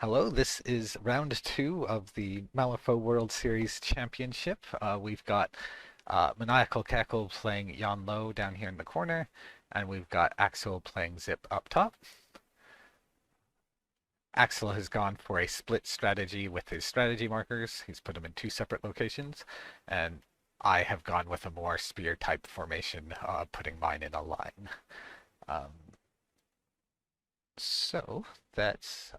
Hello, this is round two of the Malifaux World Series Championship. We've got Maniacal Cackle playing Yan Lo down here in the corner, and we've got Axel playing Zipp up top. Axel has gone for a split strategy with his strategy markers. He's put them in two separate locations, and I have gone with a more spear type formation, putting mine in a line. Um, so that's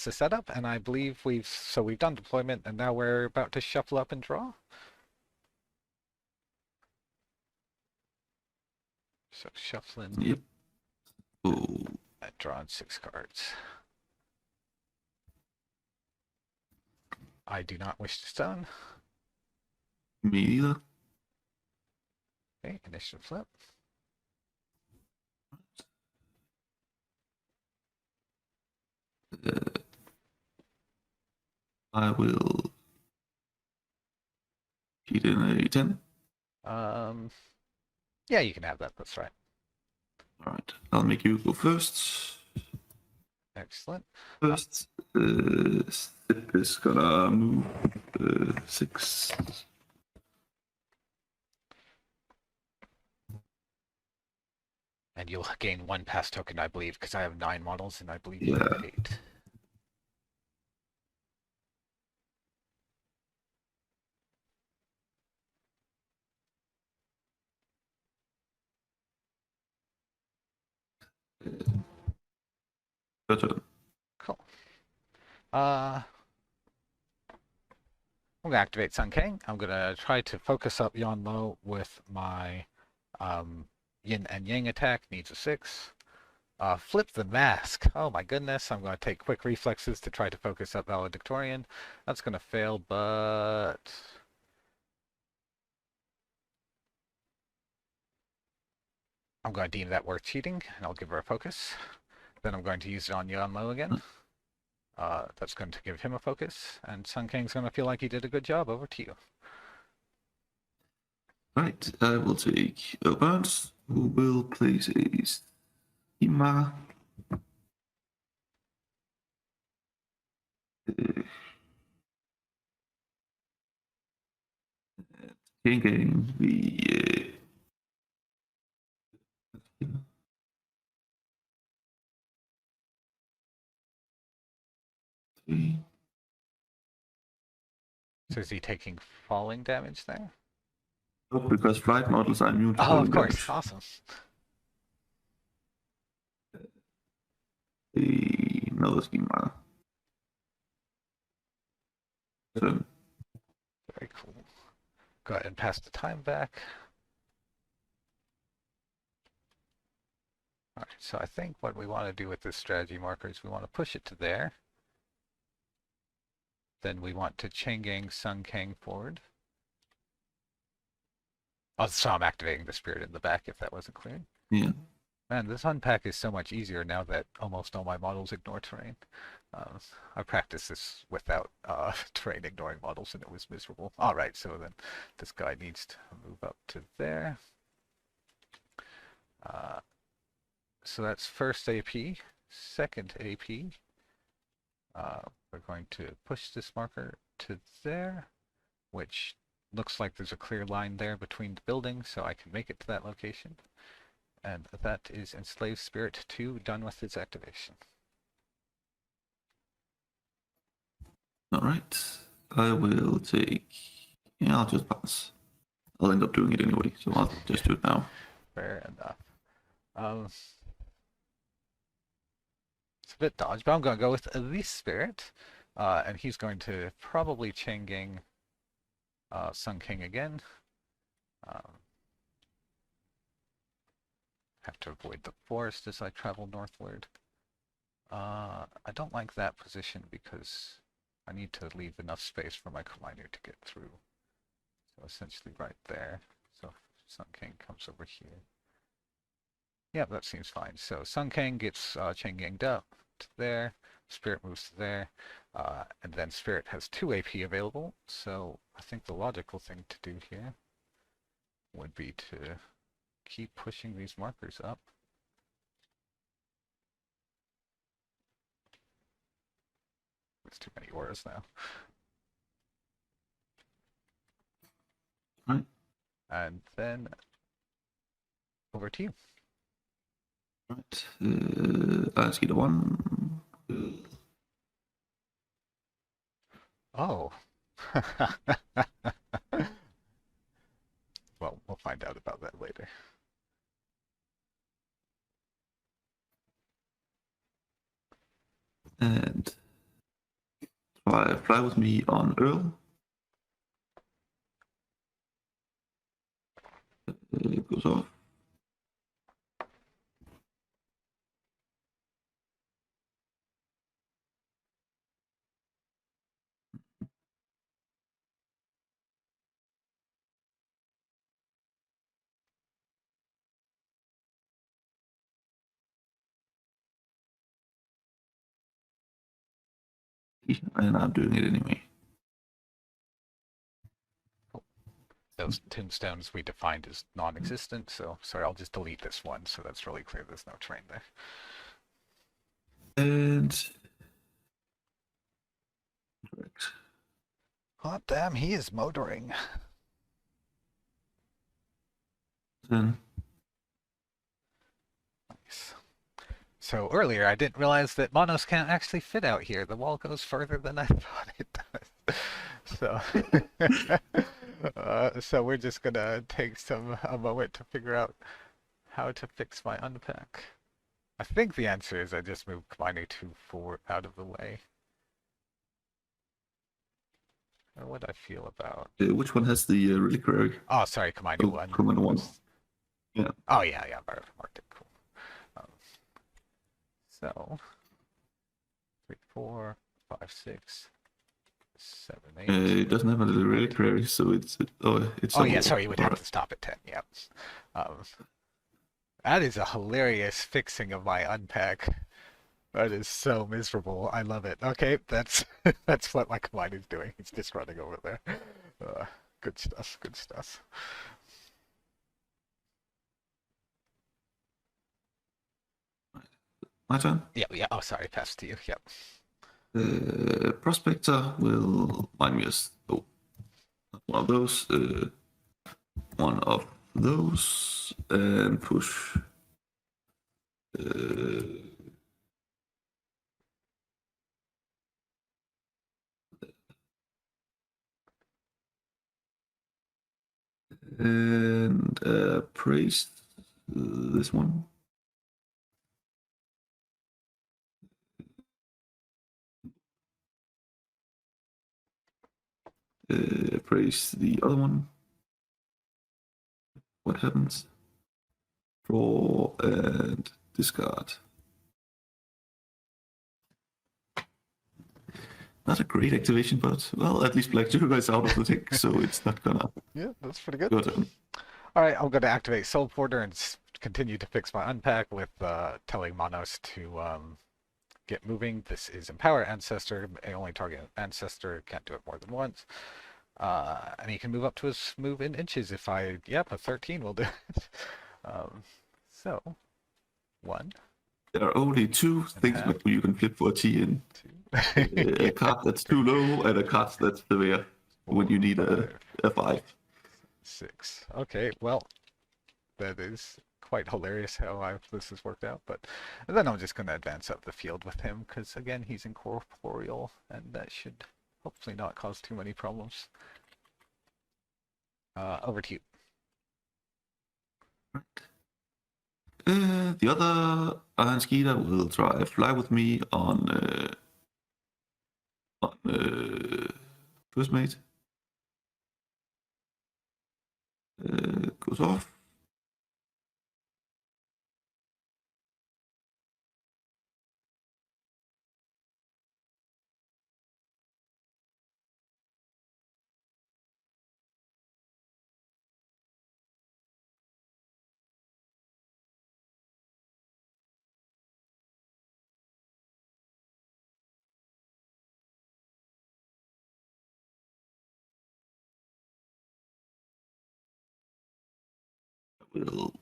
the setup, and I believe we've done deployment, and now we're about to shuffle up and draw. So shuffling Yep. Oh, and drawing 6 cards. I do not wish to stone. me neither. Okay, initiative flip. Uh, I will cheat in a 10. Um, yeah, you can have that. That's right. Alright, I'll make you go first. Excellent. First, Zipp is gonna move 6. And you'll gain 1 pass token, I believe, because I have 9 models, and I believe you have Yeah. 8. Your turn. Cool. I'm gonna activate Sun King. I'm gonna try to focus up Yan Lo with my Yin and Yang attack. Needs a 6. Flip the mask. Oh my goodness. I'm going to take quick reflexes to try to focus up valedictorian. That's going to fail, but I'm going to deem that worth cheating, and I'll give her a focus. Then I'm going to use it on Yan Lo again. That's going to give him a focus, and Sun King's going to feel like he did a good job. Over to you. Right, I will take Burns, who will place a schema. Taking the three. So is he taking falling damage there? Oh, because flight models are immune to Oh, of falling course. damage. Awesome. Another schema. So, Very cool. Go ahead and pass the time back. All right, so I think what we want to do with this strategy marker is we want to push it to there. Then we want to chain gang Sun Kang forward. Oh, so I'm activating the spirit in the back if that wasn't clear. yeah. Man, this unpack is so much easier now that almost all my models ignore terrain. I practiced this without terrain ignoring models and it was miserable. All right, so then this guy needs to move up to there. So that's first AP. Second AP, we're going to push this marker to there, which looks like there's a clear line there between the buildings, so I can make it to that location. And that is Enslaved Spirit 2 done with its activation. Alright. I will take. Yeah, I'll just pass. I'll end up doing it anyway, so I'll just do it now. Fair enough. It's a bit dodgy, but I'm going to go with the Spirit. And he's going to probably chain gang Sun King again. Have to avoid the forest as I travel northward. I don't like that position because I need to leave enough space for my Komainu to get through. So essentially right there. So Sun King comes over here. Yeah, that seems fine. So Sun King gets chain ganged up to there. Spirit moves to there. And then Spirit has 2 AP available. So I think the logical thing to do here would be to keep pushing these markers up. There's too many auras now. Right. And then over to you. Right. I'll see the one. Oh. Well, we'll find out about that later. And fly with me on Earl. It goes off. And I'm doing it anyway. Those tombstones we defined as non-existent, so sorry, I'll just delete this one so that's really clear there's no terrain there. And correct. Hot damn, he is motoring. Then Nice. So earlier I didn't realize that monos can't actually fit out here. The wall goes further than I thought it does. So, so we're just gonna take a moment to figure out how to fix my unpack. I think the answer is I just move Komainu 2 out of the way. Or what I feel about. which one has the reliquary? Oh, sorry, Komainu 1. Komainu 1. Yeah. Oh, yeah, marked it. Cool. So, 3, 4, 5, 6, 7, 8. It doesn't have a little reliquary, so it's Oh, yeah, sorry, you would have to stop at 10, yeah. That is a hilarious fixing of my unpack. That is so miserable. I love it. Okay, that's that's what my combine is doing. He's just running over there. Good stuff. Good stuff. My turn. Yeah, yeah. Oh, sorry. Pass to you. Yep. Prospector will mind me as one of those. One of those and push. And praise this one. Praise the other one. What happens? Draw and discard. Not a great activation, but well, at least Black Joker is out of the deck, so it's not gonna. Yeah, that's pretty good. Go to him. All right, I'm going to activate Soul Porter and continue to fix my unpack with telling Monos to get moving. This is Empower Ancestor. I only target Ancestor. Can't do it more than once. And he can move up to his move in inches if a 13 will do it. So, 1. There are only two things that you can flip for a T in. 2. A card that's too low and a card that's severe when you need a 5. 6. Okay, well, that is quite hilarious how this has worked out. But and then I'm just going to advance up the field with him because, again, he's incorporeal, and that should hopefully not cause too many problems. Over to you. The other Iron Skeeter will try fly with me on first mate. Goes off. Will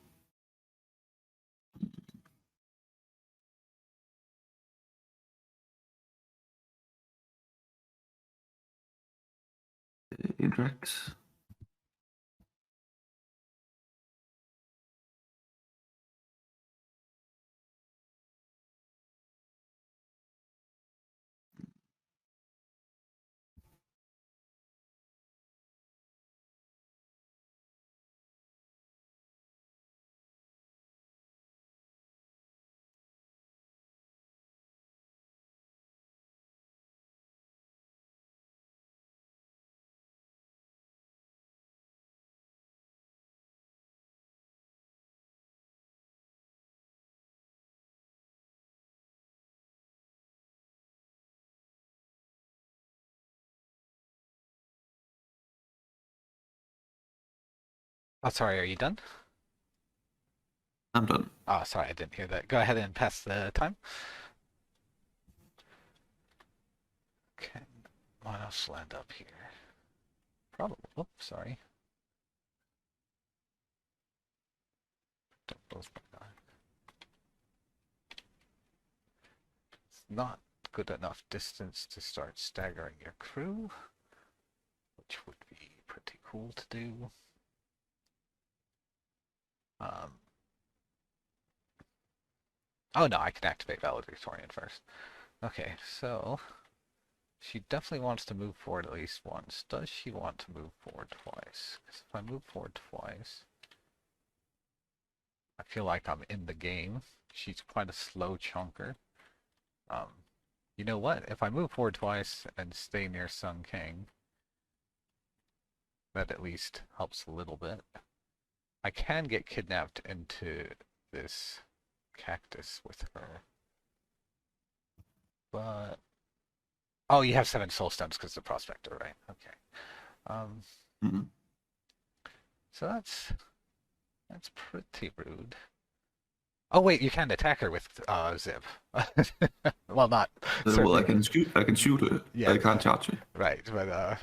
interact. Oh, sorry, are you done? I'm done. Oh, sorry, I didn't hear that. Go ahead and pass the time. Can one else land up here? Probably. Oops, sorry. Don't both my guy. It's not good enough distance to start staggering your crew, which would be pretty cool to do. Um, oh no, I can activate Valedictorian first. Okay, so she definitely wants to move forward at least once. Does she want to move forward twice? Because if I move forward twice, I feel like I'm in the game. She's quite a slow chunker. Um, you know what? If I move forward twice and stay near Sun King, that at least helps a little bit. I can get kidnapped into this cactus with her. But oh, you have 7 soul stones because of the prospector, right? Okay. Um, Mm-hmm. so that's pretty rude. Oh wait, you can attack her with Zipp. Well, not Well, I certainly. can shoot. I can shoot her. Yeah, I can't charge her. right. But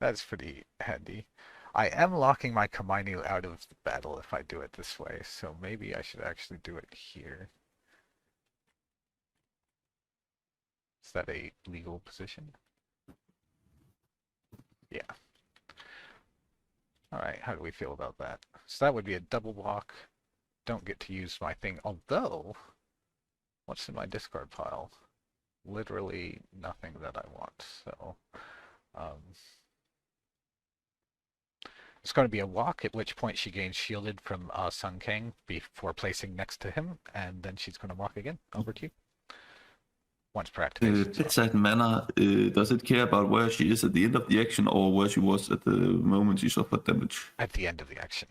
that's pretty handy. I am locking my Komainu out of the battle if I do it this way, so maybe I should actually do it here. Is that a legal position? Yeah. Alright, how do we feel about that? So that would be a double block. Don't get to use my thing, although, what's in my discard pile? Literally nothing that I want, so... Um, it's going to be a walk, at which point she gains shielded from Sun King before placing next to him, and then she's going to walk again. Over to you. Once per activation. Bedside Manor, does it care about where she is at the end of the action or where she was at the moment she suffered damage? At the end of the action.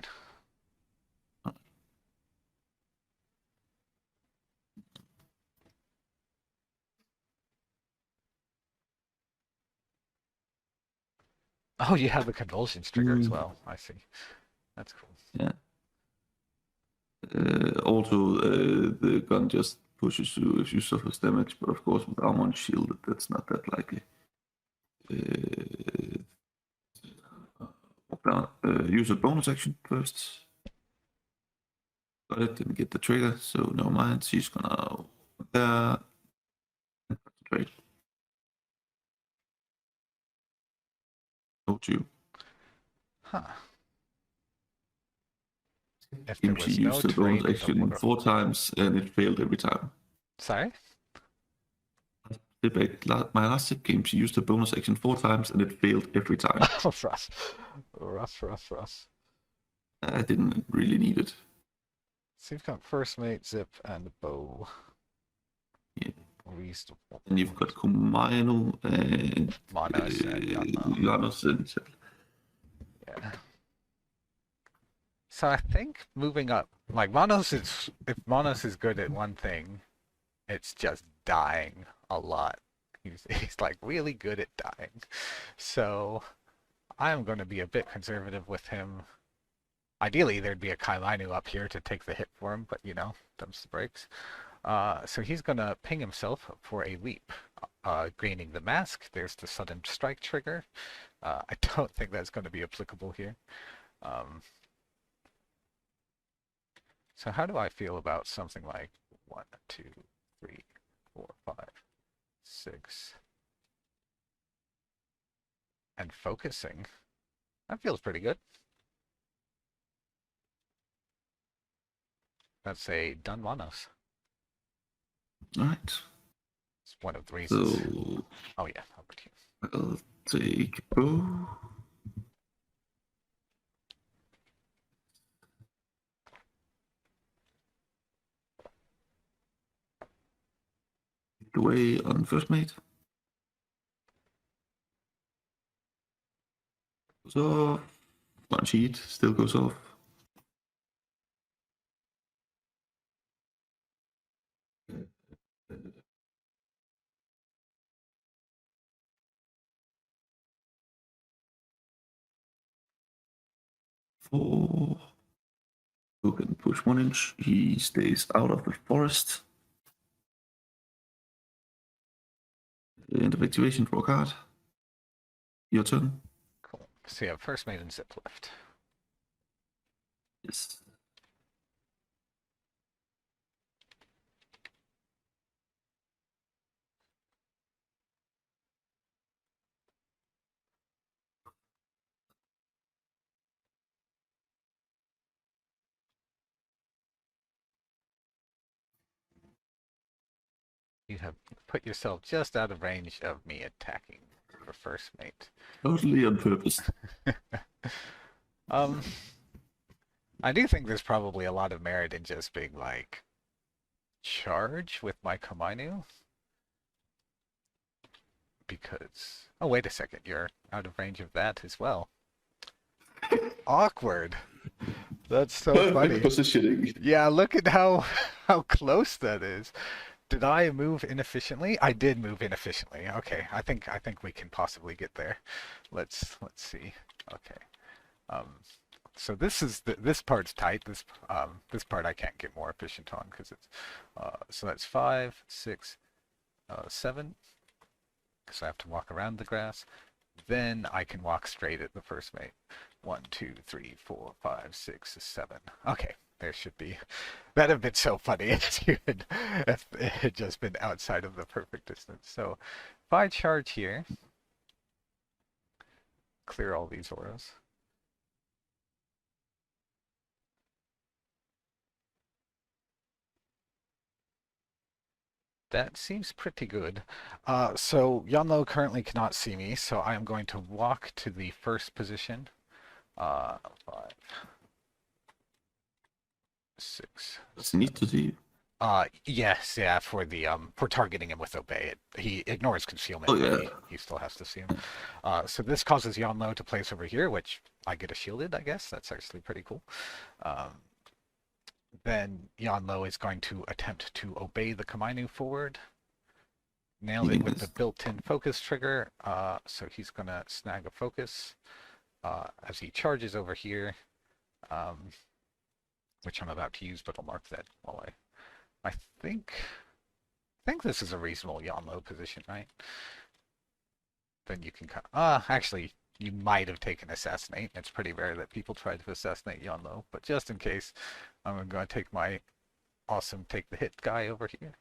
Oh, you have the convulsions trigger as well. I see. That's cool. Yeah. Also, the gun just pushes you if you suffer damage, but of course with armor and shield, that's not that likely. Use a bonus action first. Got it, didn't get the trigger, so never mind. She's gonna trade. Told you. Huh. If there She was no used the bonus trade, the action order... 4 times and it failed every time. Sorry? My last Zipp game, she used the bonus action 4 times and it failed every time. Rough. Rough. I didn't really need it. So you've got first mate, Zipp, and bow. Yeah. Reasonable. And you've got Komainu and Manos and Janos and yeah. So I think moving up, like Manos is, if Manos is good at one thing, it's just dying a lot. He's like really good at dying. So I'm going to be a bit conservative with him. Ideally, there'd be a Komainu up here to take the hit for him, but you know, them's the breaks. So he's going to ping himself for a leap. Gaining the mask, there's the sudden strike trigger. I don't think that's going to be applicable here. So how do I feel about something like 1, 2, 3, 4, 5, 6, and focusing? That feels pretty good. That's a done Monos. Alright. It's one of the reasons. So Oh yeah, over to you. I'll take bow. Away on first mate. Goes off. One sheet still goes off. Four. Who can push 1 inch? He stays out of the forest. End of activation, draw a card. Your turn. Cool. So you have first mate and Zipp left. Yes. You have put yourself just out of range of me attacking for first mate. Totally on purpose. um, I do think there's probably a lot of merit in just being like charge with my Komainu. Because oh wait a second, you're out of range of that as well. Awkward. That's so Perfect funny. positioning. Yeah, look at how close that is. Did I move inefficiently? I did move inefficiently. Okay, I think we can possibly get there. Let's see. Okay. Um, so this part's tight. This part I can't get more efficient on because it's so that's 5, 6, 7. Because I have to walk around the grass. Then I can walk straight at the first mate. 1, 2, 3, 4, 5, 6, 7. Okay, there should be. That'd have been so funny if it had just been outside of the perfect distance. So if I charge here, clear all these auras. That seems pretty good. So Yanlo currently cannot see me, so I am going to walk to the first position. 5, 6, Does he need to see? yes, yeah, for targeting him with obey. He ignores concealment, Oh but yeah. he still has to see him. So this causes Yanlo to place over here, which I get a shielded, I guess. That's actually pretty cool. Then Yanlo is going to attempt to obey the Komainu forward. Nailed it with the built-in focus trigger. So he's gonna snag a focus as he charges over here, which I'm about to use, but I'll mark that while I think this is a reasonable Yanlo position, right? Then you can actually you might have taken assassinate. It's pretty rare that people try to assassinate Yanlo, but just in case, I'm going to take my awesome take the hit guy over here.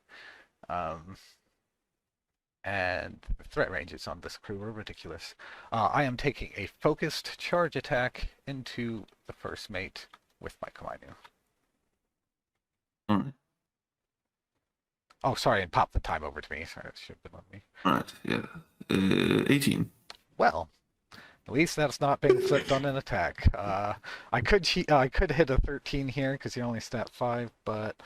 And the threat ranges on this crew are ridiculous. I am taking a focused charge attack into the first mate with my Komainu. Alright. Oh, sorry, and pop the time over to me. Sorry, that should have been on me. Alright, yeah. 18. Well, at least that's not being flipped on an attack. I could hit a 13 here because he only stat 5, but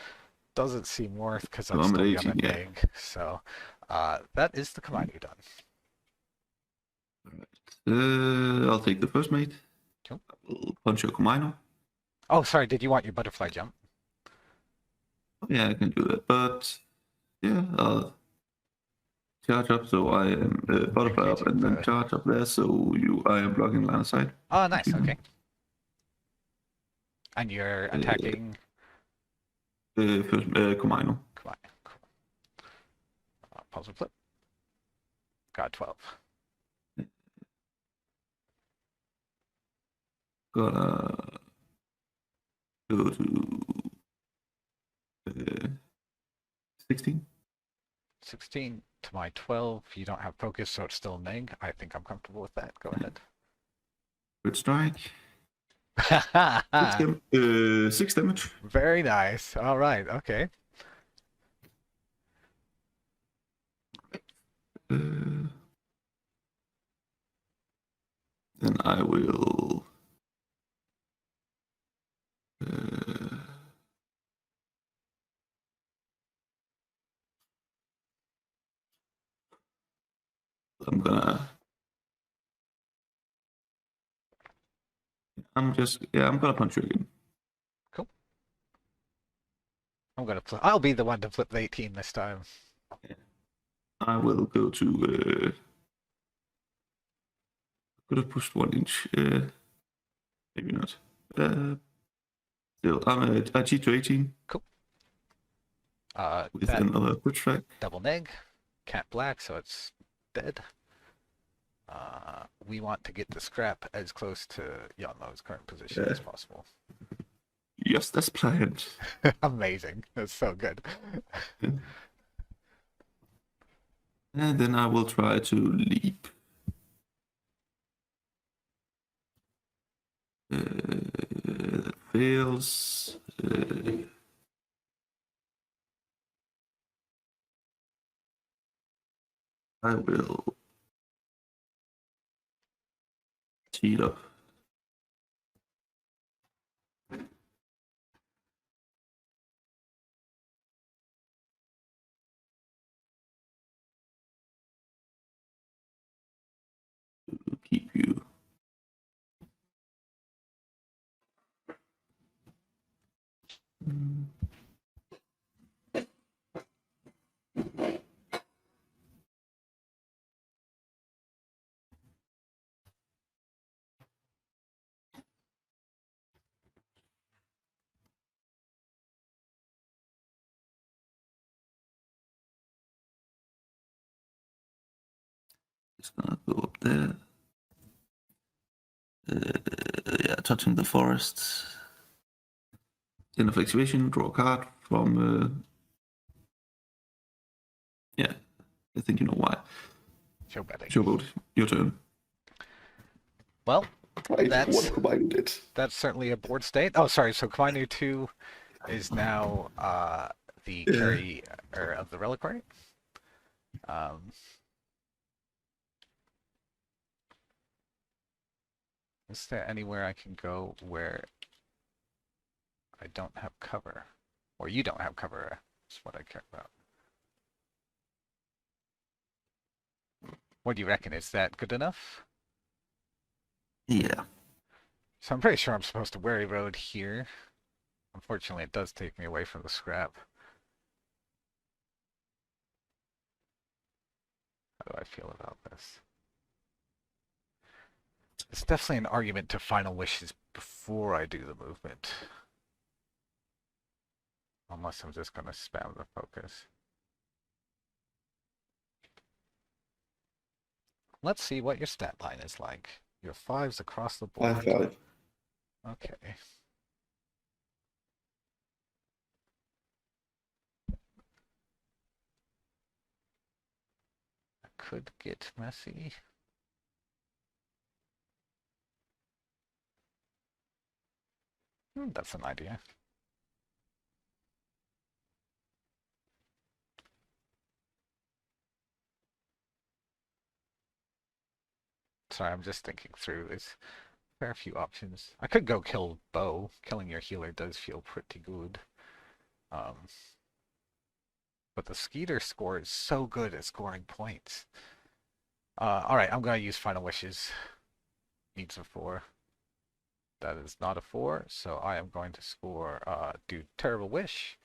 doesn't seem worth because I'm still 18, gonna yeah. egg. So that is the Komainu done. Alright. I'll take the first mate. Cool. I'll punch your Komainu. Oh, sorry, did you want your butterfly jump? Yeah, I can do that, but yeah, I'll charge up so I am butterfly up and then charge up there so I am blocking line of sight. Oh, nice. Okay. And you're attacking. First, Komainu. Come on. Cool. Puzzle flip. Got 12. Gotta go to 16. 16 to my 12. You don't have focus, so it's still neg. I think I'm comfortable with that. Go ahead. Good strike. 6 damage. Very nice. All right. Okay. Uh, then I will. Uh, I'm gonna. I'm gonna punch you again. Cool. I'm gonna flip. I'll be the one to flip the 18 this time. I will go to. Could have pushed 1 inch. Maybe not. Still, I cheat to 18 Cool. with That another quick strike. double neg, cat black, so it's dead. We want to get the scrap as close to Yanlo's current position as possible. Just as planned. Amazing. That's so good. And then I will try to leap. That fails. I will cheat up. To keep you. Just gonna go up there. Yeah, touching the forest. End of activation, draw a card from. Yeah, I think you know why. Showboating. Showboat, your turn. Well, Right, that's what Komainu did. that's certainly a board state. Oh, sorry. So Komainu 2 is now the carry of the reliquary. Is there anywhere I can go where I don't have cover? Or you don't have cover, is what I care about. What do you reckon? Is that good enough? Yeah. So I'm pretty sure I'm supposed to Wary Road here. Unfortunately, it does take me away from the scrap. How do I feel about this? It's definitely an argument to final wishes before I do the movement. Unless I'm just going to spam the focus. Let's see what your stat line is like. Your 5s across the board. 5-5. Okay. That could get messy. That's an idea. Sorry, I'm just thinking through. There's a fair few options. I could go kill Bo. Killing your healer does feel pretty good. But the Skeeter score is so good at scoring points. Alright, I'm going to use Final Wishes. Needs a 4. That is not a 4, so I am going to score, do Terrible Wish.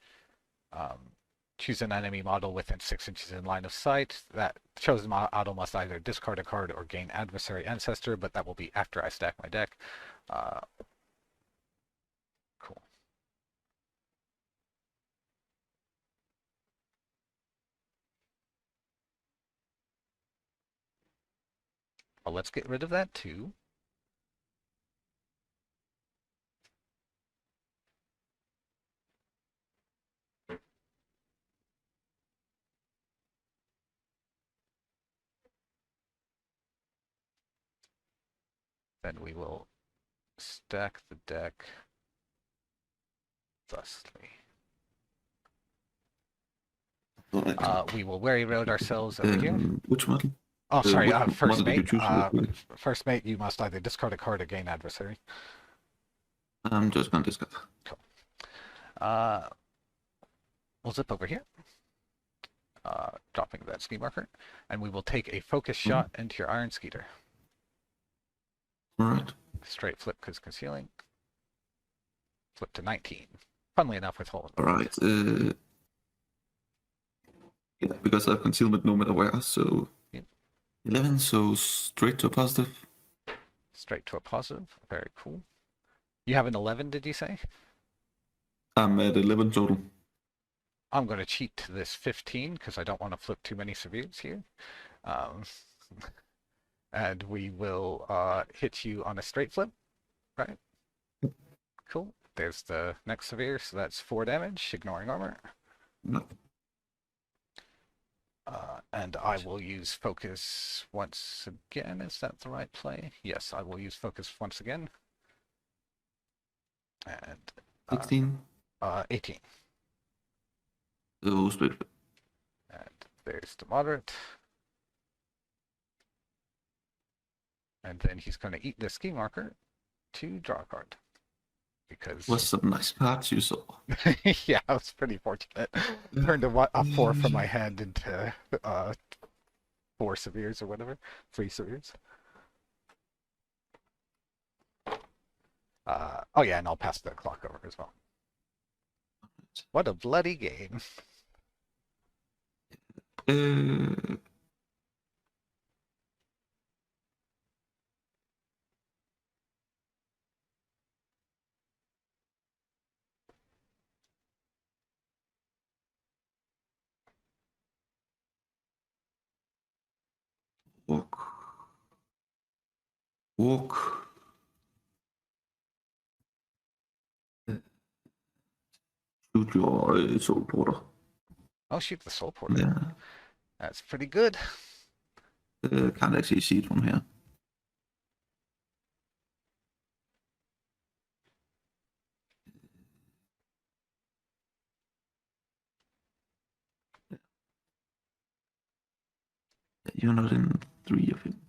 Choose an enemy model within 6 inches in line of sight. That chosen model must either discard a card or gain Adversary Ancestor, but that will be after I stack my deck. Cool. Well, let's get rid of that too. Then we will stack the deck thusly. Alright. We will wary road ourselves over here. Which model? Oh, sorry, Which first model did you mate. choose real quick? First mate, you must either discard a card or gain adversary. I'm just gonna discard. Cool. We'll zip over here. Dropping that ski marker. And we will take a focus shot into your Iron Skeeter. Alright. Straight flip because concealing. Flip to 19. Funnily enough, with hole. Alright. Yeah, because I have concealment no matter where, so... Yep. 11, so straight to a positive. Straight to a positive. Very cool. You have an 11, did you say? I'm at 11 total. I'm going to cheat to this 15 because I don't want to flip too many severes here. And we will hit you on a straight flip, right? Cool. There's the next severe, so that's 4 damage, ignoring armor. No. And I will use focus once again. Is that the right play? Yes, I will use focus once again. And 16. 18. So split. And there's the moderate. And then he's going to eat the ski marker to draw a card. Because Was some nice cards you saw. yeah, I was pretty fortunate. Turned a 4 from my hand into 4 severes or whatever. 3 severes. Oh yeah, and I'll pass the clock over as well. What a bloody game. Walk. Walk. Shoot your soul porter. Oh, shoot the soul porter. Yeah. That's pretty good. Can't actually see it from here. You're not in 3 of him.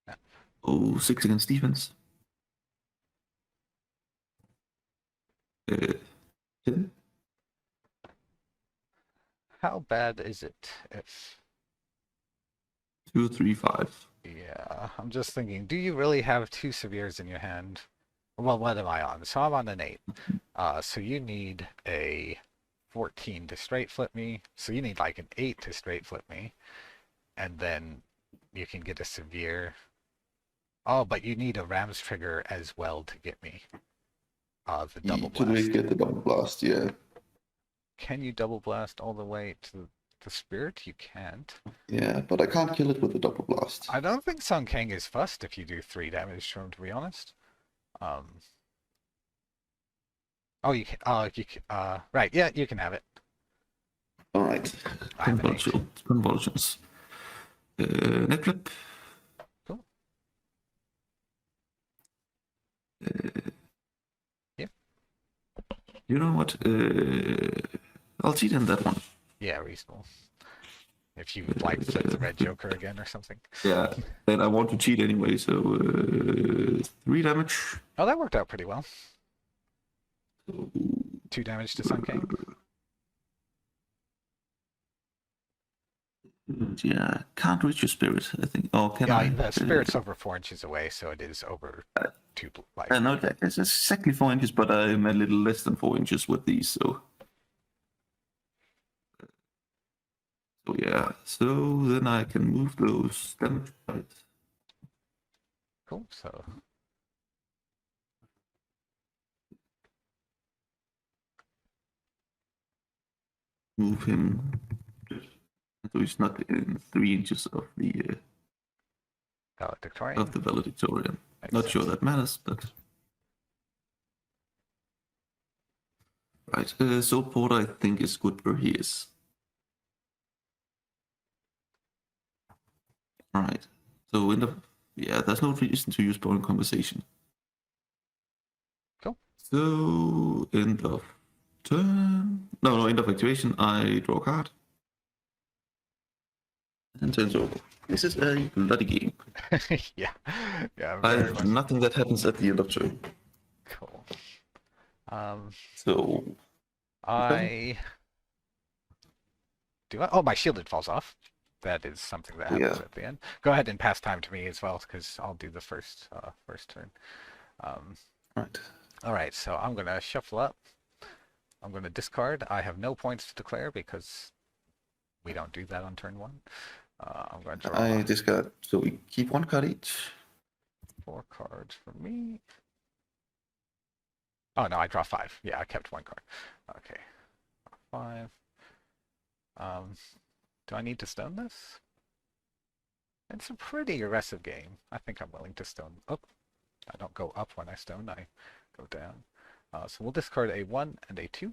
Yeah. Oh, 6 against defense. 10. How bad is it if... 2, 3, 5. Yeah, I'm just thinking, do you really have 2 severes in your hand? Well, what am I on? So I'm on an 8. So you need a 14 to straight flip me. So you need like an 8 to straight flip me. And then you can get a severe. Oh, but you need a Ram's trigger as well to get me. The double To blast. get the double blast, yeah. Can you double blast all the way to the spirit? You can't. Yeah, but I can't kill it with the double blast. I don't think Sun Kang is fussed if you do 3 damage to him, to be honest. Oh, you can. Oh, you can. Right. Yeah, you can have it. All right. I have an 8. Convulsions. Net flip. Cool. Yep. You know what? I'll cheat in that one. Yeah, reasonable. If you would like flip the red Joker again or something. Yeah, and I want to cheat anyway, so 3 damage. Oh, that worked out pretty well. 2 damage to Sun Kang. Yeah, can't reach your spirit, I think. Oh, can I? The spirit's over 4 inches away, so it is over 2 life. No, it's exactly 4 inches, but I'm a little less than 4 inches with these, so... So yeah, so then I can move those damage dice. Cool, so... Move him, so he's not in 3 inches of the Valedictorian. valedictorian. Makes Not sense. sure that matters, but... Right, Soul Porter I think is good where he is. Alright, so in the Yeah, there's no reason to use boring conversation. Cool. So, end of turn. No, end of activation. I draw a card. And turns over. This is a bloody game. Yeah. Yeah, I very have much. nothing that happens at the end of turn. Cool. Um, So, I do. Oh, my shielded falls off. That is something that happens yeah. at the end. Go ahead and pass time to me as well, because I'll do the first turn. Um, Right. all right, so I'm gonna shuffle up. I'm gonna discard. I have no points to declare because we don't do that on turn one. I'm gonna draw I discard. So we keep one card each. 4 cards for me. Oh no, I draw 5. Yeah, I kept 1 card. Okay, 5. Um, do I need to stone this? It's a pretty aggressive game. I think I'm willing to stone. Oh, I don't go up when I stone. I go down. So we'll discard a 1 and a 2,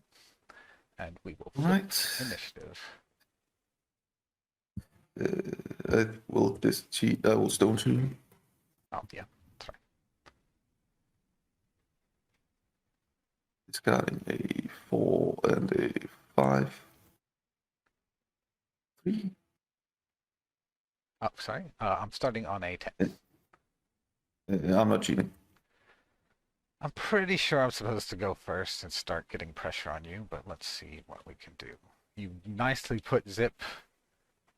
and we will flip Right. initiative. I will cheat. I will stone to. Oh yeah, that's right. Discarding a 4 and a 5. 3. Oh, sorry. I'm starting on a 10. I'm not cheating. I'm pretty sure I'm supposed to go first and start getting pressure on you, but let's see what we can do. You nicely put Zipp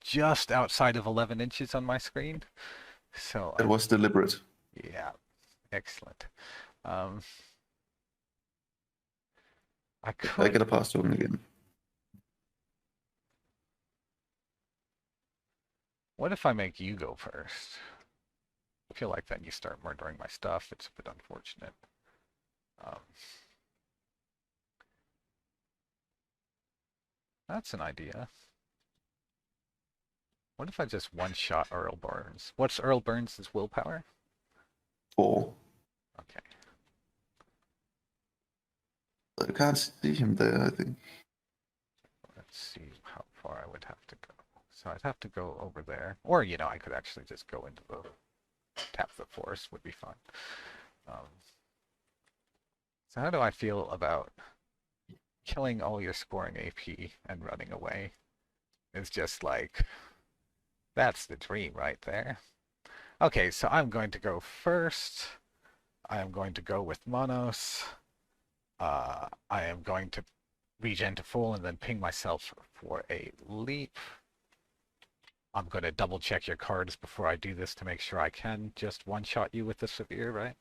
just outside of 11 inches on my screen. So, That was deliberate. yeah, excellent. Um, I I could. get a pass token again. What if I make you go first? I feel like then you start murdering my stuff. It's a bit unfortunate. Um, that's an idea. What if I just one-shot Earl Burns? What's Earl Burns' willpower? 4. Okay. I can't see him there, I think. Let's see how far I would have to go. So I'd have to go over there. Or, I could actually just go into the tap the forest would be fun. Um, so how do I feel about killing all your scoring AP and running away? It's just like, that's the dream right there. Okay, so I'm going to go first. I am going to go with Monos. I am going to regen to full and then ping myself for a leap. I'm going to double check your cards before I do this to make sure I can just one-shot you with the severe, right?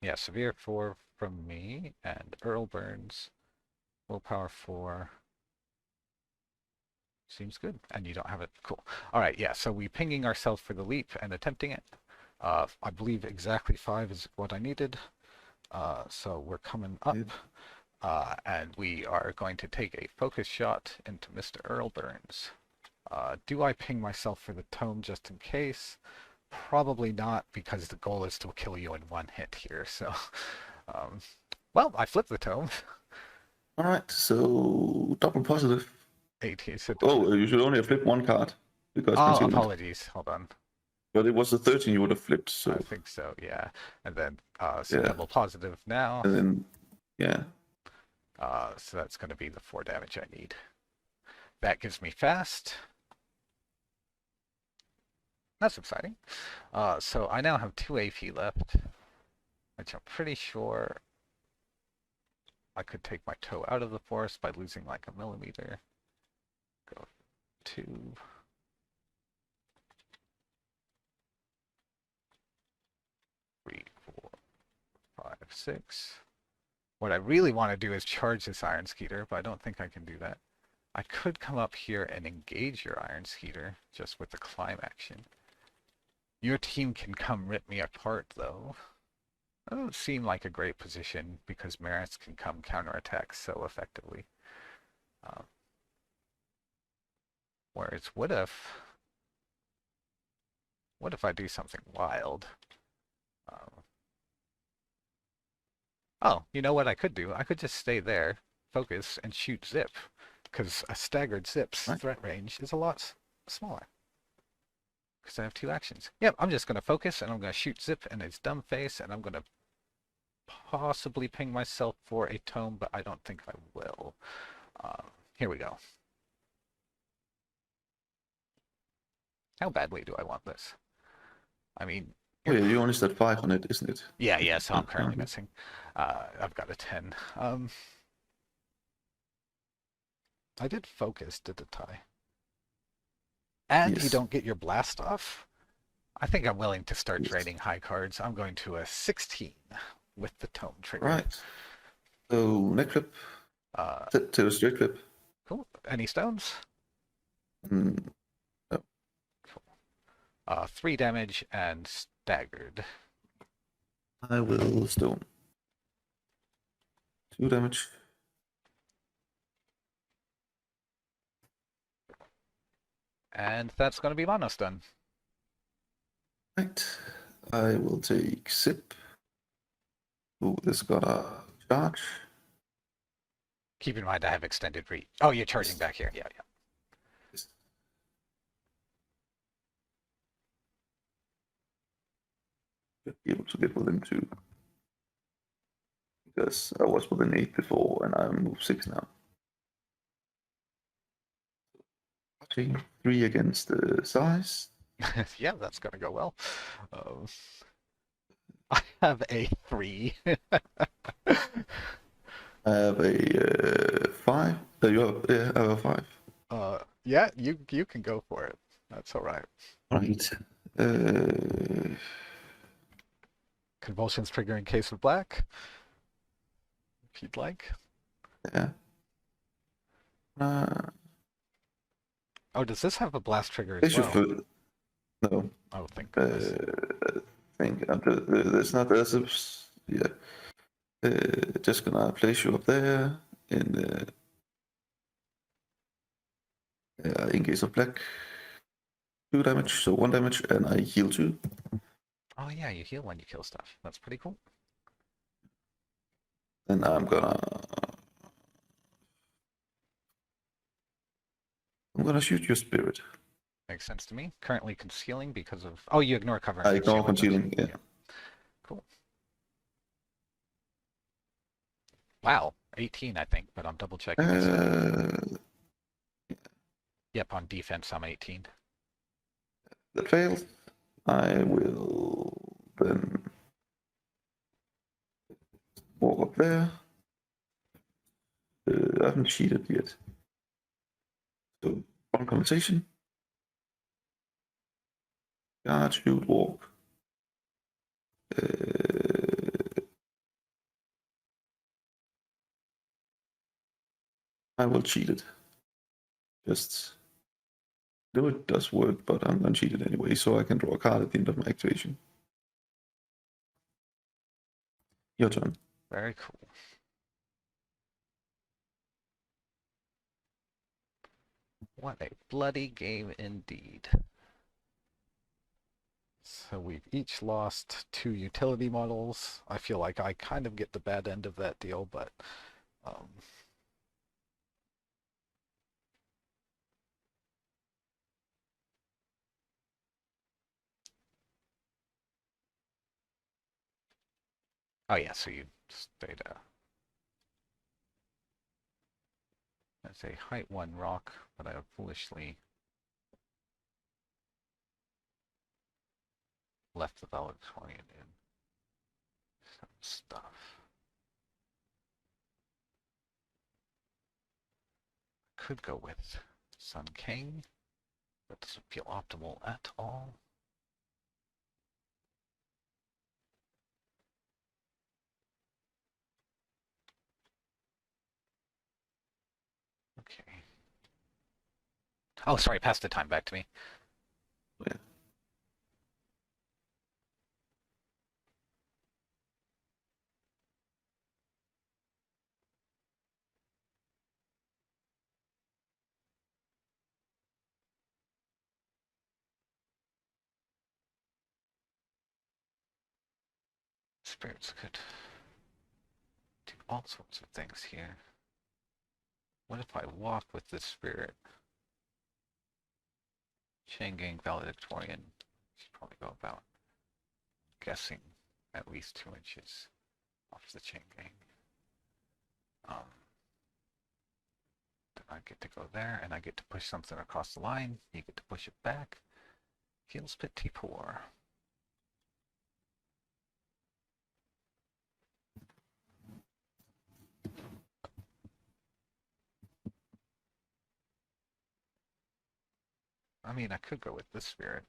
Yeah, severe 4 from me, and Earl Burns, willpower 4. Seems good, and you don't have it. Cool. All right, yeah, so we pinging ourselves for the leap and attempting it. I believe exactly 5 is what I needed. So we're coming up, and we are going to take a focus shot into Mr. Earl Burns. Do I ping myself for the tome just in case? Probably not, because the goal is to kill you in 1 hit here. So, well, I flipped the tome. Alright, so double positive. 18. So Oh, you should only have flipped 1 card because oh, concealment. apologies. Hold on. But it was a 13 you would have flipped, so. I think so, yeah. And then, so Yeah. double positive now. And then, yeah. So that's going to be the 4 damage I need. That gives me fast. That's exciting. So I now have 2 AP left, which I'm pretty sure I could take my toe out of the forest by losing like a millimeter. Go 2. 3, 4, 5, 6. What I really want to do is charge this Iron Skeeter, but I don't think I can do that. I could come up here and engage your Iron Skeeter just with the climb action. Your team can come rip me apart, though. That doesn't seem like a great position because Maris can come counterattack so effectively. Whereas what if I do something wild? Oh, you know what I could do? I could just stay there, focus, and shoot Zipp. because a staggered Zip's Right. threat range is a lot smaller. Because I have 2 actions. Yep, I'm just going to focus, and I'm going to shoot Zipp in his dumb face, and I'm going to possibly ping myself for a tome, but I don't think I will. Here we go. How badly do I want this? I mean, Oh yeah, you only said 5 on it, isn't it? yeah, so I'm currently Currently. missing. I've got a 10. I did focus, didn't I? And you Yes. don't get your blast off? I think I'm willing to start Yes. draining high cards. I'm going to a 16 with the tome trigger. Right. So neck flip, Uh, to a straight flip. cool. Any stones? Mm, no. Cool. 3 damage and staggered. I will stone. 2 damage. And that's going to be mono stun. Right. I will take Zip. Oh, this got a charge. Keep in mind I have extended reach. Oh, you're charging back here. Yeah. Yes. Should be able to get within 2. Because I was within 8 before and I moved 6 now. Okay, 3 against the size. Yeah, that's going to go well. I have a 3. I have a 5. You have, yeah, I have a 5. Yeah, you can go for it. That's all right. Right. Uh, Convulsions trigger in case of black, if you'd like. yeah. Uh, Oh, does this have a blast trigger they as should well? no. Oh, thank goodness. I think there's not there's a, yeah. Just gonna place you up there in case of black. 2 damage, so 1 damage, and I heal 2. Oh yeah, you heal when you kill stuff. That's pretty cool. And I'm gonna shoot your spirit. Makes sense to me. Currently concealing because of... Oh, you ignore cover and I ignore concealing, don't you? concealing, yeah. Cool. Wow, 18 I think, but I'm double checking a second. Uh, Yep, on defense I'm 18. that failed. I will then walk up there. I haven't cheated yet. So, on conversation. Guard, shoot, walk. I will cheat it. Just though it does work, but I'm gonna cheat it anyway, so I can draw a card at the end of my activation. Your turn. Very cool. What a bloody game indeed. So we've each lost 2 utility models. I feel like I kind of get the bad end of that deal, but um, oh yeah, so you stayed as a height 1 rock, but I have foolishly left the valedictorian in some stuff. Could go with Sun King. That doesn't feel optimal at all. Okay. Oh, sorry, pass the time back to me. Yeah. Spirits could do all sorts of things here. What if I walk with this spirit? Chain gang valedictorian. Should probably go about guessing at least 2 inches off the chain gang. Then I get to go there, and I get to push something across the line. You get to push it back. Feels pretty poor. I mean, I could go with this spirit.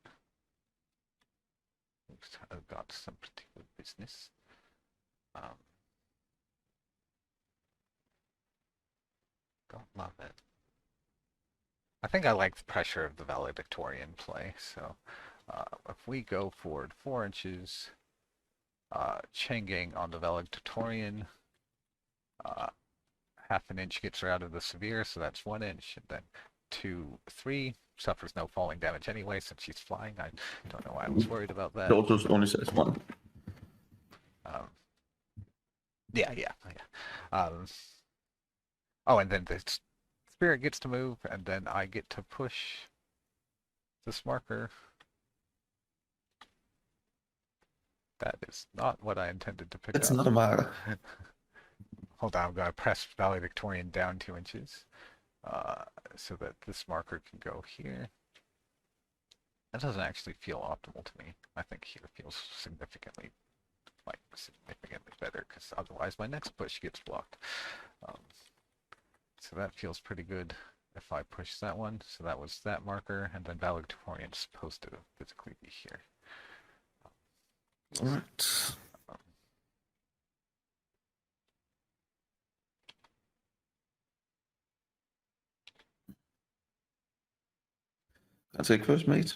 I've got some pretty good business. Don't love it. I think I like the pressure of the valedictorian play, so if we go forward 4 inches, chain gang on the valedictorian, half an inch gets her out of the severe, so that's 1 inch, and then 2, 3 suffers no falling damage anyway since she's flying. I don't know why I was worried about that. It also only says 1. Yeah. Oh, and then the spirit gets to move, and then I get to push this marker. That is not what I intended to pick It's up. not a marker. Hold on, I'm going to press valedictorian down 2 inches so that this marker can go here. That doesn't actually feel optimal to me. I think here feels significantly better, because otherwise my next push gets blocked. So that feels pretty good if I push that one. So that was that marker, and then valedictorian is supposed to physically be here. Alright. I take first, mate.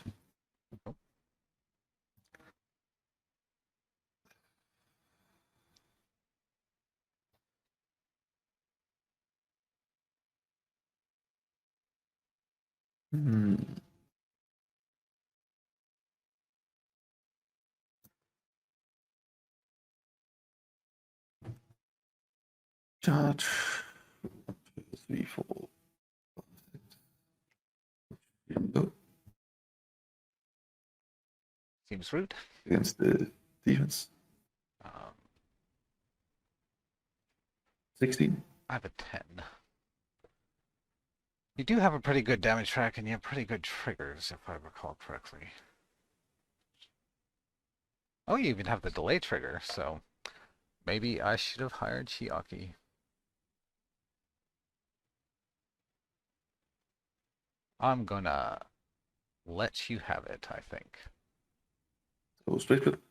Charge. 3, 4. Here we go. Seems rude. Against the defense. 16. I have a 10. You do have a pretty good damage track, and you have pretty good triggers, if I recall correctly. Oh, you even have the delay trigger, so maybe I should have hired Chiaki. I'm gonna let you have it, I think. So straight flip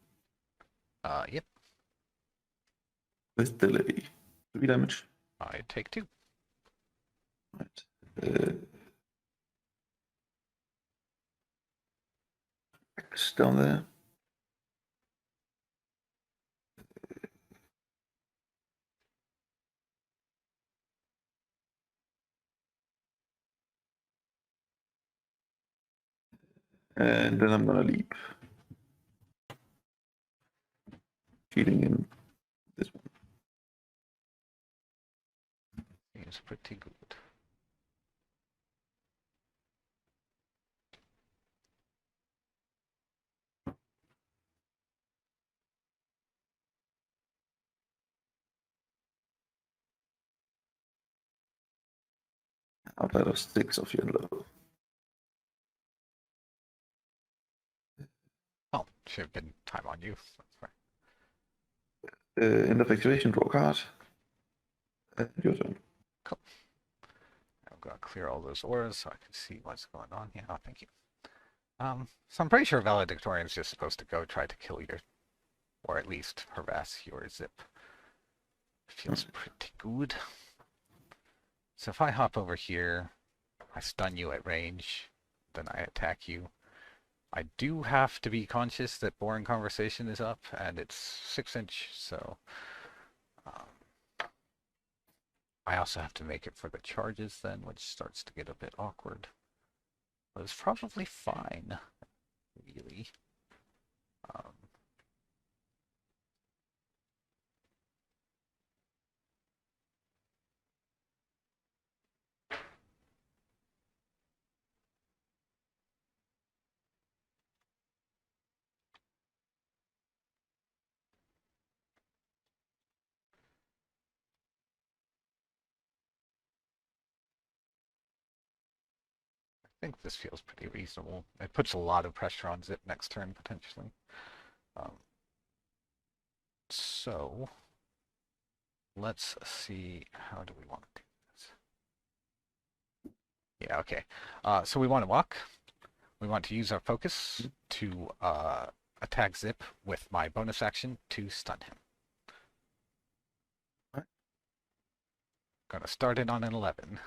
Yep, with delay. 3 damage. I take 2. Right. X down there. And then I'm gonna leap. Cheating in this one. Seems pretty good. Outside of 6 of your level. Oh, should have been time on you. That's fine. End of activation, draw a card. Your turn. Cool. I'm gonna clear all those auras so I can see what's going on here. Oh, thank you. So I'm pretty sure valedictorian is just supposed to go try to kill your, or at least harass your Zipp. Feels pretty good. So if I hop over here, I stun you at range, then I attack you. I do have to be conscious that boring conversation is up, and it's 6 inch, so I also have to make it for the charges then, which starts to get a bit awkward. But it's probably fine, really. think this feels pretty reasonable. It puts a lot of pressure on Zipp next turn, potentially. Um, so, let's see, how do we want to do this? Yeah, okay. So we want to walk. We want to use our focus to attack Zipp with my bonus action to stun him. Right. Gonna start it on an 11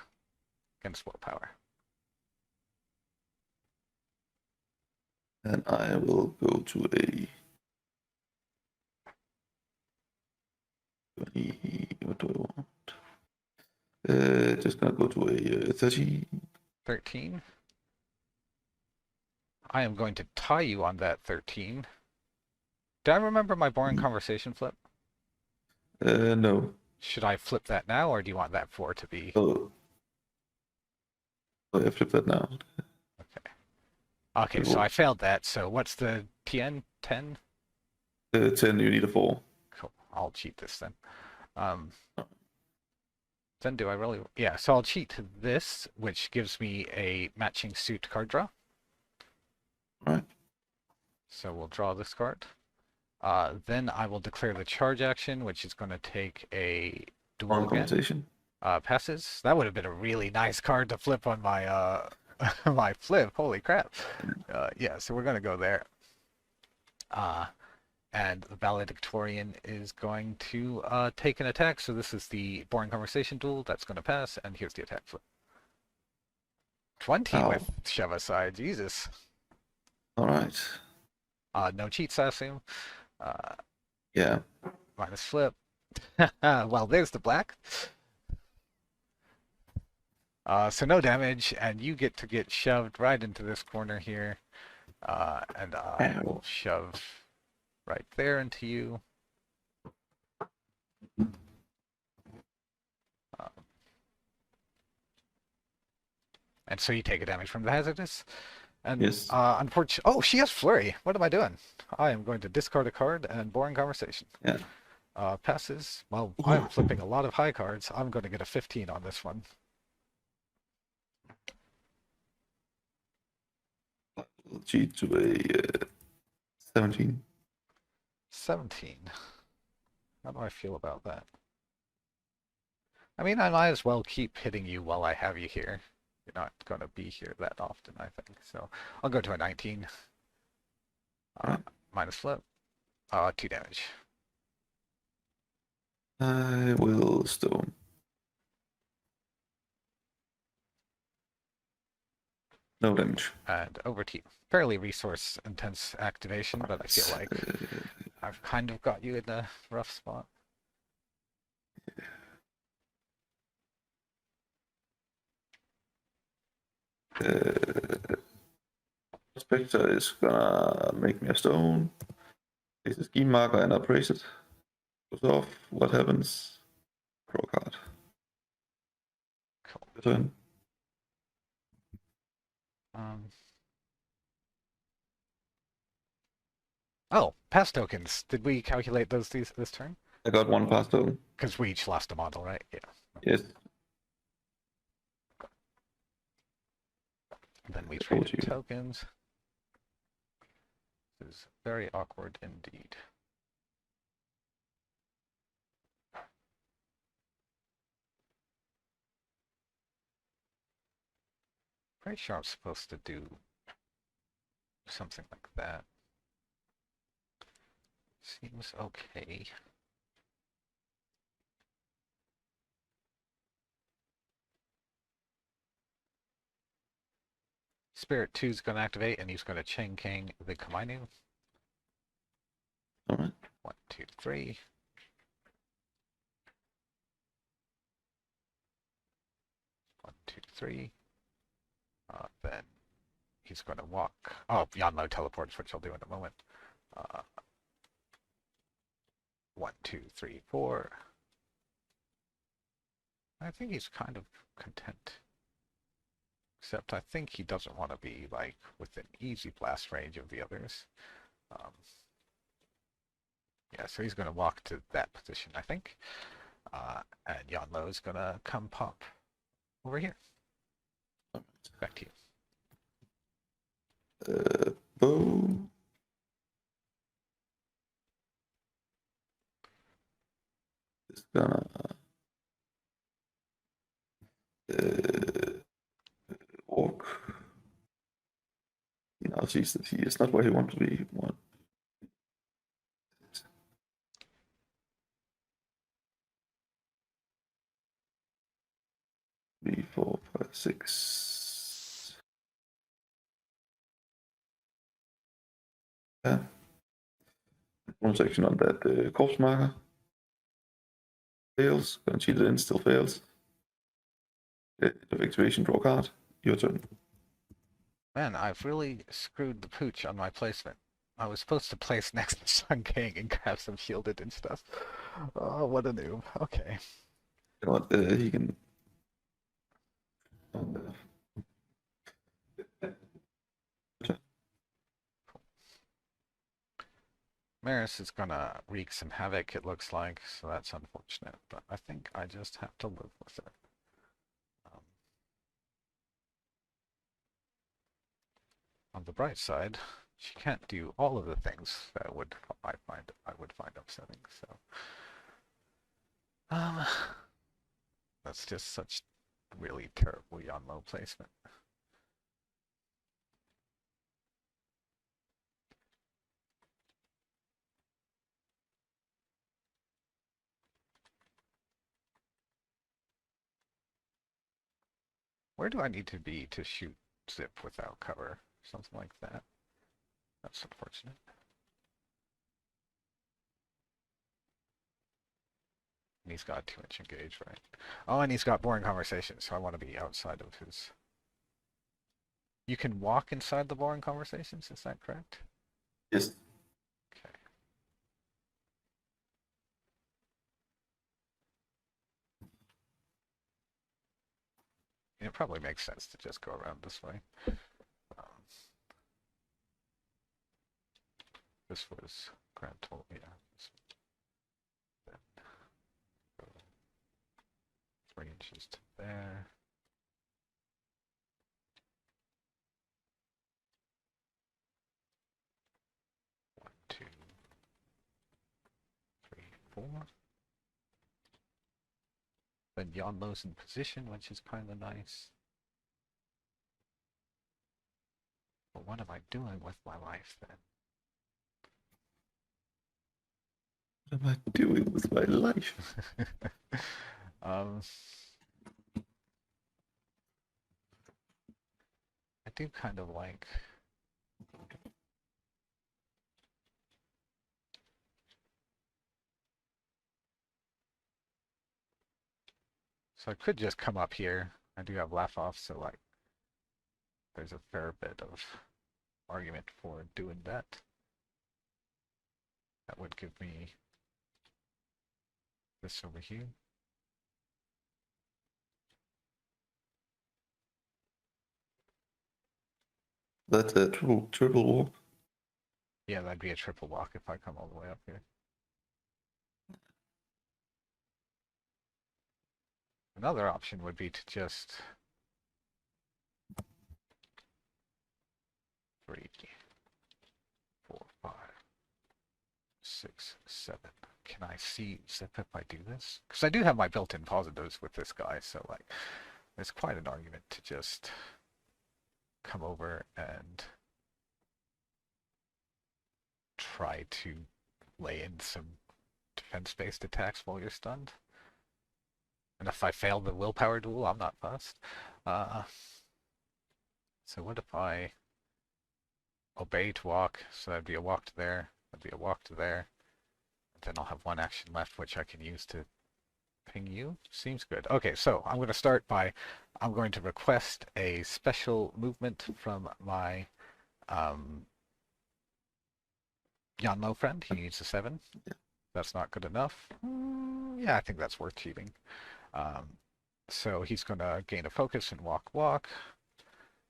against willpower. And I will go to a 20. What do I want? Just gonna go to a 30. 13. I am going to tie you on that 13. Do I remember my boring conversation flip? No. Should I flip that now, or do you want that 4 to be? Oh, I flip that now. Okay. Okay, so I failed that. So what's the TN? 10? 10, you need a 4. Cool. I'll cheat this then. Then do I really? Yeah, so I'll cheat this, which gives me a matching suit card draw. Right. So we'll draw this card. Then I will declare the charge action, which is going to take a duel again. Passes. That would have been a really nice card to flip on my my flip. Holy crap. Yeah, so we're going to go there. And the valedictorian is going to take an attack. So this is the boring conversation duel. That's going to pass. And here's the attack flip. 20 with shove aside. Jesus. All right. No cheats, I assume. Yeah. Minus flip. Well, there's the black. So no damage, and you get to get shoved right into this corner here. And I will shove right there into you. And so you take a damage from the hazardous. And yes. Unfortunately, oh, she has flurry. What am I doing? I am going to discard a card and boring conversation. Yeah. Passes. Well, I'm flipping a lot of high cards. I'm going to get a 15 on this one. I'll cheat to a 17. 17. How do I feel about that? I mean, I might as well keep hitting you while I have you here. You're not going to be here that often, I think. So I'll go to a 19. Minus flip. 2 damage. I will stone. No damage. And over to you. Fairly resource intense activation, but I feel like I've kind of got you in a rough spot. Prospector is gonna make me a stone. This is scheme marker and appraise it. Goes off. What happens? Draw a card. Cool. Turn. Oh, pass tokens. Did we calculate those this turn? I got 1 pass token. Because we each lost a model, right? Yeah. Yes. Then we traded tokens. This is very awkward indeed. Pretty sure I'm supposed to do something like that. Seems okay. Spirit 2 is going to activate, and he's going to Chain King the Komainu. Alright. 1, 2, 3. One, two, three. Then he's going to walk. Oh, beyond low teleports, which I'll do in a moment. 1, 2, 3, 4. I think he's kind of content. Except I think he doesn't want to be like within easy blast range of the others. Yeah, so he's going to walk to that position, I think. And Yanlo is going to come pop over here. Back to you. Bow. Is gonna walk. He now sees that he is not where he wants to be. One. Three, 4, 5, 6. Yeah. One section on that corpse marker fails. Gonna cheat it in, still fails. Activation, draw card. Your turn. Man, I've really screwed the pooch on my placement. I was supposed to place next to Sun King and grab some shielded and stuff. Oh, what a noob. Okay. You know what? He can. Maris is gonna wreak some havoc, it looks like, so that's unfortunate, but I think I just have to live with it. On the bright side, she can't do all of the things that I would find upsetting, so um that's just such really terrible Yanlo placement. Where do I need to be to shoot Zipp without cover? Something like that. That's unfortunate. And he's got 2-inch engage, right? Oh, and he's got boring conversations, so I want to be outside of his... You can walk inside the boring conversations, is that correct? Yes. Okay. It probably makes sense to just go around this way. Um, this was grand total, yeah. Then go 3 inches to there. One, two, three, four. Then Yanlo's in position, which is kind of nice. But what am I doing with my life then? What am I doing with my life? um, I do kind of like... So I could just come up here. I do have laugh off, so like there's a fair bit of argument for doing that. That would give me this over here. That's a triple walk. Yeah, that'd be a triple walk if I come all the way up here. Another option would be to just 3, 4, 5, 6, 7. Can I see Zipp if I do this? Because I do have my built-in positives with this guy, so like there's quite an argument to just come over and try to lay in some defense-based attacks while you're stunned. And if I fail the willpower duel, I'm not fussed. So what if I obey to walk? So that'd be a walk to there, that'd be a walk to there. And then I'll have one action left, which I can use to ping you. Seems good. Okay, so I'm going to start by, I'm going to request a special movement from my Yanlo friend. He needs a 7. That's not good enough. Yeah, I think that's worth cheating. So he's going to gain a focus and walk.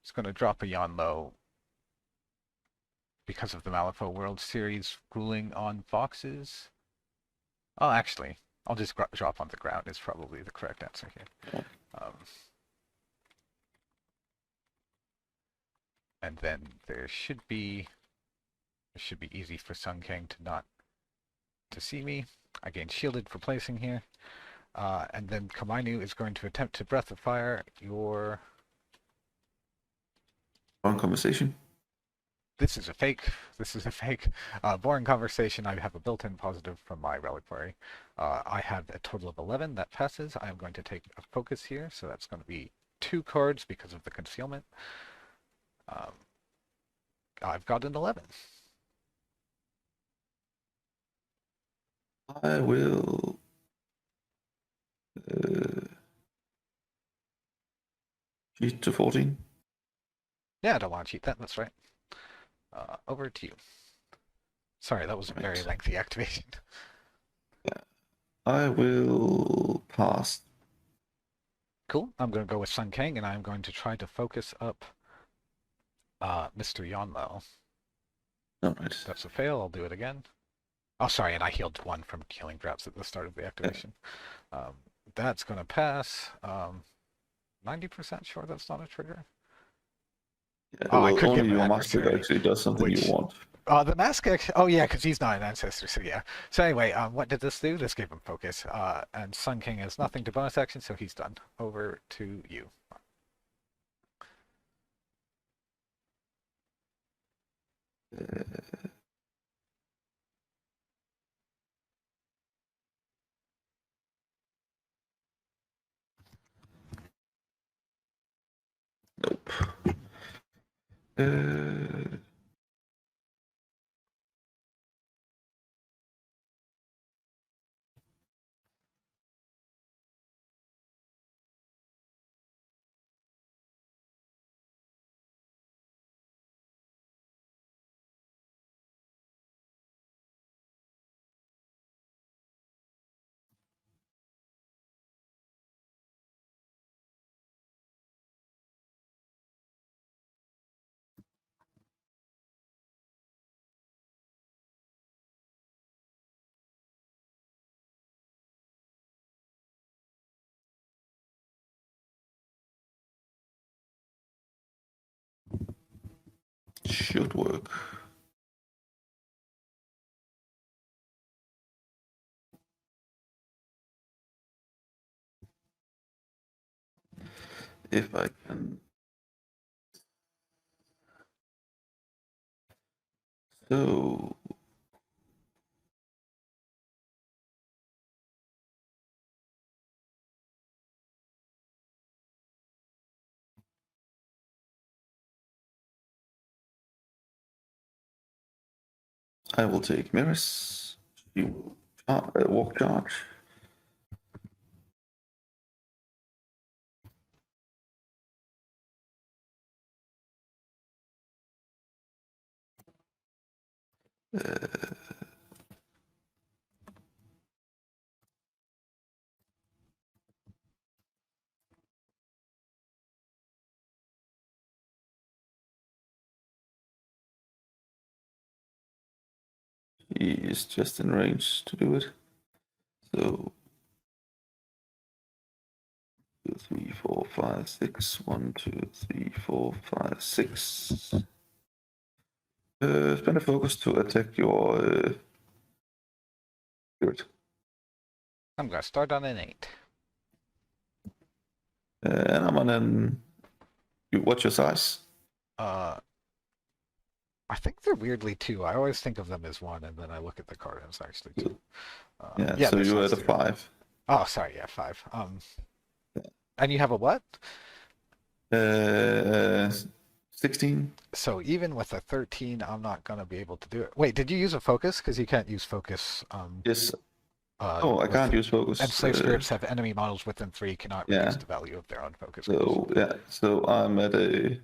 He's going to drop a Yanlo because of the Malifaux World Series ruling on foxes. Oh, actually, I'll just drop on the ground is probably the correct answer here. and then it should be easy for Sun King to not to see me. I gain shielded for placing here. And then Komainu is going to attempt to Breath of Fire your... Wrong conversation. This is a fake. This is a fake. Boring conversation. I have a built-in positive from my reliquary. I have a total of 11. That passes. I am going to take a focus here, so that's going to be 2 cards because of the concealment. I've got an 11. I will cheat to 14. Yeah, I don't want to cheat that. That's right. Over to you. Sorry, that was a very Right. lengthy activation. Yeah. I will pass. Cool. I'm going to go with Sun Kang, and I'm going to try to focus up Mr. Yonlo. Alright. That's a fail. I'll do it again. Oh, sorry, and I healed 1 from healing drops at the start of the activation. That's going to pass. 90% sure that's not a trigger. Yeah, Oh, I well, could only give an your master adversary, actually does something which... you want. The mask actually... Oh, yeah, because he's not an ancestor, so yeah. So anyway, what did this do? This gave him focus. And Sun King has nothing to bonus action, so he's done. Over to you. Nope. Uh, should work. If I can. So. I will take mirrors. You will walk charge. He is just in range to do it. So 2, 3, 4, 5, 6. 1, 2, 3, 4, 5, 6. Spend a focus to attack your spirit. I'm going to start on an 8. And I'm on an. What's your size? I think they're weirdly 2. I always think of them as 1, and then I look at the card and it's actually 2. Yeah, so they're you're at size a 2. 5. Oh, sorry, yeah, 5. And you have a what? 16. So even with a 13, I'm not going to be able to do it. Wait, did you use a focus? Because you can't use focus. Yes. Oh, I can't use focus. And slave spirits have enemy models within 3 cannot reduce the value of their own focus. So yeah, so I'm at a.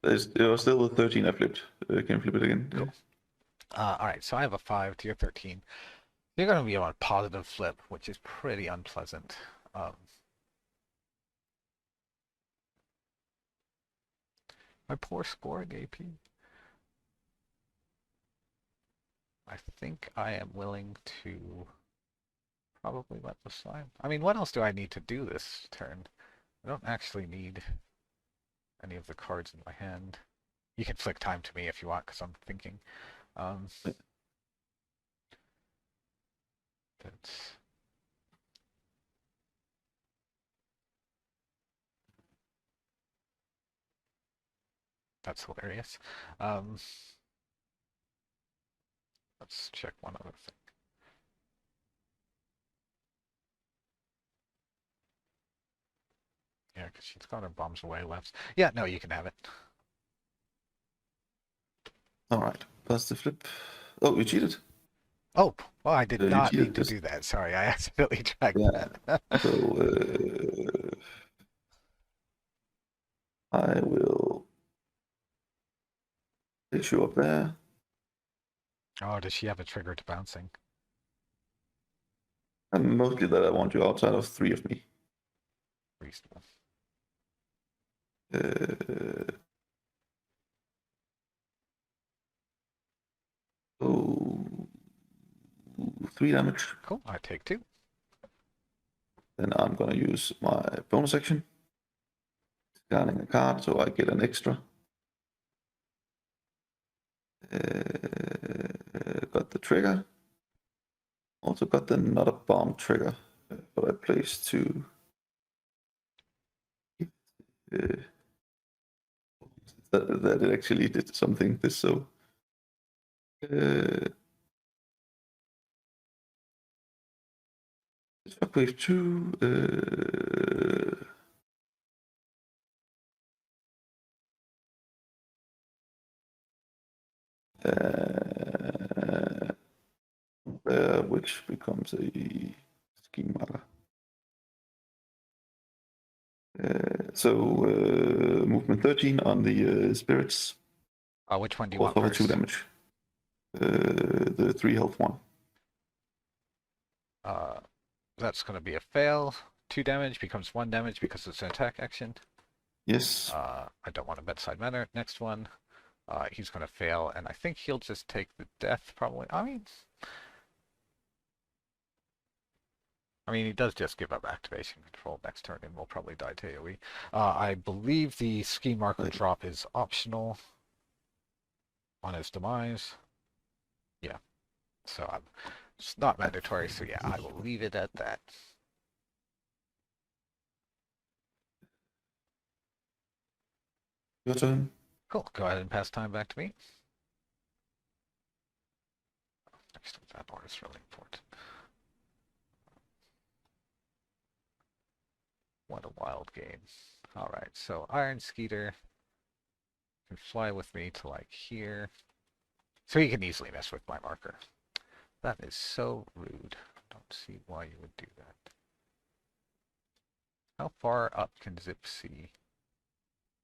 There was still a 13 I flipped. Can you flip it again? Cool. All right, so I have a 5 to your 13. You're going to be on a positive flip, which is pretty unpleasant. My poor scoring AP. I think I am willing to probably let this slide. I mean, what else do I need to do this turn? I don't actually need any of the cards in my hand. You can flick time to me if you want, because I'm thinking. Um, that's that's hilarious. Um, let's check one other thing. Yeah, because she's got her bombs away left. Yeah, no, you can have it. All right, pass the flip. Oh, you cheated. Oh, well, I did You not mean cheated to this. do that. Sorry, I accidentally dragged Yeah. that. So I will place you up there. Oh, does she have a trigger to bouncing? And mostly that I want you outside of 3 of me. Reasonable. Uh, oh, 3 damage. Cool, I take 2. Then I'm gonna use my bonus action. Scanning a card, so I get an extra. Got the trigger. Also got the not a bomb trigger, but I placed 2. Uh, that it actually did something. This so. Shockwave 2. Which becomes a scheme marker. Movement 13 on the spirits. Which one do you Also want for 2 first? damage. The 3 health one. That's going to be a fail. 2 damage becomes 1 damage because it's an attack action. Yes. I don't want a bedside manner. Next one, he's going to fail, and I think he'll just take the death probably. I mean, he does just give up activation control next turn and will probably die to AoE. I believe the ski marker drop is optional on his demise. Yeah, so it's not mandatory, so yeah, I will leave it at that. Your turn. Cool, go ahead and pass time back to me. Next up, that order is really important. What a wild game. Alright, so Iron Skeeter can fly with me to like here. So he can easily mess with my marker. That is so rude. Don't see why you would do that. How far up can Zipp see?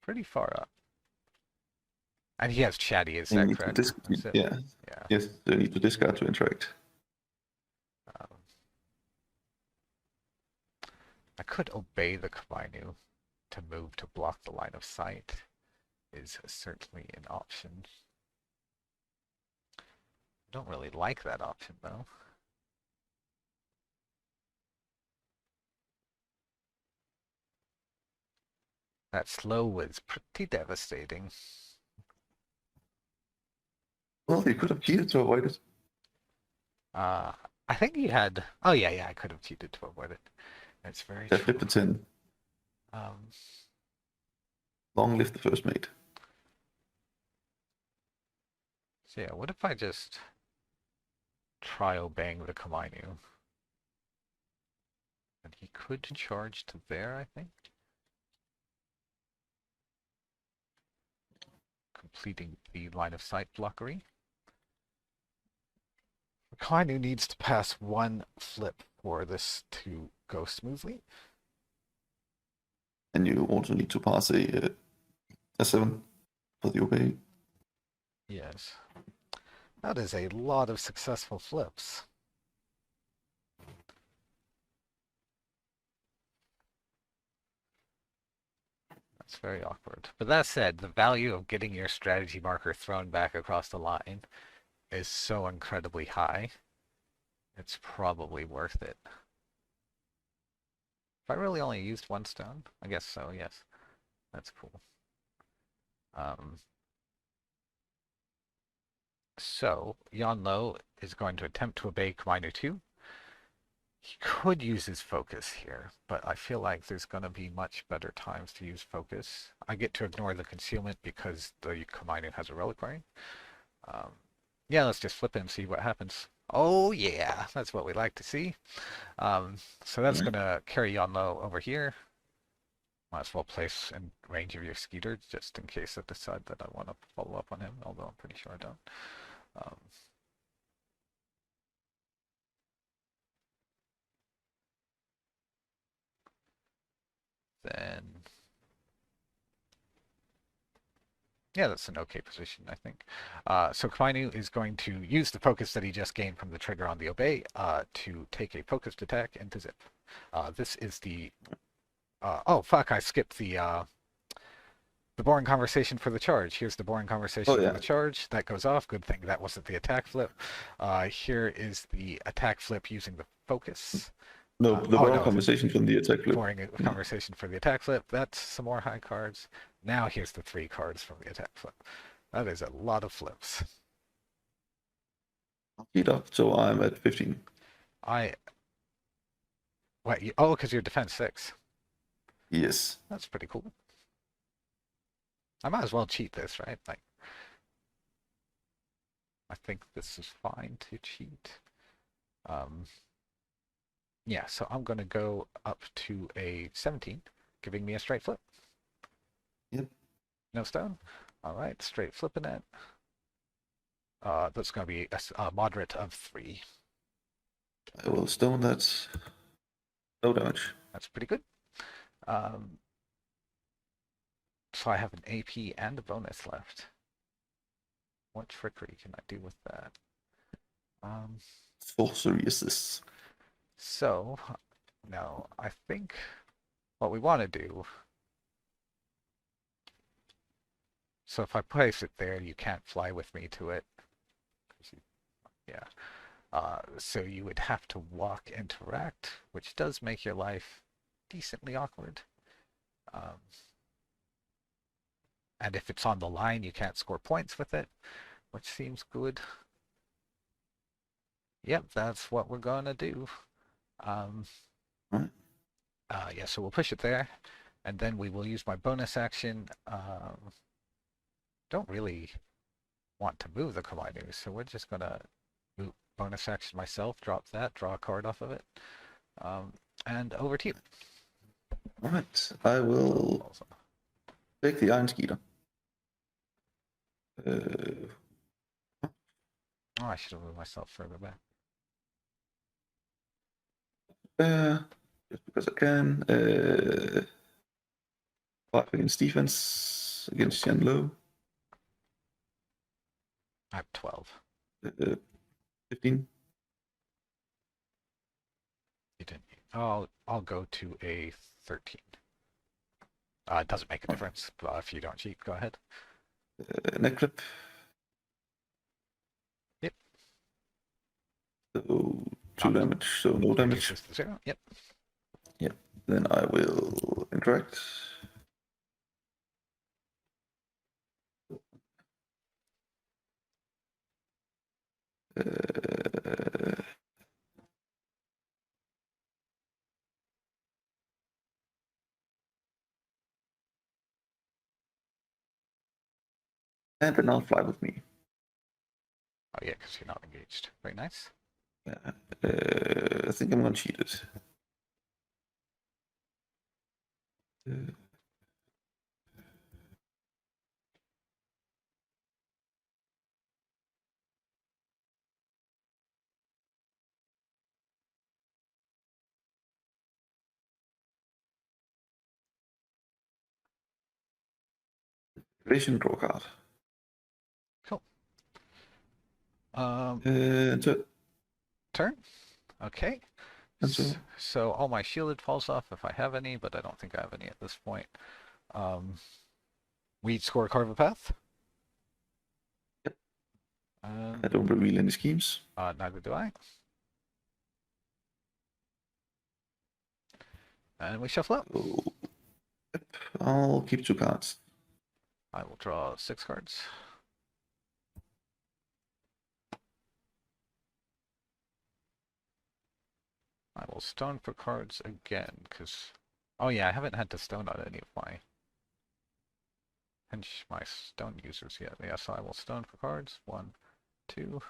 Pretty far up. And he has Chatty, is And you that need to correct? Zipp? yeah. Yeah. Yes, you need to discard to interact. Um, I could obey the Komainu to move to block the line of sight. Is certainly an option. I don't really like that option though. That slow was pretty devastating. Well, you could have cheated to avoid it. I think he had. Oh yeah, I could have cheated to avoid it. That's very Yeah, true. flip the 10. Um, Long live the first mate. so yeah, what if I just try obeying the Komainu? And he could charge to there, I think. Completing the line of sight blockery. The Komainu needs to pass 1 flip for this to go smoothly. And you also need to pass a 7 for the obey. Yes. That is a lot of successful flips. That's very awkward. But that said, the value of getting your strategy marker thrown back across the line is so incredibly high. It's probably worth it. If I really only used 1 stone, I guess so, yes. That's cool. Um, so Yanlo is going to attempt to obey Komainu 2. He could use his focus here, but I feel like there's going to be much better times to use focus. I get to ignore the concealment because the Komainu has a reliquary. Um, yeah, let's just flip it and see what happens. Oh yeah, that's what we like to see. So that's Right. going to carry Yanlo over here. Might as well place in range of your skeeter just in case I decide that I want to follow up on him, although I'm pretty sure I don't. Um, then, yeah, that's an okay position, I think. So Komainu is going to use the focus that he just gained from the trigger on the obey to take a focused attack into Zipp. This is the... oh, fuck, I skipped the boring conversation for the charge. Here's the boring Oh conversation for yeah. the charge. That goes off. Good thing that wasn't the attack flip. Here is the attack flip using the focus. No, the Oh boring no, the conversation from the attack flip. boring Yeah. conversation for the attack flip. That's some more high cards. Now here's the 3 cards from the attack flip. That is a lot of flips. Heat up, so I'm at 15. I wait. Oh, because you're defense 6. Yes. That's pretty cool. I might as well cheat this, right? Like, I think this is fine to cheat. Um, Yeah, so I'm going to go up to a 17, giving me a straight flip. Yep. No stone. All right, straight flipping it. That's going to be a moderate of 3. I will stone that. No damage. That's pretty good. Um, so I have an AP and a bonus left. What trickery can I do with that? Um, Sorcery assists. so, no, I think what we want to do... So if I place it there, you can't fly with me to it. Yeah. So you would have to walk interact, which does make your life decently awkward. Um, and if it's on the line, you can't score points with it, which seems good. Yep, that's what we're gonna do. Um, Right. yeah, so we'll push it there, and then we will use my bonus action. Don't really want to move the Komainu, so we're just gonna move bonus action myself, drop that, draw a card off of it, um, and over to you. Alright. I will take the Iron Skeeter. Oh, I should have moved myself further back. Just because I can. 5 against defense against Cool. Yanlo. I have 12. 15. You didn't. I'll go to a 13. It doesn't make a difference, but if you don't cheat, go ahead. Neck clip. Yep. So 2 damage, so no damage. Reduces to 0. Yep. Yep. Then I will interact. And then I'll fly with me. Oh yeah, because you're not engaged. Very nice. Yeah. I think I'm gonna cheat it. Vision draw card. Cool. So, Turn. Okay. and so So all my shielded falls off if I have any, but I don't think I have any at this point. We each score a card of a path. Yep. I don't reveal any schemes. Neither do I. And we shuffle up. So, yep, I'll keep 2 cards. I will draw 6 cards. I will stone for cards again, because... Oh yeah, I haven't had to stone on any of my stone users yet. Yeah, so I will stone for cards. 1, 2,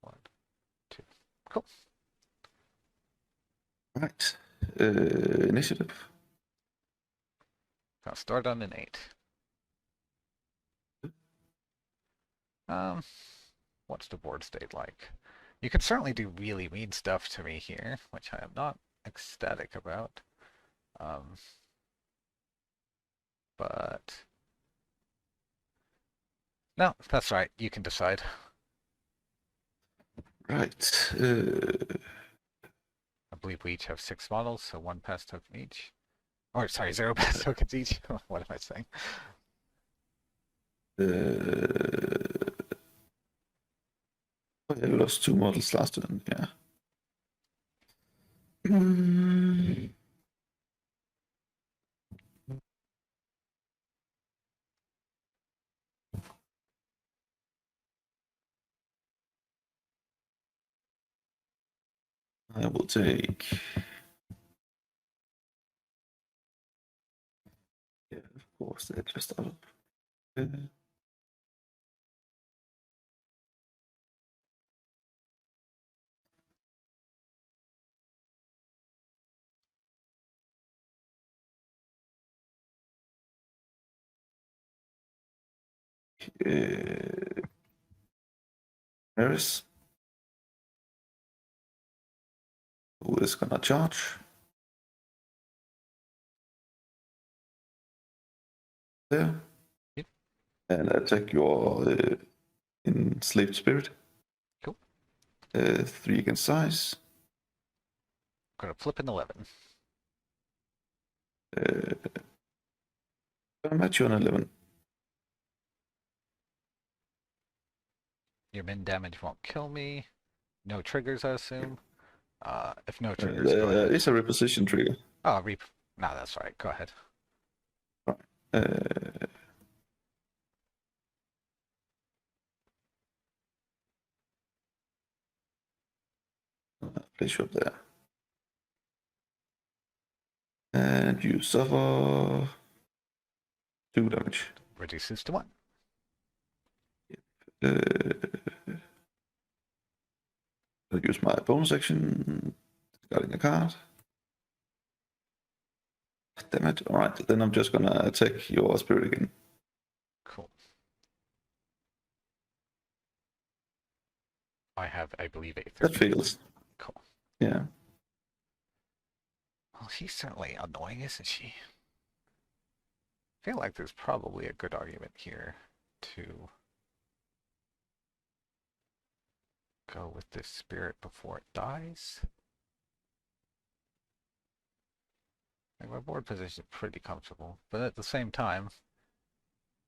1, 2. Cool. Right. Initiative. I'll start on an 8. What's the board state like? You can certainly do really mean stuff to me here, which I am not ecstatic about. Um, but... No, that's right. You can decide. Right. I believe we each have 6 models, so 1 pass token each. Or, sorry, 0 pass tokens each. What am I saying? Oh, yeah, we lost 2 models last turn, yeah. Mm. I will take... Yeah, of course, they're just out of... Harris, who is gonna charge. There. Yep. And attack your enslaved spirit. Cool. 3 against size. Gonna flip an 11. Gonna match you on 11. Your min damage won't kill me. No triggers, I assume. If no triggers, go There ahead. is a reposition trigger. Oh, no, that's right. Go ahead. Uh, place you up there. And you suffer 2 damage. Reduces to 1. I'll use my bonus action, discarding a card. Damn it. Alright, then I'm just gonna attack your spirit again. Cool. I have, I believe, a 13. That fails. Cool. Yeah. Well, she's certainly annoying, isn't she? I feel like there's probably a good argument here to go with this spirit before it dies. Like, my board position is pretty comfortable, but at the same time,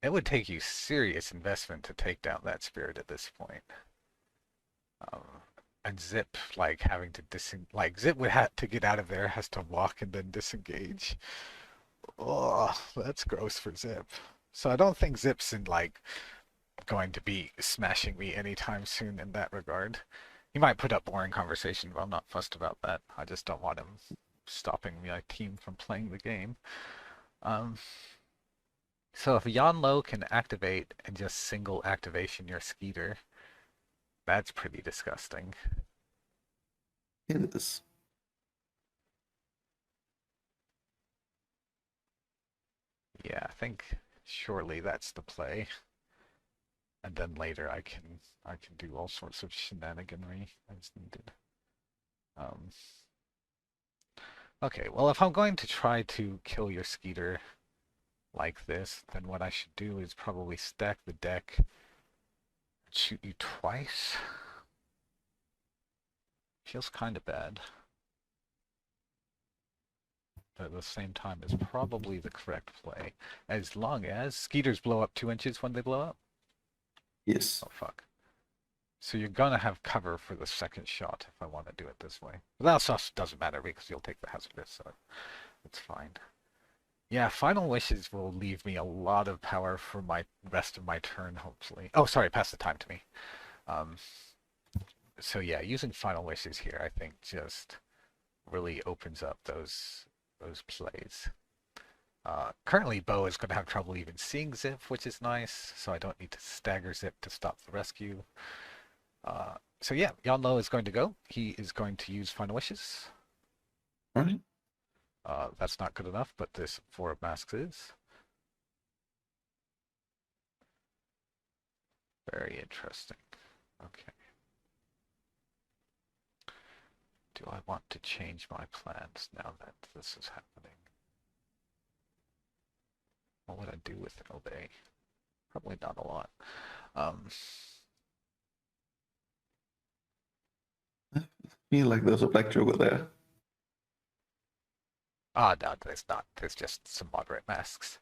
it would take you serious investment to take down that spirit at this point. And Zipp, like, having to Zipp would have to get out of there, has to walk and then disengage. Oh, that's gross for Zipp. So I don't think Zipp's going to be smashing me anytime soon in that regard. He might put up boring conversation, but I'm not fussed about that. I just don't want him stopping my team from playing the game. So if Yanlo can activate and just single activation your Skeeter, that's pretty disgusting. It is. Yeah, I think surely that's the play. And then later I can do all sorts of shenaniganry as needed. Okay, well if I'm going to try to kill your Skeeter like this, then what I should do is probably stack the deck and shoot you twice. Feels kind of bad. But at the same time is probably the correct play. As long as Skeeters blow up 2 inches when they blow up. Yes. Oh fuck. So you're gonna have cover for the second shot if I want to do it this way. But that also doesn't matter because you'll take the hazardous, so it's fine. Yeah, Final Wishes will leave me a lot of power for my rest of my turn, hopefully. Oh, sorry, pass the time to me. Um, so yeah, using Final Wishes here, I think just really opens up those plays. Currently, Bo is going to have trouble even seeing Zipp, which is nice, so I don't need to stagger Zipp to stop the rescue. So yeah, Yanlo is going to go. He is going to use Final Wishes. Right. That's not good enough, but this Four of Masks is. Very interesting. Okay. Do I want to change my plans now that this is happening? What would I do with an obey? Probably not a lot. Um, I feel like there's a black joker there. no, there's not. There's just some moderate masks.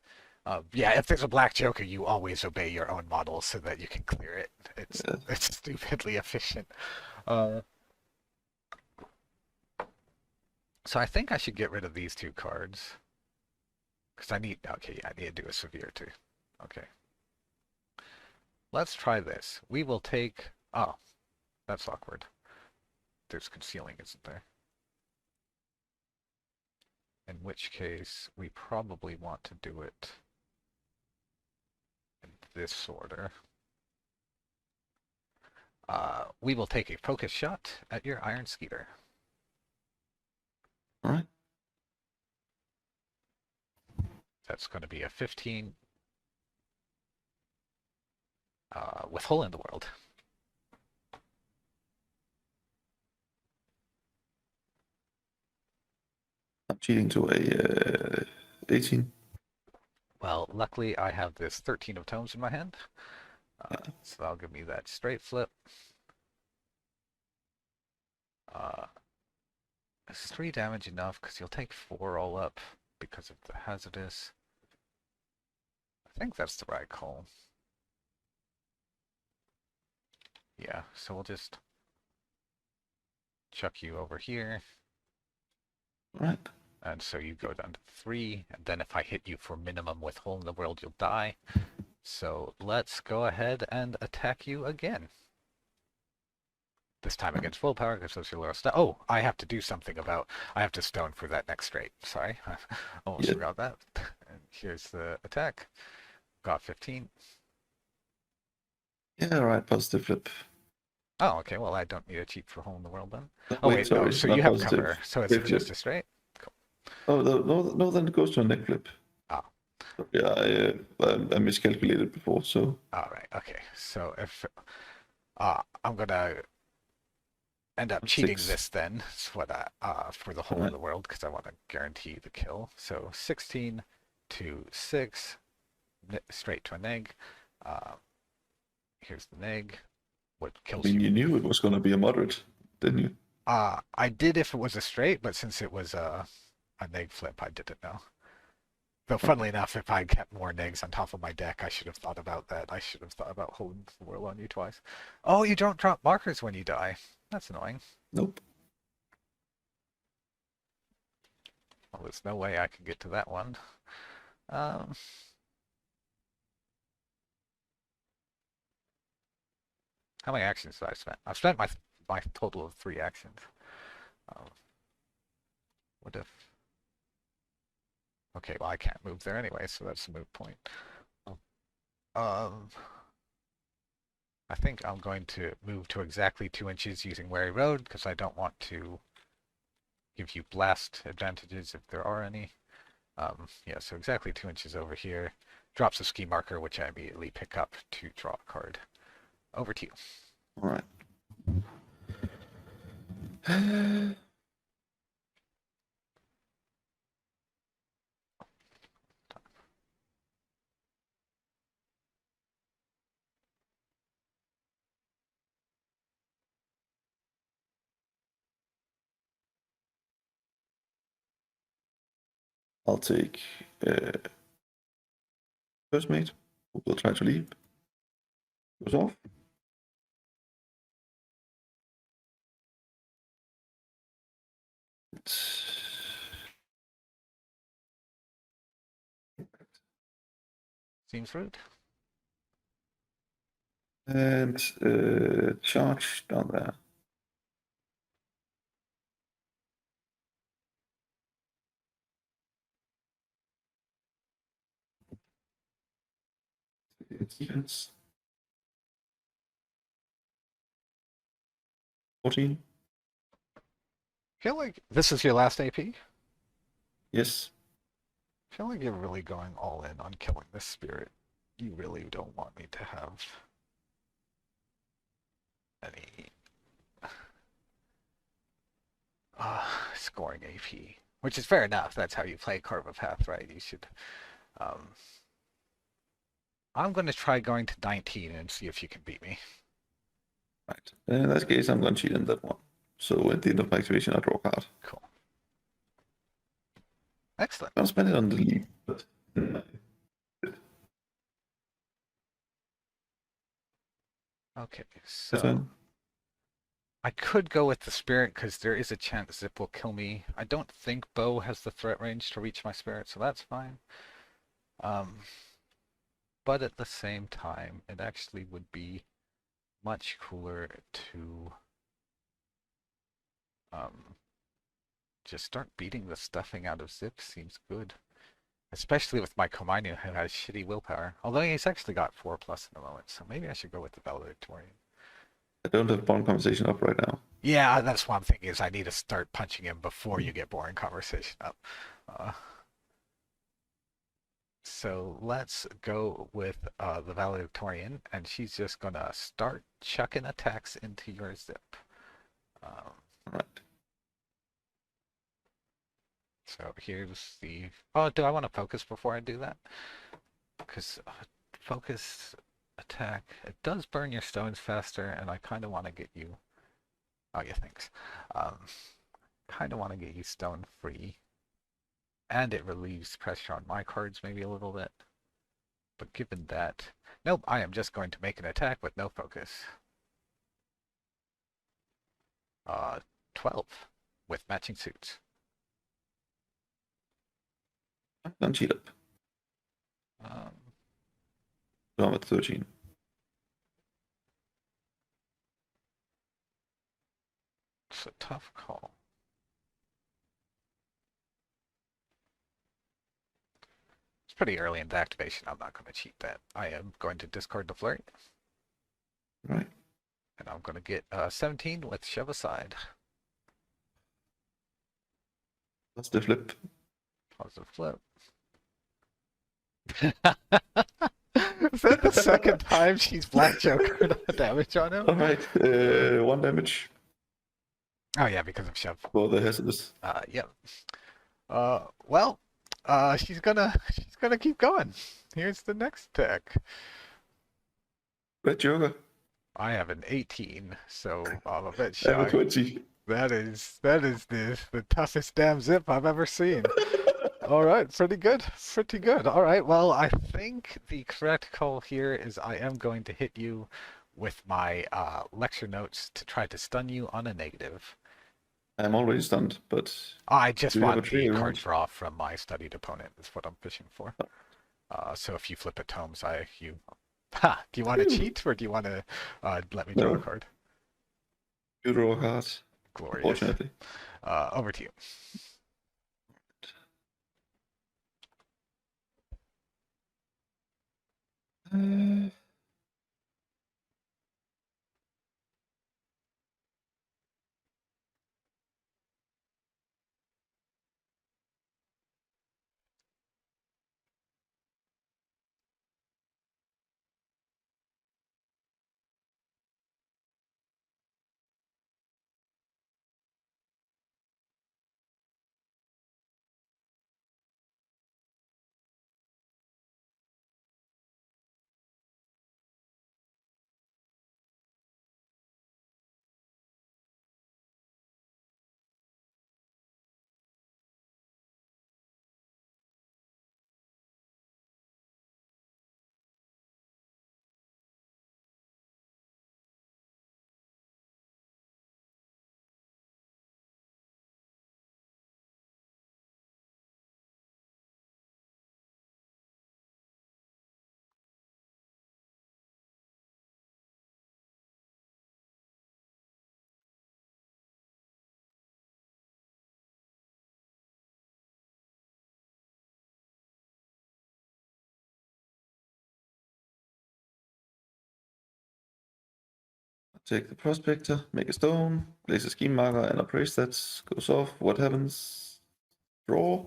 Yeah, if there's a black joker, you always obey your own model so that you can clear it. It's Yeah. it's stupidly efficient. Uh, so I think I should get rid of these two cards. Because I need, okay, yeah, I need to do a severe too. Okay. Let's try this. We will take, oh, that's awkward. There's concealing, isn't there? In which case, we probably want to do it in this order. We will take a focus shot at your Iron Skeeter. All right. That's going to be a 15 with Hole in the World. I'm cheating to a 18. Well, luckily I have this 13 of Tomes in my hand. So that'll give me that straight flip. Uh, is 3 damage enough? Because you'll take 4 all up because of the hazardous. I think that's the right call. Yeah, so we'll just chuck you over here. All right. And so you go down to 3. And then if I hit you for minimum with Hole in the World, you'll die. So let's go ahead and attack you again. This time against willpower because those are your lowest. Oh, I have to do something about. I have to stone for that next straight. Sorry, almost Yeah. forgot that. And here's the attack. Got 15. Yeah. All right. Positive flip. Oh, okay. Well, I don't need a cheat for Hole in the World then. No, Oh wait, wait, no. sorry, So you not have positive. cover. So it's Neck just flip. a straight. Cool. Oh no, no, no! Then it goes to a neck flip. Ah, Yeah, I miscalculated before, so all right. Okay. So if I'm gonna end up cheating 6. this then. It's what for the All Hole in right. the World because I want to guarantee the kill. So 16 to 6, straight to a neg. Uh, Here's the neg. What I kills mean, you? you knew it was gonna be a moderate, didn't you? I did if it was a straight, but since it was a neg flip, I didn't know. Though, funnily enough, if I kept more negs on top of my deck, I should have thought about that. I should have thought about holding the whirl on you twice. Oh, you don't drop markers when you die. That's annoying. Nope. Well, there's no way I can get to that one. Um, how many actions did I spend? I've spent my total of 3 actions. Um, what if? Okay, well I can't move there anyway, so that's a moot point. Um, I think I'm going to move to exactly 2 inches using Wary Road because I don't want to give you blast advantages if there are any. Yeah, so exactly 2 inches over here. Drops a ski marker, which I immediately pick up to draw a card. Over to you. All right. I'll take uh, first mate. We'll try to leave. Goes off. It's Seems rude. And charge down there. Defense. 14. Feel like this is your last AP? Yes. Feel like you're really going all in on killing this spirit. You really don't want me to have any scoring AP, which is fair enough. That's how you play Carve a Path, right? You should. Um, I'm going to try going to 19 and see if you can beat me. Right. In that case, I'm going to cheat in that one. So at the end of my activation, I draw a card. Cool. Excellent. I'll spend it on the lead, but Okay, that's so fine. I could go with the spirit because there is a chance Zipp will kill me. I don't think Bo has the threat range to reach my spirit, so that's fine. But at the same time, it actually would be much cooler to just start beating the stuffing out of Zipp. Seems good. Especially with my Komainu who has shitty willpower. Although he's actually got 4+ in the moment, so maybe I should go with the valedictorian. I don't have bond conversation up right now. Yeah, that's what I'm thinking is I need to start punching him before you get boring conversation up. So let's go with the valedictorian, and she's just gonna start chucking attacks into your Zipp. All right. So here's the... Oh, do I want to focus before I do that? Because focus attack, it does burn your stones faster, and I kind of want to get you... Oh, yeah, thanks. Kind of want to get you stone free. And it relieves pressure on my cards maybe a little bit. But given that... Nope, I am just going to make an attack with no focus. 12 with matching suits. I'm going to cheat up. Um, So I'm at 13. it's a tough call. It's pretty early in the activation. I'm not going to cheat that. I am going to discard the flirt. Right. And I'm going to get 17 with shove aside. That's the flip. Positive flip. Is that the second time she's black jokered damage on him? All right. 1 damage Oh yeah, because of shove. for the hazardous. Yep. Well, she's gonna keep going. Here's the next attack. Red Joker. I have an 18, so I'm a bit I have a shy. 20. That is the toughest damn Zipp I've ever seen. All right, pretty good, pretty good. All right, well, I think the correct call here is I am going to hit you with my lecture notes to try to stun you on a negative. I'm already stunned, but I just do you have a want the trigger card round? draw from my studied opponent is what I'm fishing for. So if you flip a tomes, Ha! Do you want to cheat or do you want to let me draw a No. card? You draw a card, Glorious. unfortunately. Over to you. Take the Prospector, make a stone, place a scheme marker and appraise that. Goes off. What happens? Draw.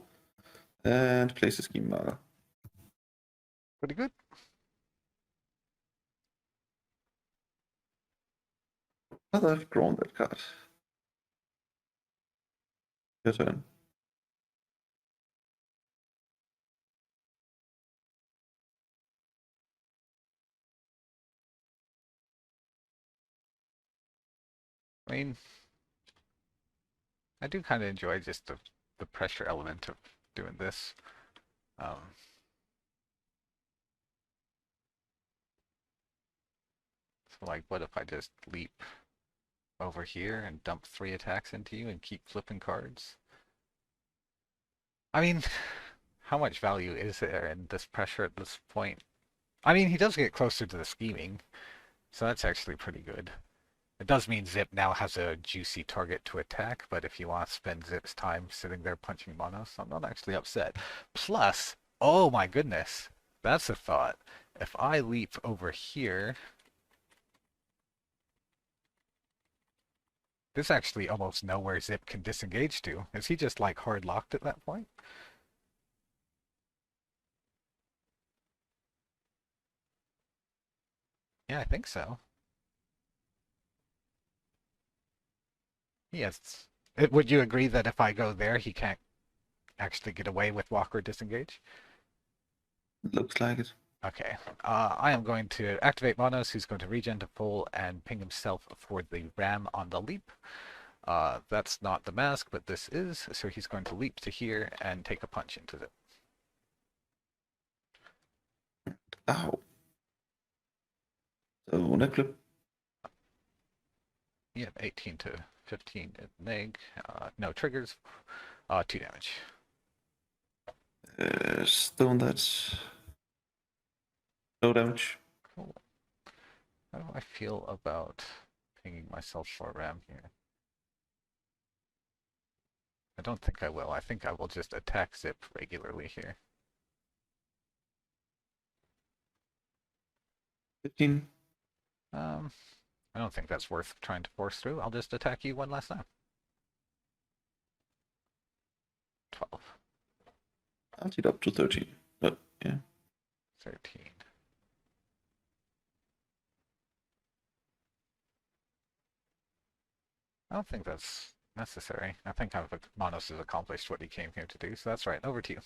And place a scheme marker. Pretty good. But I've drawn that card. Your turn. I mean, I do kind of enjoy just the pressure element of doing this. So like, what if I just leap over here and dump 3 attacks into you and keep flipping cards? I mean, how much value is there in this pressure at this point? I mean, he does get closer to the scheming, so that's actually pretty good. It does mean Zipp now has a juicy target to attack, but if you want to spend Zipp's time sitting there punching monos, I'm not actually upset. Plus, oh my goodness, that's a thought. If I leap over here, there's actually almost nowhere Zipp can disengage to. Is he just like hard locked at that point? Yeah, I think so. Yes. Would you agree that if I go there, he can't actually get away with walk or disengage? Looks like it. Okay. I am going to activate Monos, who's going to regen to full and ping himself for the ram on the leap. That's not the mask, but this is, so he's going to leap to here and take a punch into it. Ow. So neck flip. Yeah, 18 to 15 at neg. No triggers. 2 damage. Stone that. No damage. Cool. How do I feel about pinging myself for a ram here? I don't think I will. I think I will just attack Zipp regularly here. 15. I don't think that's worth trying to force through. I'll just attack you one last time. 12. I'll it up to 13. But yeah. 13. I don't think that's necessary. I think Monos has accomplished what he came here to do, so that's right. Over to you.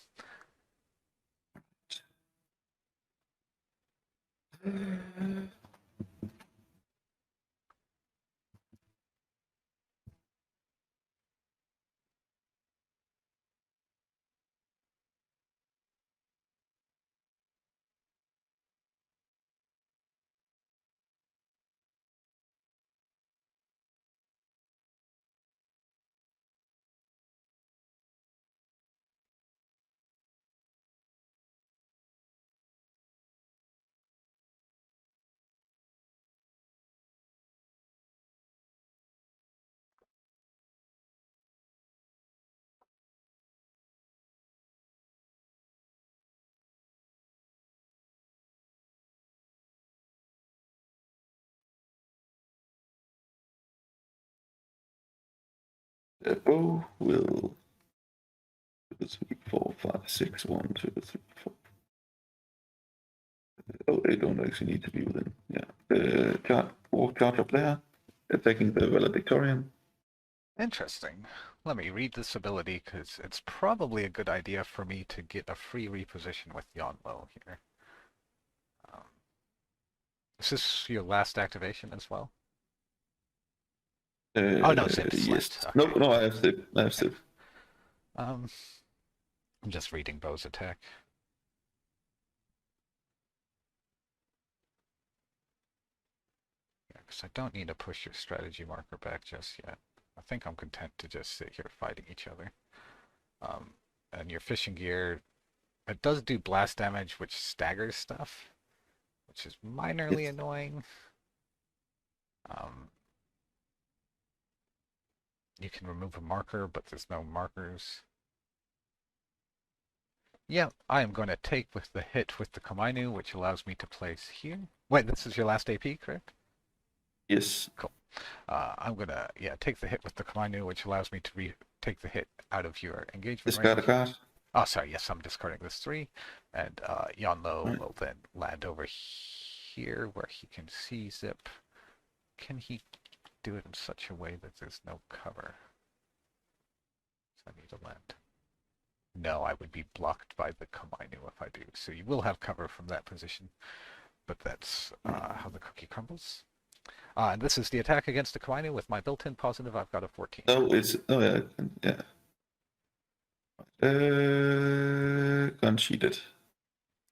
The bow will 2, 3, 4, 5, 6, 1, 2, 3, 4. Oh, they don't actually need to be within. Yeah. Charge up there, attacking the valedictorian. Interesting. Let me read this ability, because it's probably a good idea for me to get a free reposition with Yonlo here. Is this your last activation as well? Oh no, Zipp's Yes. left. Okay. No, I have Zipp. I have Zipp. I'm just reading Bo's attack. Yeah, because I don't need to push your strategy marker back just yet. I think I'm content to just sit here fighting each other. And your fishing gear, it does do blast damage, which staggers stuff, which is minorly Yes. annoying. Um, you can remove a marker, but there's no markers. Yeah, I am going to take with the hit with the Komainu, which allows me to place here. Wait, this is your last AP, correct? Yes. Cool. I'm gonna take the hit with the Komainu, which allows me to take the hit out of your engagement Discard a range. card. Oh, sorry. Yes, I'm discarding this 3, and Yanlo Right. will then land over here where he can see Zipp. Can he do it in such a way that there's no cover? So I need to land. No, I would be blocked by the Komainu if I do. So you will have cover from that position, but that's how the cookie crumbles. And this is the attack against the Komainu with my built-in positive. I've got a 14. No, it's yeah, yeah. Uncheated.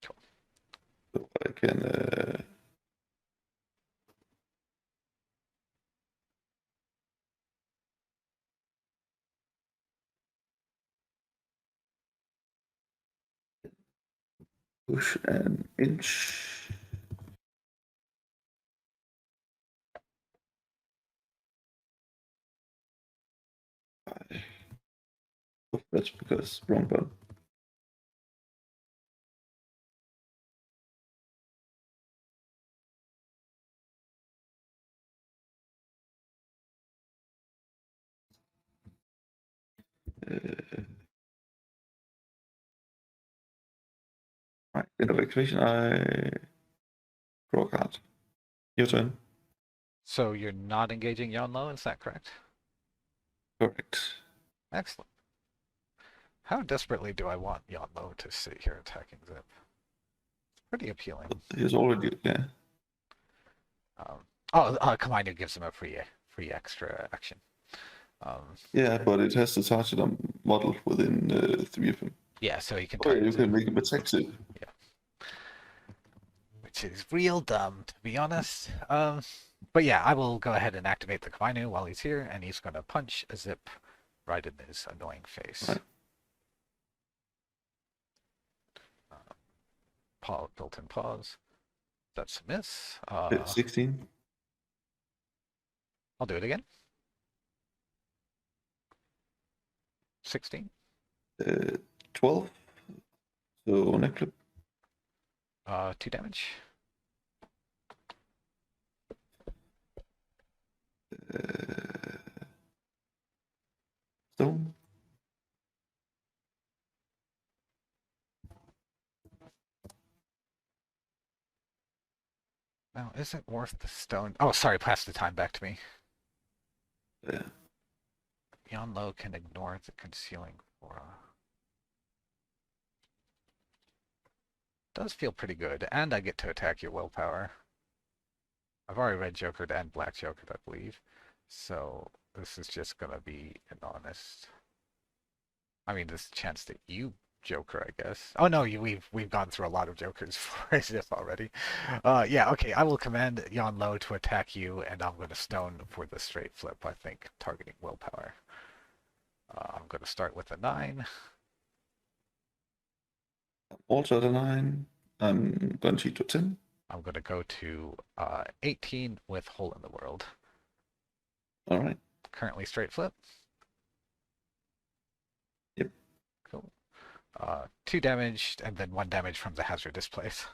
Cool. So I can push an inch. Oh, that's because wrong button. Right, end of activation. I draw a card. Your turn. So you're not engaging Yanlo, is that correct? Correct. Excellent. How desperately do I want Yanlo to sit here attacking Zipp? It's pretty appealing. He's already Komainu gives him a free extra action. Yeah, but it has to target a model within 3 of them. Yeah, so he can Oh, yeah, target you Zipp. can make him attack Zipp. Yeah. Which is real dumb, to be honest. But yeah, I will go ahead and activate the Komainu while he's here, and he's going to punch a Zipp right in his annoying face. Right. Built-in pause. That's a miss. 16. I'll do it again. 16. 12. So neck flip. 2 damage. Stone. Now, is it worth the stone? Oh, sorry, pass the time back to me. Yeah. Yanlo can ignore the concealing aura. Does feel pretty good, and I get to attack your willpower. I've already red jokered and black jokered, I believe. So this is just gonna be an honest. I mean, there's a chance that you joker, I guess. Oh no, we've gone through a lot of jokers for Zipp already. Yeah, okay. I will command Yanlo to attack you, and I'm gonna stone for the straight flip. I think targeting willpower. I'm gonna start with a 9. Also at a 9. I'm going to cheat to 10. I'm gonna go to 18 with hole in the world. All right. Currently straight flip. Yep. Cool. 2 damage, and then 1 damage from the hazardous place.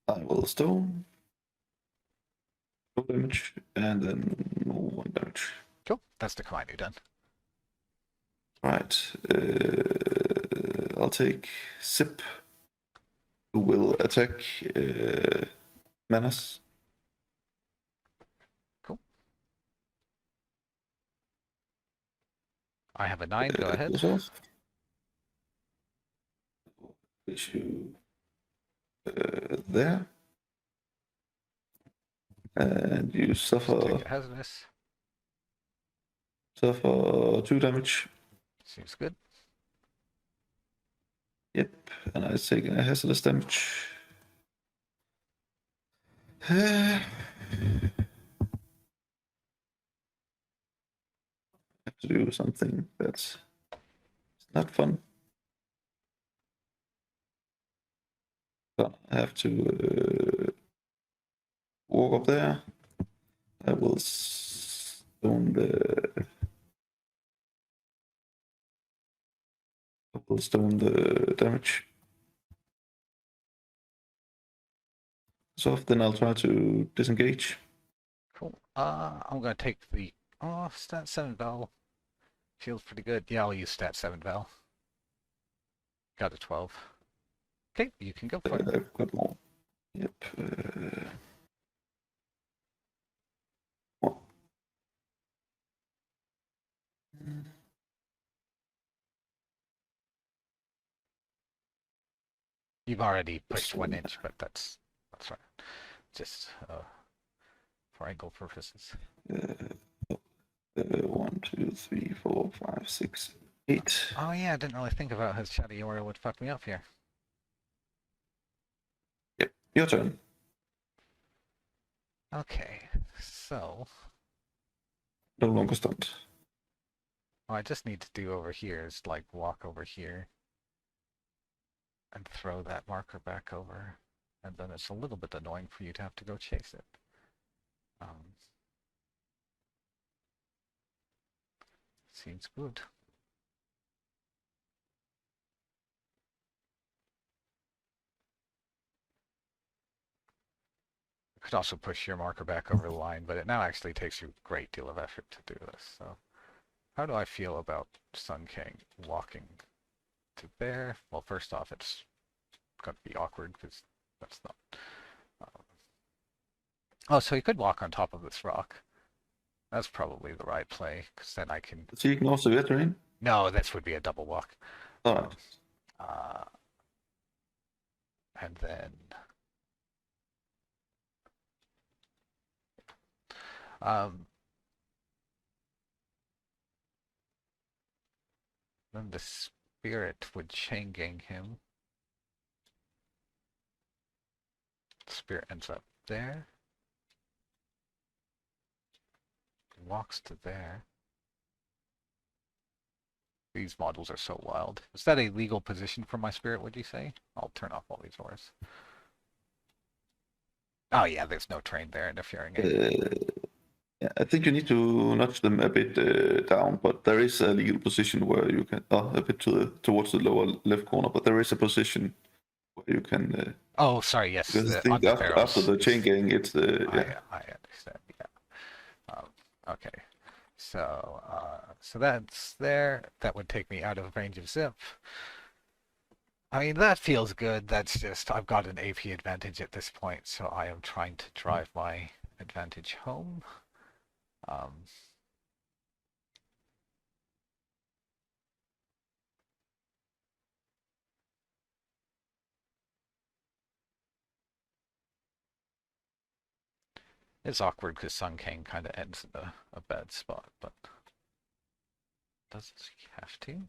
I will stone. 2 damage, and then 1 damage. Cool. That's the Komainu done. Right. I'll take Zipp, who will attack Manas. Cool. I have a 9. Go ahead. Yourself. Issue there. And you Take suffer the hazardous. 2 damage. Seems good. Yep, and I take a hazardous damage. I have to do something that's not fun. But I have to walk up there. I will stone the damage. So then I'll try to disengage. Cool. I'm gonna take the stat 7 Val. Feels pretty good. Yeah, I'll use stat 7 Val. Got a 12. Okay, you can go for it. I've got more. Yep. One. You've already pushed This 1 inch, but that's right. Just for angle purposes. uh, 1, 2, 3, 4, 5, 6, 8. Oh yeah, I didn't really think about his Shadow Aura would fuck me up here. Yep. Your turn. Okay, so No longer stunned. what I just need to do over here is like walk over here and throw that marker back over, and then it's a little bit annoying for you to have to go chase it. Seems good. You could also push your marker back over the line, but it now actually takes you a great deal of effort to do this. So how do I feel about Sun King walking to there? Well, first off, it's going to be awkward because that's not... Oh, so he could walk on top of this rock. That's probably the right play, because then I can... So you can also get terrain? No, this would be a double walk. Alright. And then... then the spirit would chain gang him. The spirit ends up there. Walks to there. These models are so wild. Is that a legal position for my spirit, would you say? I'll turn off all these auras. Oh yeah, there's no train there interfering. Yeah, I think you need to nudge them a bit down, but there is a legal position where you can, a bit towards the lower left corner, but there is a position where you can. Oh, sorry, yes. Because I think after the chain gang, it's the yeah. I understand. Yeah. Okay. So so that's there. That would take me out of range of Zipp. I mean, that feels good. That's just, I've got an AP advantage at this point, so I am trying to drive my advantage home. It's awkward because Sun King kind of ends in a bad spot, but does he have to?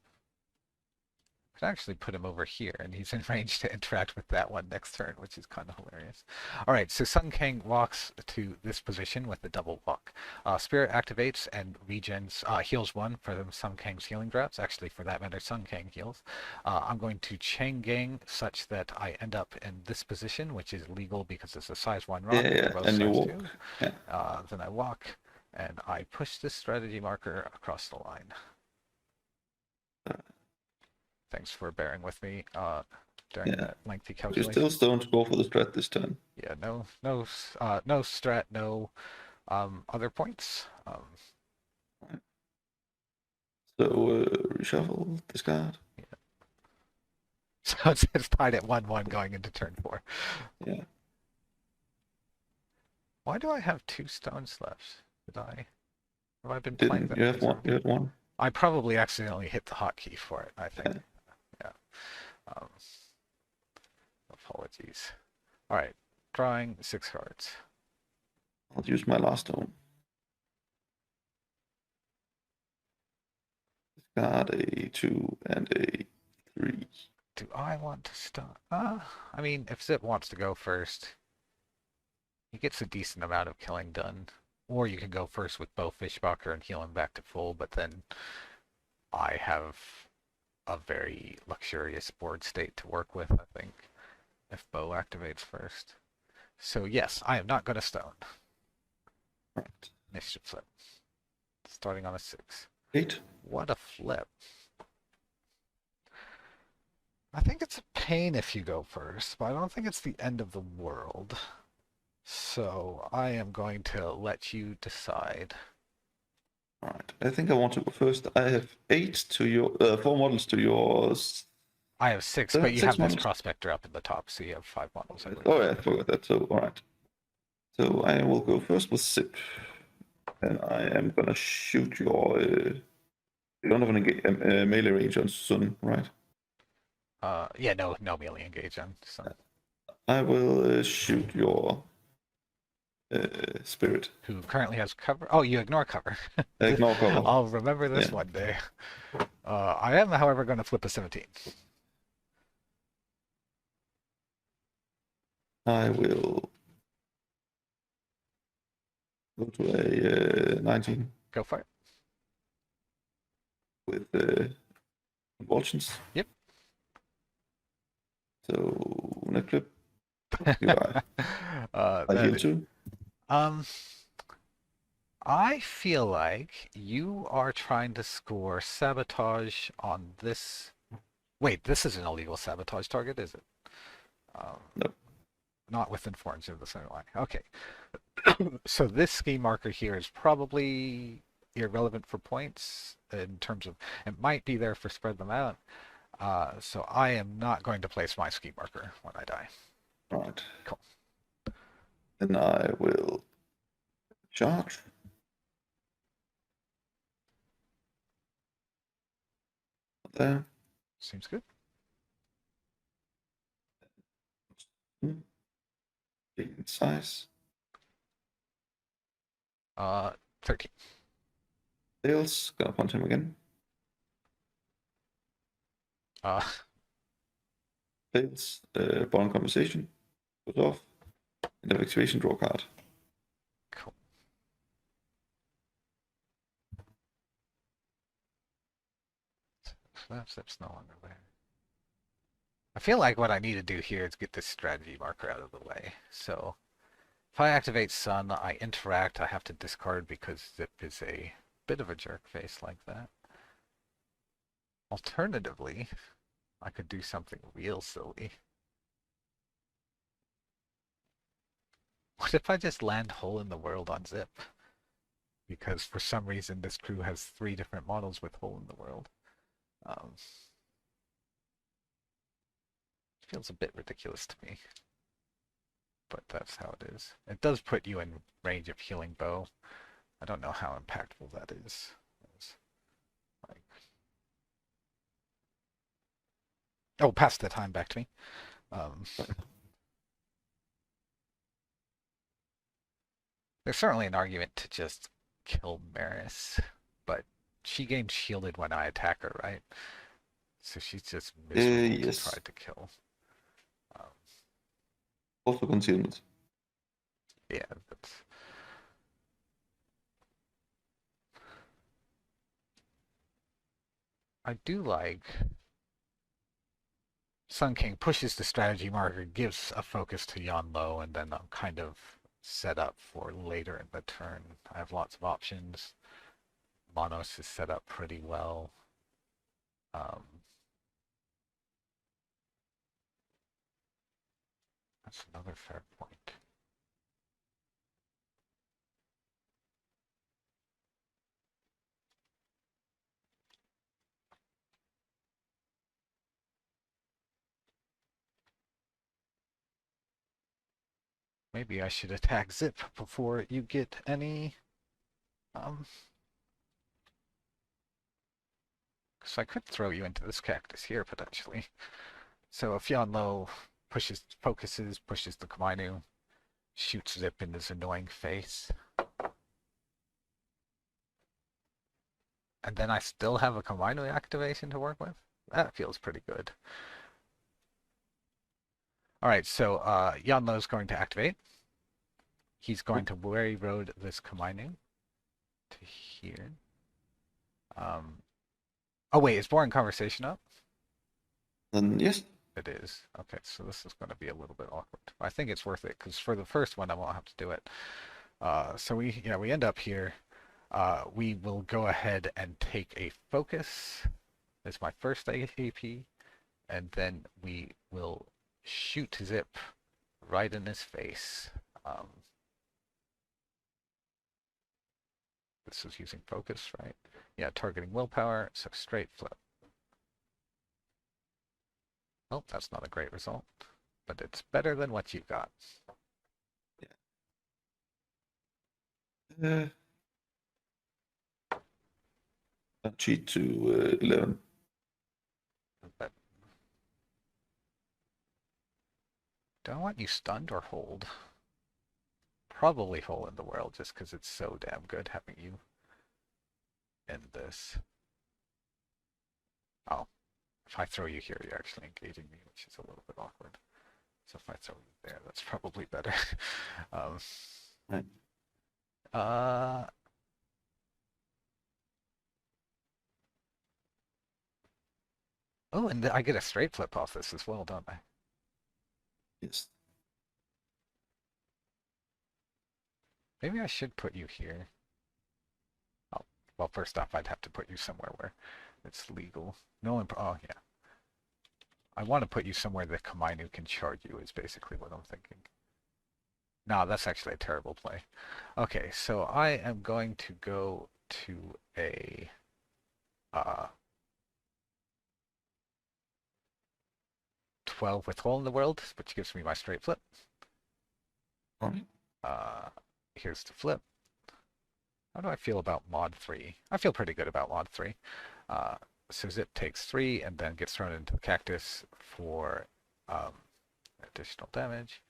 I could actually put him over here, and he's in range to interact with that one next turn, which is kind of hilarious. All right, so Sun King walks to this position with the double walk. Spirit activates and regens, heals 1 for Sun King's healing drops. Actually, for that matter, Sun King heals. I'm going to chain gang such that I end up in this position, which is legal because it's a size 1 rock. Yeah, and you walk. Yeah. Then I walk, and I push this strategy marker across the line. Thanks for bearing with me during that lengthy calculation. You still don't go for the strat this turn. Yeah, no strat, no other points. So reshuffle, discard. Yeah. So it's tied at 1-1 going into turn 4. Yeah. Why do I have 2 stones left? Have I been playing that? You have one. You had one. I probably accidentally hit the hotkey for it, I think. Yeah. Apologies. All right, drawing 6 cards. I'll use my last stone. Discard a 2 and a 3. Do I want to start? I mean, if Zipp wants to go first, he gets a decent amount of killing done. Or you can go first with Bo Fishbacher and heal him back to full, but then I have a very luxurious board state to work with, I think, if Bo activates first. So yes, I am not going to stone. Right. Initiative flip. Starting on a 6. 8. What a flip. I think it's a pain if you go first, but I don't think it's the end of the world. So I am going to let you decide. All right. I think I want to go first. I have 4 models to yours. I have six, but you Six have this models. Prospector up at the top, so you have 5 models, I Oh believe. yeah, I forgot that. So all right. So I will go first with Zipp, and I am gonna shoot your. You don't have a melee range on Sun, right? Yeah, no melee engage on Sun. I will shoot your spirit. Who currently has cover. Oh, you ignore cover. Ignore cover. I'll remember Yeah. this one day. I am, however, going to flip a 17. I will go to a 19 Go for it. with convulsions. Yep. So net clip. You are. I heal That too. um, I feel like you are trying to score sabotage on this. Wait, this is an illegal sabotage target, is it? Um, No. not within 4 inches of the center line. Okay. So this ski marker here is probably irrelevant for points in terms of it might be there for spread them out. So I am not going to place my ski marker when I die. All right. Cool. Then I will charge. There. Seems good. Big in size. 13. Tails. Gonna punch him again. Uh, Tails. Bond conversation. Goes off. And the activation draw card. cool. So that's no longer there. I feel like what I need to do here is get this strategy marker out of the way. So if I activate Sun, I interact, I have to discard because Zipp is a bit of a jerk face like that. Alternatively, I could do something real silly. What if I just land Hole in the World on Zipp? Because for some reason this crew has 3 different models with Hole in the World. Feels a bit ridiculous to me, but that's how it is. It does put you in range of healing bow. I don't know how impactful that is. It's like, oh, pass the time back to me. There's certainly an argument to just kill Maris, but she gains shielded when I attack her, right? So she's just miserable to try Yes. to kill. Um, Also concealment. yeah, that's. I do like Sun King pushes the strategy marker, gives a focus to Yan Lo, and then I'm kind of set up for later in the turn. I have lots of options. Monos is set up pretty well. Um, that's another fair point. Maybe I should attack Zipp before you get any. Because I could throw you into this cactus here potentially. So if Yan Lo focuses, pushes the Komainu, shoots Zipp in his annoying face, and then I still have a Komainu activation to work with, that feels pretty good. All right, so Yan Lo is going to activate. He's going to Weary Road this Komainu to here. Oh wait, is Boring Conversation up? Then yes. It is. Okay, so this is going to be a little bit awkward. I think it's worth it because for the first one I won't have to do it. So we end up here. We will go ahead and take a focus. It's my first AP, and then we will shoot Zipp right in his face. Um, this is using focus, right? Yeah, targeting willpower, so straight flip. Oh, that's not a great result, but it's better than what you got. Uh, cheat to 11. But do I want you stunned or hold? Probably hole in the world, just because it's so damn good having you in this. Oh, if I throw you here, you're actually engaging me, which is a little bit awkward. So if I throw you there, that's probably better. um, Right. uh, oh, and I get a straight flip off this as well, don't I? Yes. Maybe I should put you here. Oh, well, first off, I'd have to put you somewhere where it's legal. No, oh yeah. I want to put you somewhere that Komainu can charge you is basically what I'm thinking. No, that's actually a terrible play. Okay, so I am going to go to a 12 with hole in the world, which gives me my straight flip. Right. Here's the flip. How do I feel about mod 3? I feel pretty good about mod 3. So Zipp takes 3 and then gets thrown into the cactus for additional damage.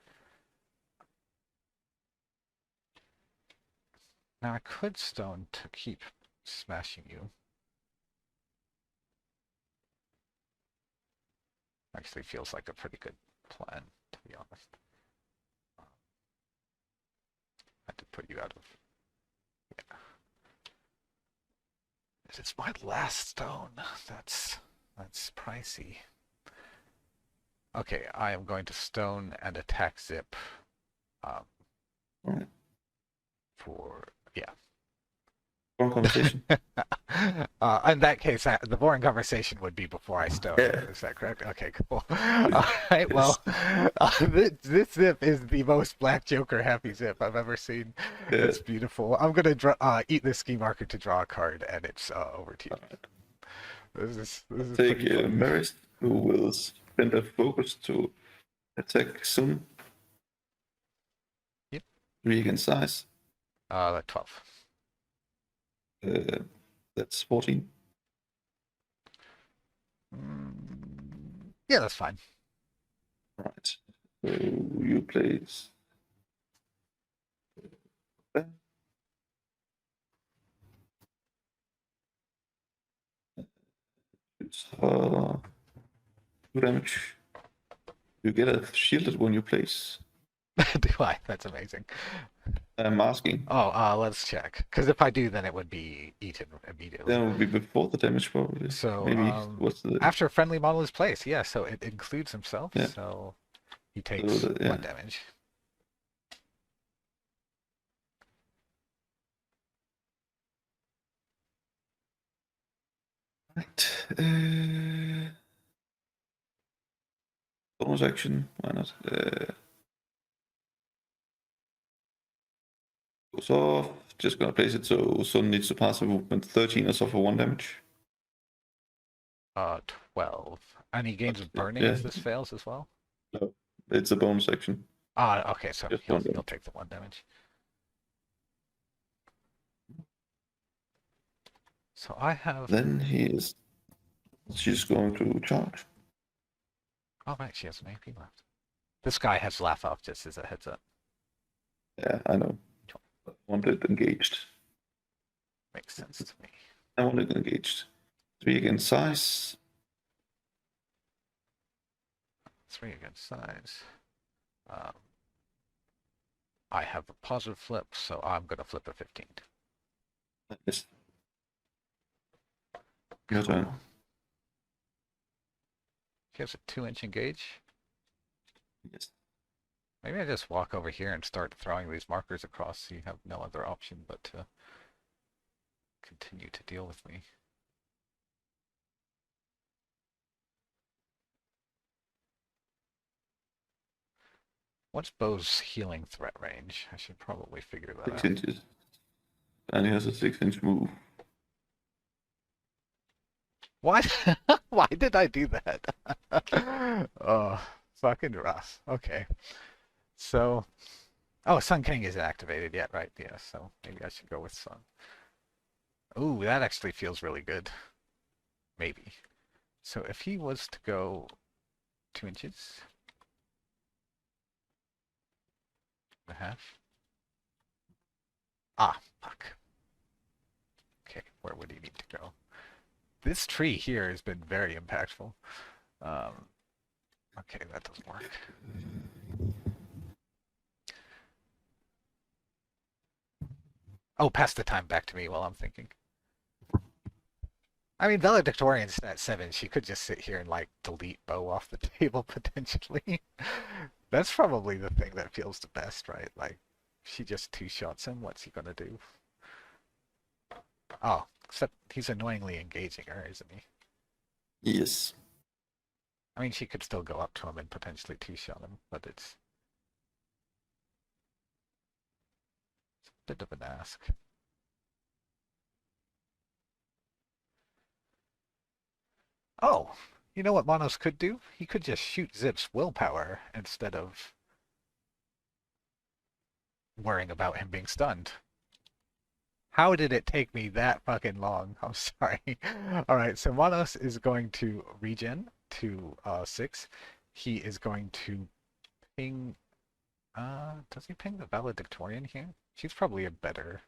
Now I could stone to keep smashing you. Actually feels like a pretty good plan, to be honest. I had to put you out of... Yeah. It's my last stone. That's pricey. Okay, I am going to stone and attack Zipp. Right. For yeah. Wrong conversation. In that case, the boring conversation would be before I stone. Yeah. Is that correct? Okay, cool. All right, Yes. well, this Zipp is the most Black Joker happy Zipp I've ever seen. Yeah. It's beautiful. I'm gonna eat this ski marker to draw a card, and it's over to you. This is Take pretty funny. Marist, who will spend a focus to attack soon. Yep. 3 against size. 12. That's 14. Yeah, that's fine. Right. So you place. It's 2 damage. You get a shielded when you place. Do I? That's amazing. I'm asking. Oh, let's check. Because if I do, then it would be eaten immediately. Then it will be before the damage, probably. So, maybe what's the after a friendly model is placed, yeah, so it includes himself, Yeah. so he takes So yeah. 1 damage. Right. Bonus action. Why not? Goes off. Just gonna place it so Sun needs to pass a movement 13 and suffer 1 damage. 12. And he gains burning Yeah. if this fails as well? No, it's a bonus action. Okay, so Just he'll 1 damage. take the 1 damage. So I have... Then she's going to charge. Oh, right, she has an AP left. This guy has laugh off, just as a heads up. Yeah, I know. I want it engaged. Makes sense to me. I want it engaged. 3 against size. 3 against size. I have a positive flip, so I'm going to flip a 15. Yes. Your turn. He has a 2-inch engage. Yes. Maybe I just walk over here and start throwing these markers across so you have no other option but to continue to deal with me. What's Bo's healing threat range? I should probably figure that 6 out. inches. And he has a 6-inch move. Why? Why did I do that? Oh, fucking rough. Okay. So, oh, Sun King isn't activated yet, right? Yeah, so maybe I should go with Sun. Ooh, that actually feels really good. Maybe. So if he was to go 2 inches and a half. Ah, fuck. Okay, where would he need to go? This tree here has been very impactful. Um, okay, that doesn't work. Oh, pass the time back to me while I'm thinking. I mean, valedictorian's at 7. She could just sit here and, like, delete Bo off the table, potentially. That's probably the thing that feels the best, right? Like, she just two-shots him. What's he gonna do? Oh, except he's annoyingly engaging her, isn't he? Yes. I mean, she could still go up to him and potentially two-shot him, but it's a bit of an ask. Oh, you know what Monos could do? He could just shoot Zipp's willpower instead of worrying about him being stunned. How did it take me that fucking long? I'm sorry. All right, so Monos is going to regen to 6. He is going to ping. Does he ping the valedictorian here? She's probably a better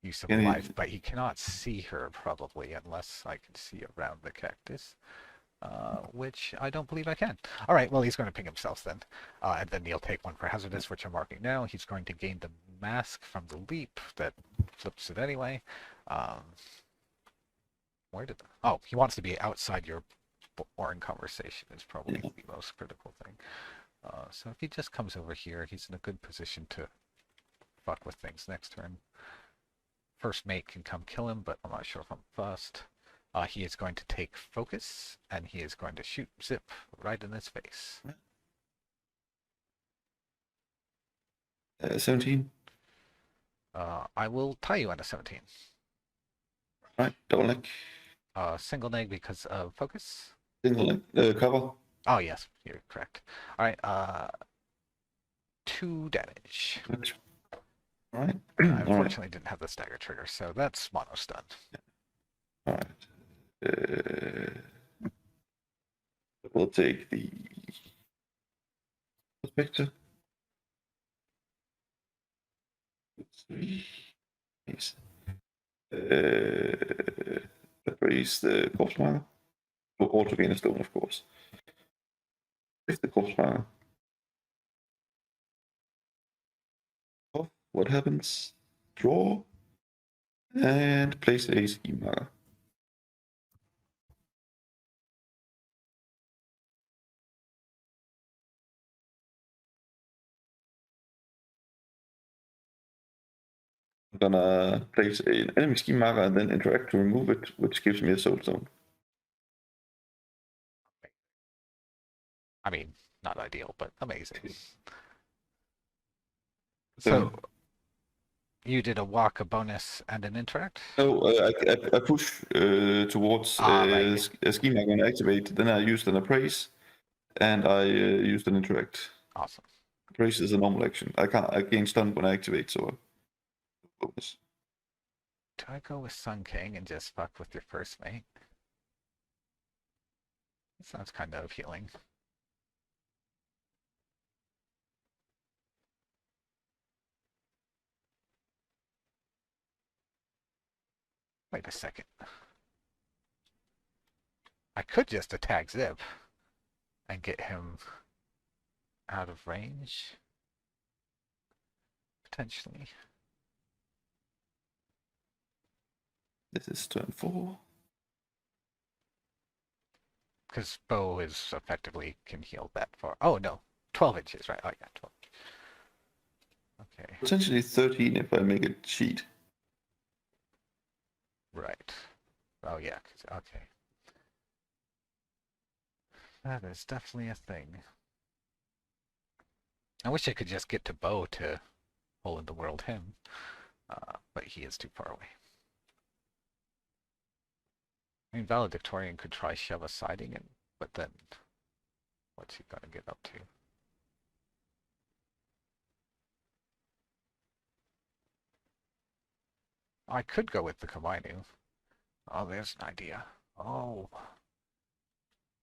use of Can life, he? but he cannot see her probably unless I can see around the cactus. Which I don't believe I can. All right, well, he's going to ping himself then. And then he'll take one for hazardous, which I'm marking now. He's going to gain the mask from the leap that flips it anyway. Um, where did oh, he wants to be outside your boring conversation is probably Yeah. the most critical thing. So if he just comes over here, he's in a good position to fuck with things next turn. First mate can come kill him, but I'm not sure if I'm fussed. He is going to take focus, and he is going to shoot Zipp right in his face. 17. I will tie you on a 17. Right. Double neck. Single neg because of focus. Single neck. Cover. Oh, yes, you're correct. All right, 2 damage. Right. I All right. unfortunately didn't have the stagger trigger, so that's mono stun. All right. We'll take the Prospector. Yes. Raise the corpse marker. Or also gain a stone, of course. Raise the corpse marker. Oh, what happens? Draw. And place a ski marker. I'm gonna place an enemy ski marker and then interact to remove it, which gives me a soulstone. I mean, not ideal, but amazing. So, So you did a walk, a bonus, and an interact? no, I push towards Ah, right, yeah. a ski marker and activate. Then I used an appraise and I used an interact. Awesome. Appraise is a normal action. I gain stun when I activate, so bonus. Do I go with Sun King and just fuck with your first mate? That sounds kind of appealing. Wait a second. I could just attack Zipp and get him out of range. Potentially. This is turn 4. Because Bo is effectively can heal that far. Oh, no. 12 inches, right? Oh, yeah, 12. Okay. Potentially 13 if I make it cheat. Right. Oh, yeah. Okay. That is definitely a thing. I wish I could just get to Bo to Hole in the World him, but he is too far away. I mean, Valedictorian could try shove a siding in, but then what's he gonna get up to? I could go with the Komainu. Oh, there's an idea. Oh,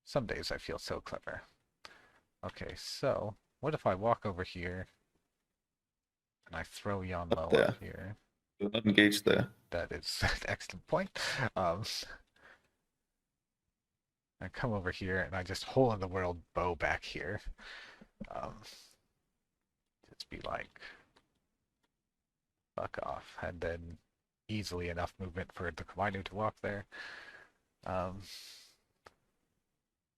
some days I feel so clever. Okay, so what if I walk over here and I throw Yon Not Lo up there. here? You're not engaged there. That is an excellent point. Um, I come over here and I just hole in the world bow back here. Um, just be like, fuck off, and then easily enough movement for the Komainu to walk there. Um,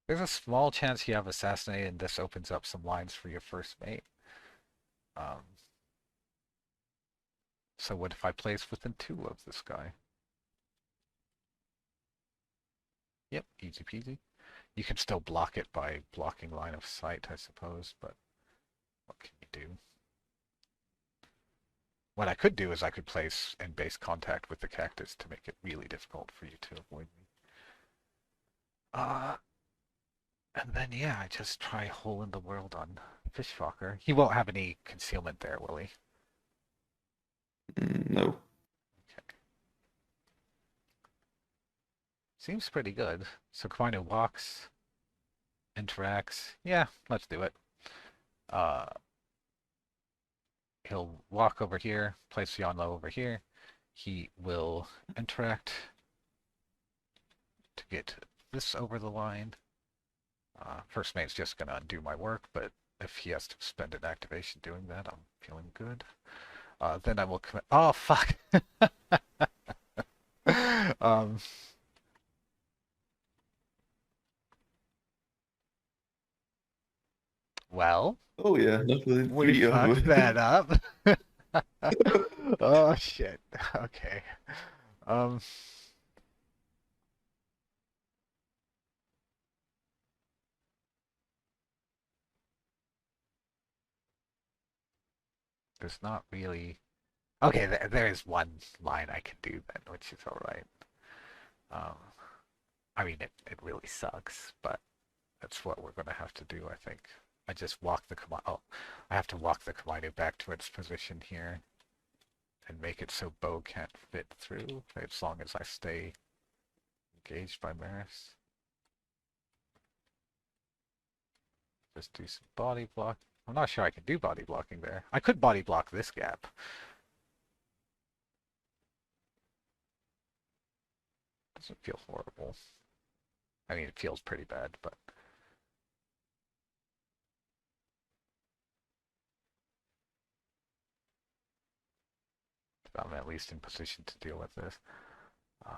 there's a small chance you have assassinated, and this opens up some lines for your first mate. Um, so what if I place within 2 of this guy? Yep, easy peasy. You can still block it by blocking line of sight, I suppose, but what can you do? What I could do is I could place in base contact with the cactus to make it really difficult for you to avoid me. And then yeah, I just try hole in the world on Fishfucker. He won't have any concealment there, will he? No. Okay. Seems pretty good. So Komainu walks, interacts. Yeah, let's do it. Uh, he'll walk over here, place Yanlo over here. He will interact to get this over the line. First mate's just gonna undo my work, but if he has to spend an activation doing that, I'm feeling good. Then I will commit. Oh fuck. um. Well, Oh yeah, not within we 3 fucked of. that up. Oh shit. Okay. Um. There's not really. Okay, there is one line I can do then, which is all right. Um. I mean, it really sucks, but that's what we're gonna have to do, I think. I just walk the command. Oh, I have to walk the Komainu back to its position here and make it so Bo can't fit through as long as I stay engaged by Maris. Just do some body block. I'm not sure I can do body blocking there. I could body block this gap. Doesn't feel horrible. I mean, it feels pretty bad, but I'm at least in position to deal with this. Um,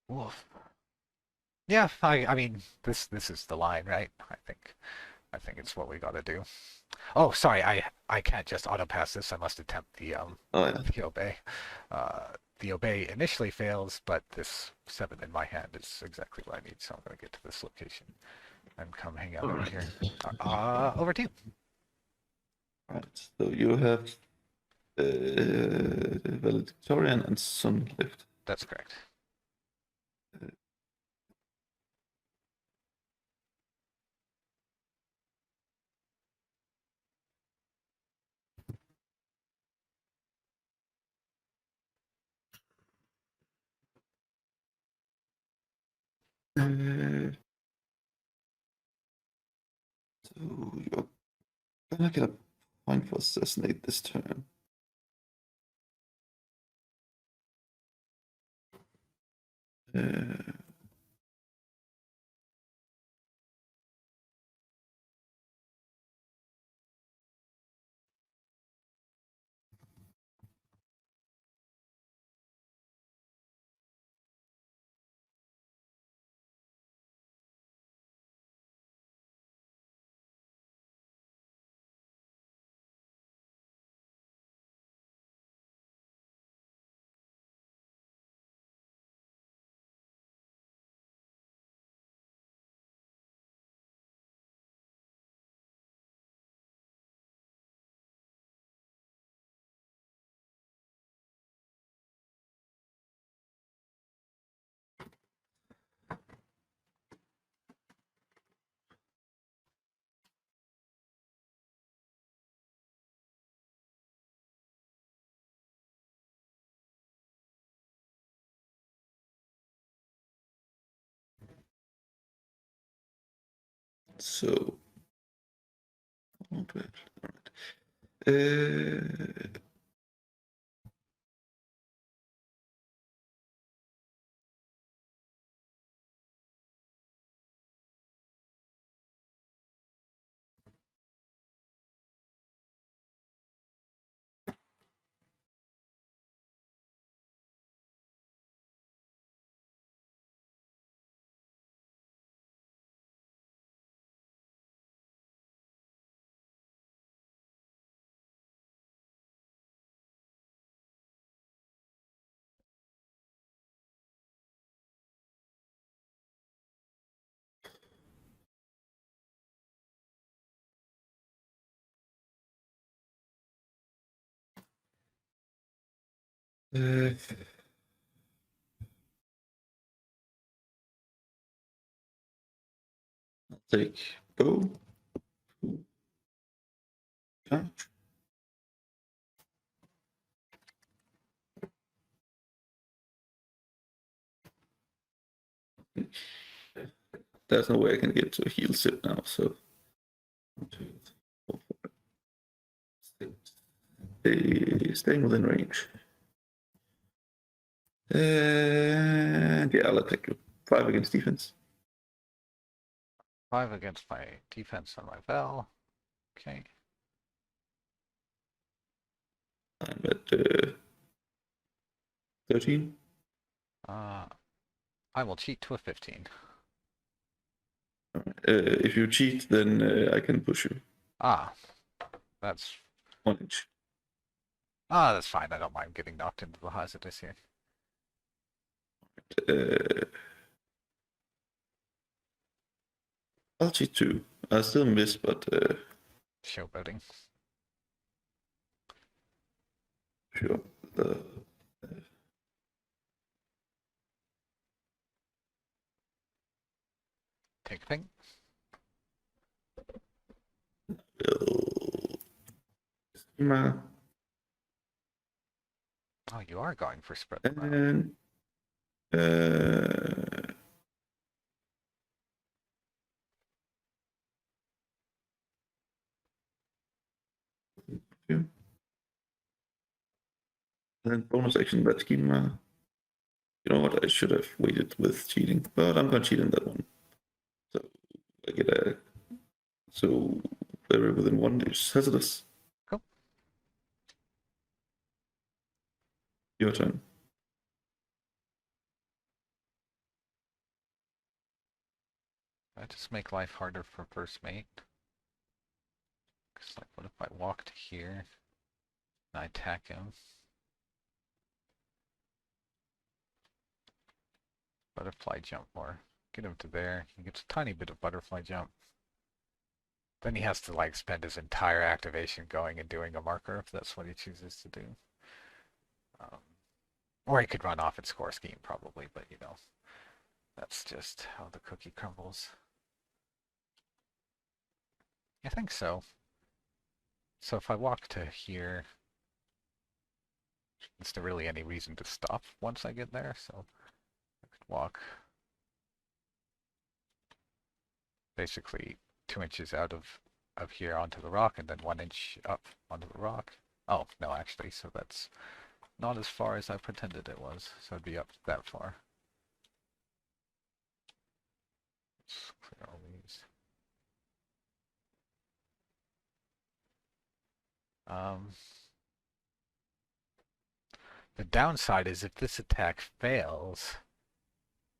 Wolf. Yeah, I mean, this is the line, right? I think it's what we gotta do. Oh, sorry, I can't just auto pass this. I must attempt Oh yeah. the obey. The obey initially fails, but this 7 in my hand is exactly what I need, so I'm gonna get to this location and come hang out over here. Over to you. Right. So you have valedictorian and sun left. That's correct. Uh, so you're gonna get a point for assassinate this turn. Uh, So, okay, all right. Uh, uh, I'll take bow. Okay. There's no way I can get to a heal Zipp now, so. 1, 2, 3, 4, 5, 6. Staying within range. And yeah, I'll attack you. 5 against defense. 5 against my defense on my Val. Okay. I'm at 13. I will cheat to a 15. If you cheat, then I can push you Ah, that's 1 inch. that's fine. I don't mind getting knocked into the hazardous here. Uh, I'll cheat 2. I still miss, but Showboating. sure. Take a ping. Schema. Oh, you are going for spread them out. And yeah. Then bonus action that schema. You know what? I should have waited with cheating, but I'm gonna cheat in that one. So I get a so very within 1 is hazardous. Cool. Your turn. I just make life harder for first mate. Cause like, what if I walk to here and I attack him? Butterfly jump more. Get him to there. He gets a tiny bit of butterfly jump. Then he has to like spend his entire activation going and doing a marker if that's what he chooses to do. Um, or he could run off and score scheme probably, but you know, that's just how the cookie crumbles. I think so. So if I walk to here, is there really any reason to stop once I get there? So I could walk basically 2 inches out of here onto the rock and then 1 inch up onto the rock. Oh, no, actually, so that's not as far as I pretended it was. So it'd be up that far. Let's clear all these. The downside is if this attack fails,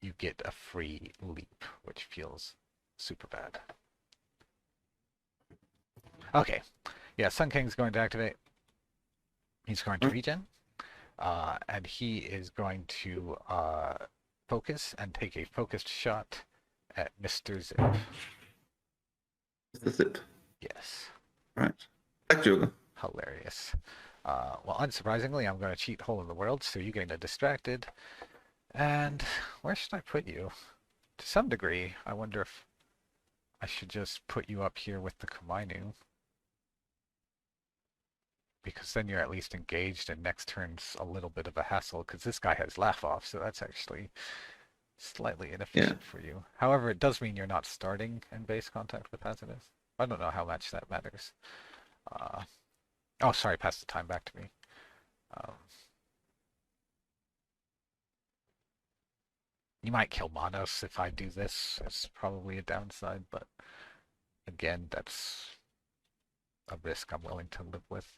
you get a free leap, which feels super bad. Okay, yeah, Sun King's going to activate. He's going to regen, and he is going to focus and take a focused shot at Mr. Zipp. That's it. Yes. Right. Back Joker. Hilarious. Well, unsurprisingly, I'm going to cheat Hole in the World, so you get distracted. And where should I put you? To some degree, I wonder if I should just put you up here with the Komainu. Because then you're at least engaged, and next turn's a little bit of a hassle, because this guy has laugh off, so that's actually slightly Yeah. inefficient for you. However, it does mean you're not starting in base contact with hazardous. I don't know how much that matters. Uh, oh, sorry, pass the time back to me. Um, you might kill Monos if I do this. It's probably a downside, but again, that's a risk I'm willing to live with.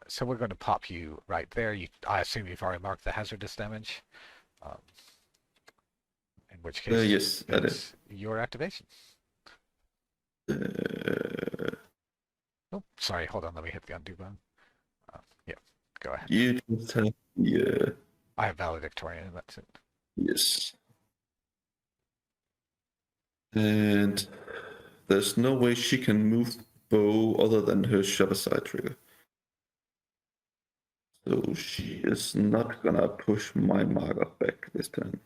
So we're going to pop you right there. I assume you've already marked the hazardous damage, um, in which case Yes, I did. it's your activation. Uh, Oh, sorry, hold on, let me hit the undo button. Yeah, go ahead. you just have the I have valedictorian, and that's it. yes. And there's no way she can move bow other than her shove aside trigger. So she is not gonna push my marker back this time.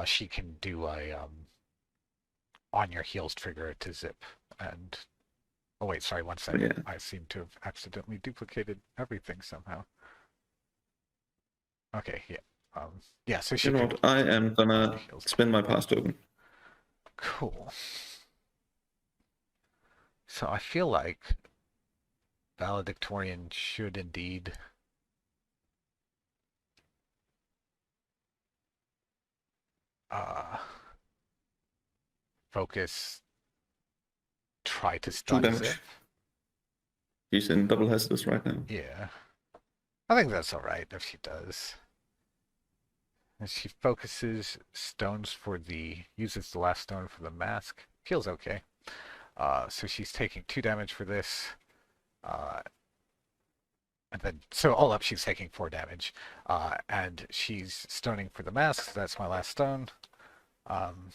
She can do a on your heels trigger to zip, and oh wait, sorry, one But second. yeah, I seem to have accidentally duplicated everything somehow. Okay, yeah, yeah. So she you know could what? I am gonna heels. spend my pass token. Cool. So I feel like valedictorian should indeed uh focus, try to Two stun zip. damage. He's in double hazardous right now. Yeah, I think that's all right if she does. And she focuses stones for uses the last stone for the mask. Feels okay. So she's taking 2 damage for this. Uh, and then, so all up, she's taking 4 damage. And she's stoning for the mask. So that's my last stone. Um,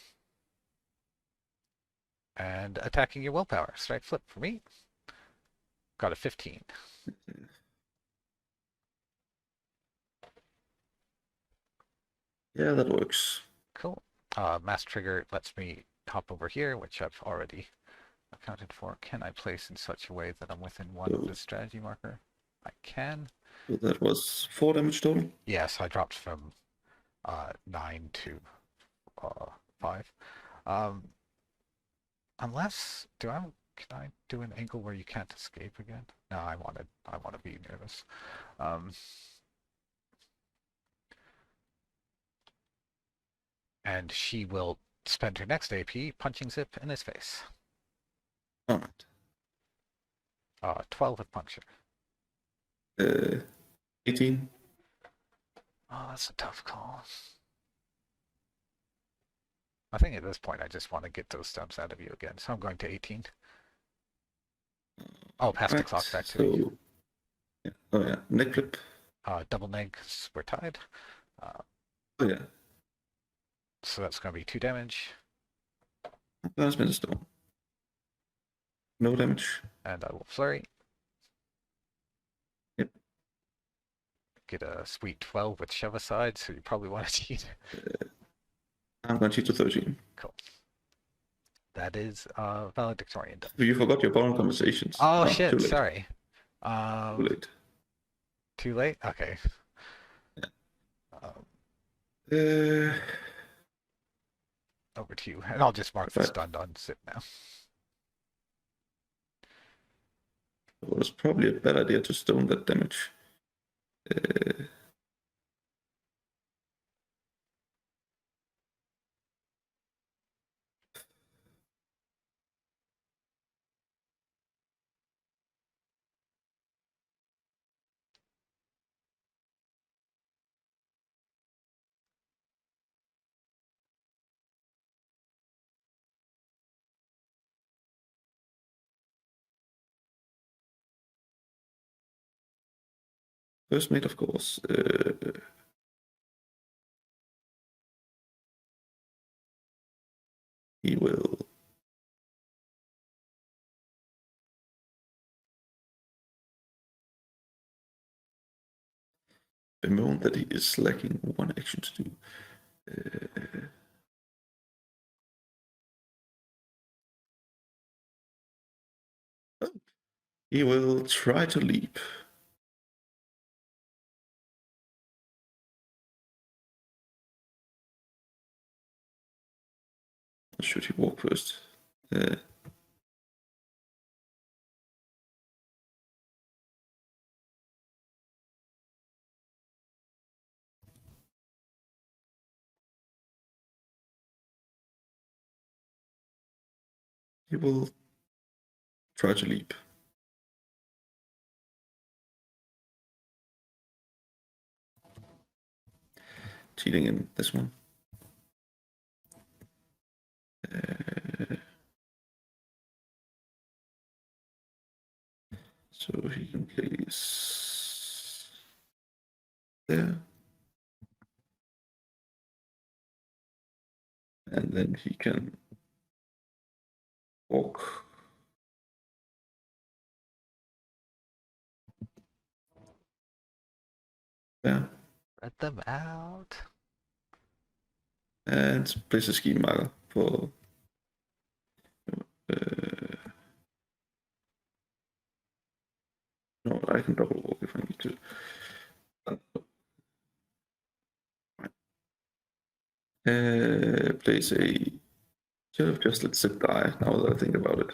and attacking your willpower. Strike flip for me. Got a 15. Yeah, that works. Cool. Mass trigger lets me hop over here, which I've already accounted for. Can I place in such a way that I'm within 1 of So, the strategy marker? I can. so that was 4 damage total. Yes, I dropped from 9 to 5. Um, unless can I do an angle where you can't escape again? No, I want to be near this. Um, and she will spend her next AP punching Zip in his face. Alright. 12 with puncture. 18. Oh, that's a tough call. I think at this point I just want to get those stumps out of you again, so I'm going to 18. Oh, past the Right. clock back to me. So, yeah. Oh yeah, neck flip. Double neg, 'cause we're tied. Oh yeah, So that's going to be 2 damage. that's been a stone. No damage. And I will flurry. Yep. Get a sweet 12 with shove aside, so you probably want to cheat. I'm gonna cheat to 13. Cool. That is valedictorian done. You forgot your bone conversations. Oh Oh, shit, too late. sorry. Too late. Too late? Okay. Yeah. Um, Uh, over to you. And I'll just mark the right. stunned on Zip now. It was probably a bad idea to stone that damage. Uh, First mate, of course. He will bemoan that he is lacking 1 action to do. He will try to leap. Or should he walk first? He will try to leap. Cheating in this one. So he can place there. And then he can walk there. Let them out. And place a ski marker for no, I can double walk if I need to. Place a. Should have just let Zipp die now that I think about it.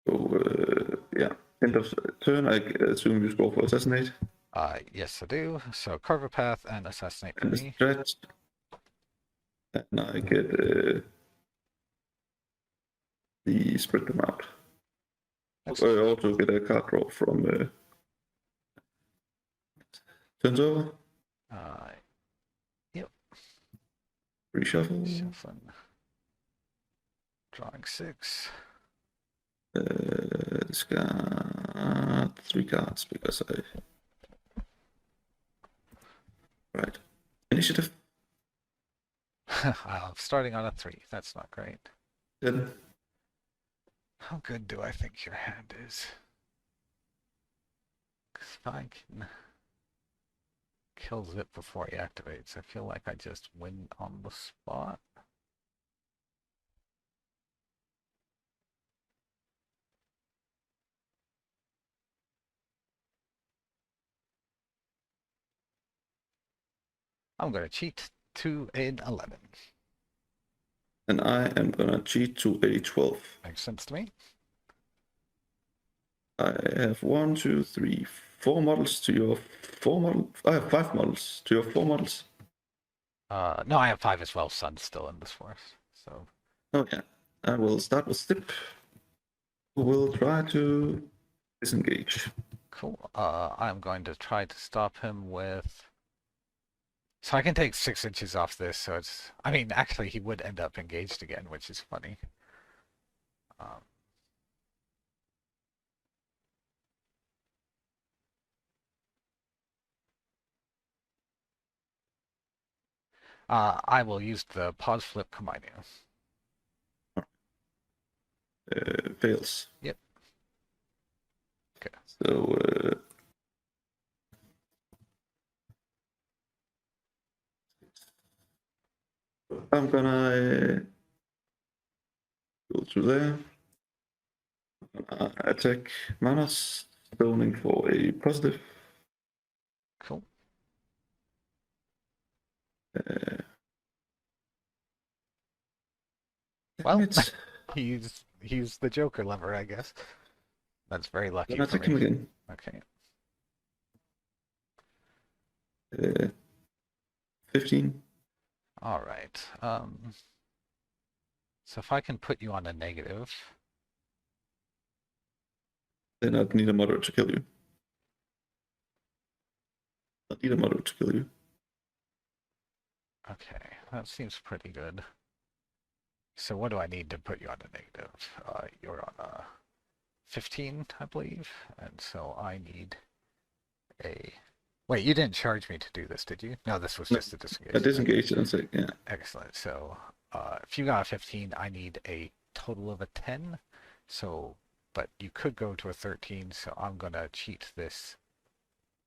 So yeah, end of turn. I assume you score for assassinate. Yes, I do. So carve a path and assassinate for And me. stretch. And I get the spread them out. I also get a card draw from turns over. Yep. Reshuffle. Shuffling. Drawing 6. Discard 3 cards because I. Right. Initiative. Starting on a 3. That's not great. 10. How good do I think your hand is? 'Cause if I can kill Zipp before he activates, I feel like I just win on the spot. I'm going to cheat to an 11. And I am gonna cheat to a 12. Makes sense to me. I have 1, 2, 3, 4 models to your 4 models. I have 5 models to your 4 models. No, I have 5 as well. Sun's still in this forest. So. Oh yeah. I will start with Zipp, who will try to disengage. Cool. I'm going to try to stop him with. So I can take 6 inches off this, so it's. I mean, actually, he would end up engaged again, which is funny. I will use the pause flip Komainu. Fails. Yep. Okay. So I'm gonna go through there. Attack Manos, stoning for a positive. Cool. Well, he's the Joker lover, I guess. That's very lucky Gonna for attack him me. again. Okay. 15. All right. So if I can put you on a negative. Then I'd need a moderate to kill you. I'd need a moderate to kill you. Okay, that seems pretty good. So what do I need to put you on a negative? You're on a 15, I believe, and so I need a. Wait, you didn't charge me to do this, did you? No, this was No, just a disengage. I disengage and say, yeah. Excellent. So if you got a 15, I need a total of a 10. So, but you could go to a 13, so I'm going to cheat this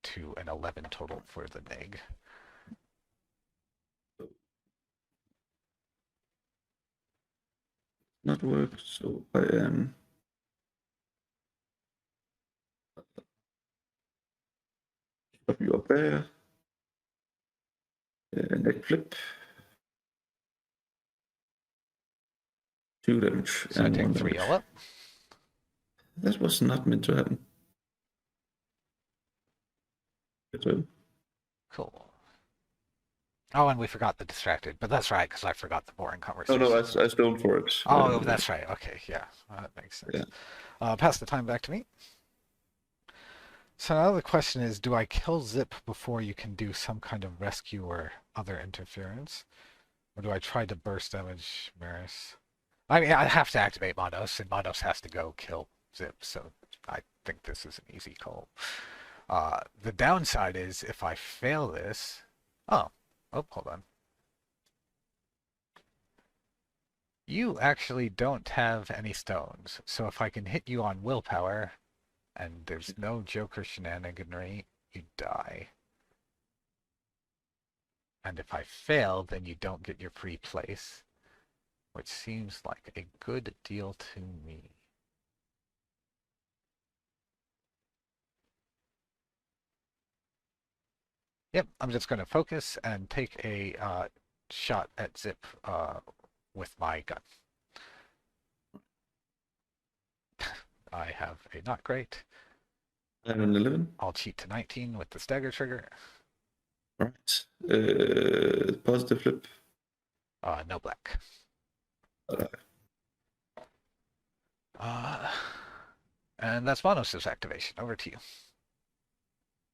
to an 11 total for the neg. Not work, so I am. Stop you up there. Neck flip. 2 damage So I and 1 take 3 damage. all up. That was not meant to happen. Cool. Oh, and we forgot the distracted, but that's right, because I forgot the boring Oh no, conversation. I stole for it. Oh, that's right. Okay, yeah, that makes sense. Yeah. Pass the time back to me. So now the question is, do I kill Zipp before you can do some kind of rescue or other interference? Or do I try to burst damage Maris? I mean, I have to activate Monos, and Monos has to go kill Zipp, so I think this is an easy call. The downside is if I fail this... Oh, hold on. You actually don't have any stones, so if I can hit you on willpower, and there's no Joker shenaniganry, you die. And if I fail, then you don't get your free place, which seems like a good deal to me. Yep, I'm just going to focus and take a shot at Zipp with my gun. I have a not great. I'm an 11. I'll cheat to 19 with the stagger trigger. Right. Positive flip. No black. And that's Monos' activation. Over to you.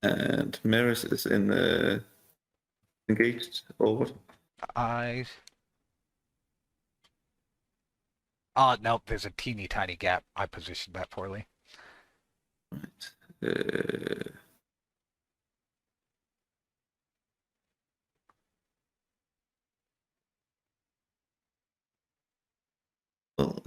And Maris is in engaged or what? Nope, there's a teeny tiny gap. I positioned that poorly. Right. Well,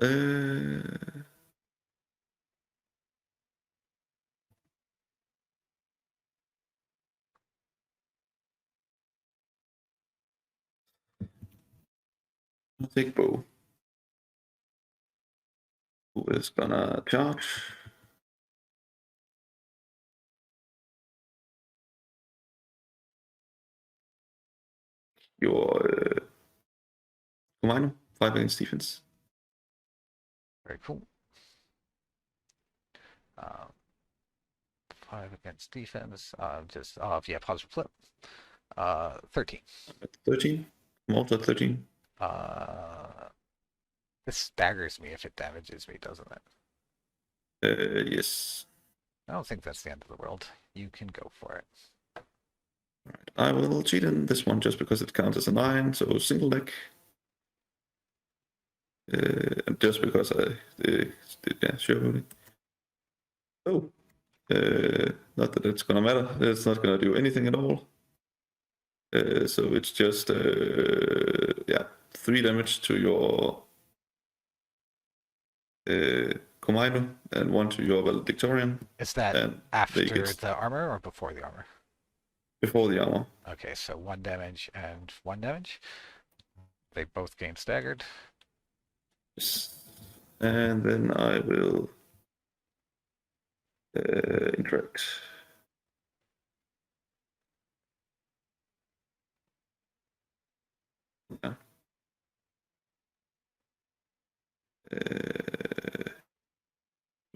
I'll take bow. Who is gonna charge? Your Komainu, 5 against defense. Very cool. 5 against defense. Yeah, positive flip. 13. 13. I'm also at 13. This staggers me if it damages me, doesn't it? Yes. I don't think that's the end of the world. You can go for it. Right. I will cheat in this one just because it counts as a 9, so single deck. And just because I did, yeah, sure. Oh, not that it's gonna matter. It's not gonna do anything at all. So it's just yeah, 3 damage to your Komainu and 1 to your valedictorian. Is that and after get the armor or before the armor? before the armor. Okay, so 1 damage and 1 damage. They both gain staggered. Yes. And then I will interact. Yeah.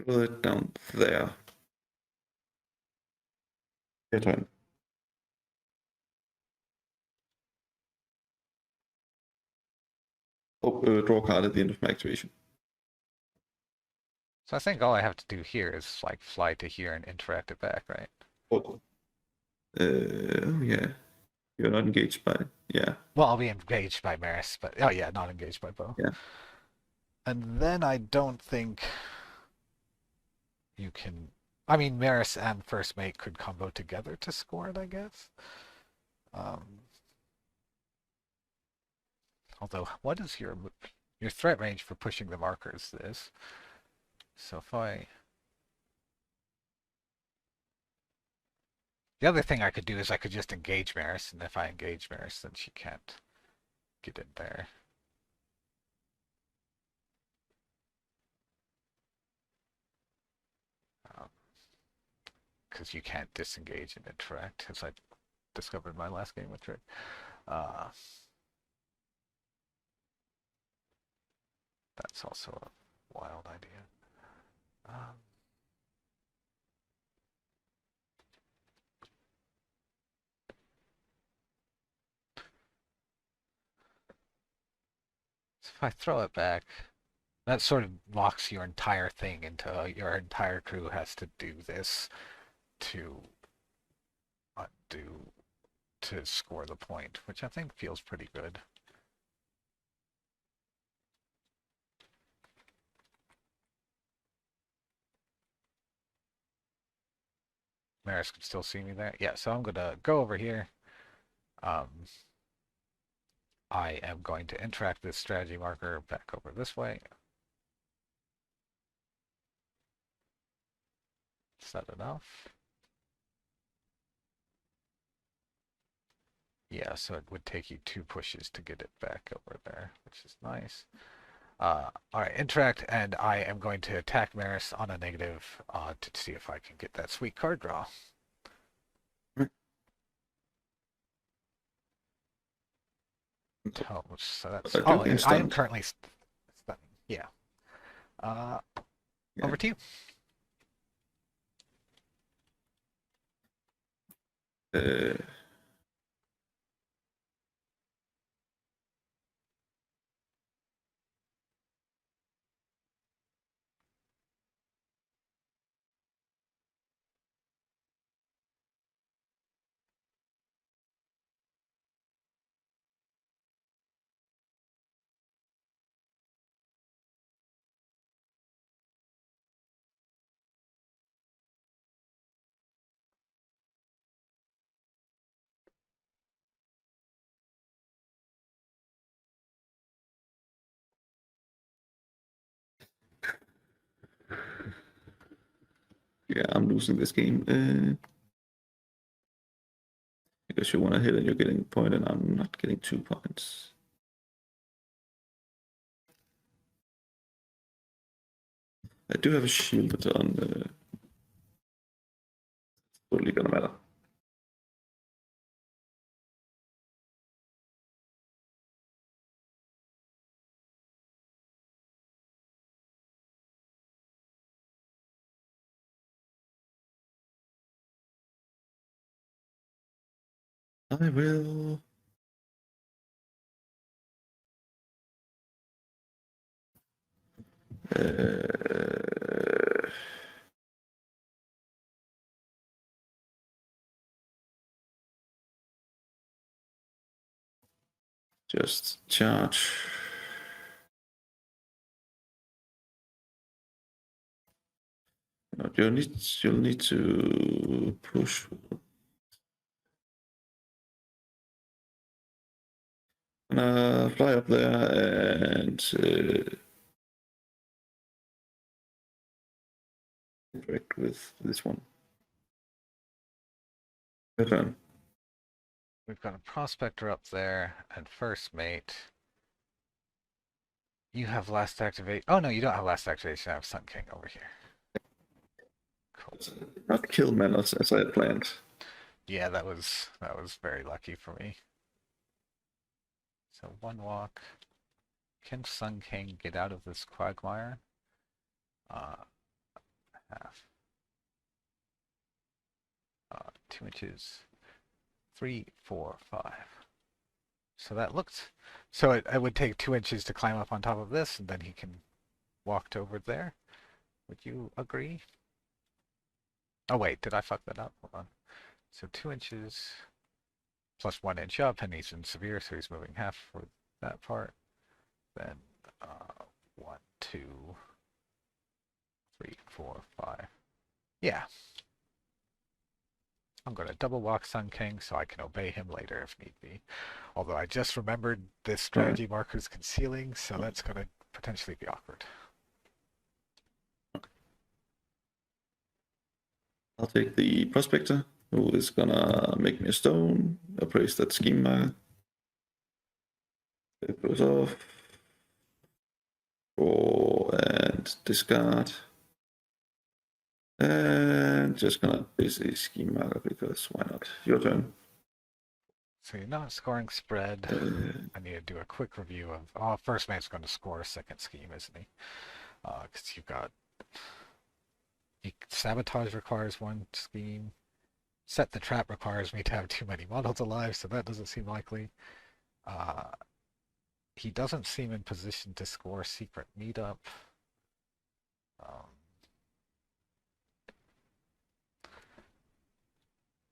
Roll it down there. Your turn. Oh, draw a card at the end of my activation. So I think all I have to do here is like fly to here and interact it back, right? Oh, yeah. You're not engaged by, yeah. Well, I'll be engaged by Maris, but oh yeah, not engaged by Bo. Yeah. And then I don't think you can. I mean, Maris and First Mate could combo together to score it, I guess. Although, what is your threat range for pushing the markers? This. So if I. The other thing I could do is I could just engage Maris, and if I engage Maris, then she can't get in there. Because you can't disengage and interact, as I discovered in my last game with Trick. Uh, that's also a wild idea. Um, so if I throw it back, that sort of locks your entire thing into your entire crew has to do this to do to score the point, which I think feels pretty good. Maris can still see me there. Yeah, so I'm gonna go over here. Um, I am going to interact this strategy marker back over this way. Is that enough? Yeah, so it would take you 2 pushes to get it back over there, which is nice. Alright, interact, and I am going to attack Maris on a negative to see if I can get that sweet card draw. Oh, so that's... Oh, I am currently stunning. Yeah. Yeah. Over to you. Yeah, I'm losing this game. Because you want to hit and you're getting a point, and I'm not getting 2 points. I do have a shield that's on. Totally gonna matter. I will. Just charge. No, you'll need to push. Fly up there and interact with this one. Your turn. We've got a Prospector up there, and First Mate. You have last activate. Oh no, you don't have last activation. I have Sun King over here. Cool. Not kill Manos as I had planned. Yeah, that was very lucky for me. So 1 walk. Can Sun King get out of this quagmire? Half. 2 inches. 3, 4, 5. So that looked. So it would take 2 inches to climb up on top of this, and then he can walk over there. Would you agree? Oh wait, did I fuck that up? Hold on. So 2 inches plus 1 inch up, and he's in severe, so he's moving half for that part. Then 1, 2, 3, 4, 5. Yeah. I'm going to double walk Sun King so I can obey him later if need be. Although I just remembered this strategy marker's concealing, so that's going to potentially be awkward. I'll take the Prospector, who is gonna make me a stone, appraise that scheme marker. It goes off. Draw and discard. And just gonna basically scheme marker because why not? Your turn. So you're not scoring spread. I need to do a quick review of. Oh, first mate's going to score a second scheme, isn't he? Because you've got sabotage requires one scheme. Set the trap requires me to have too many models alive, so that doesn't seem likely. Uh, he doesn't seem in position to score secret meetup. Um,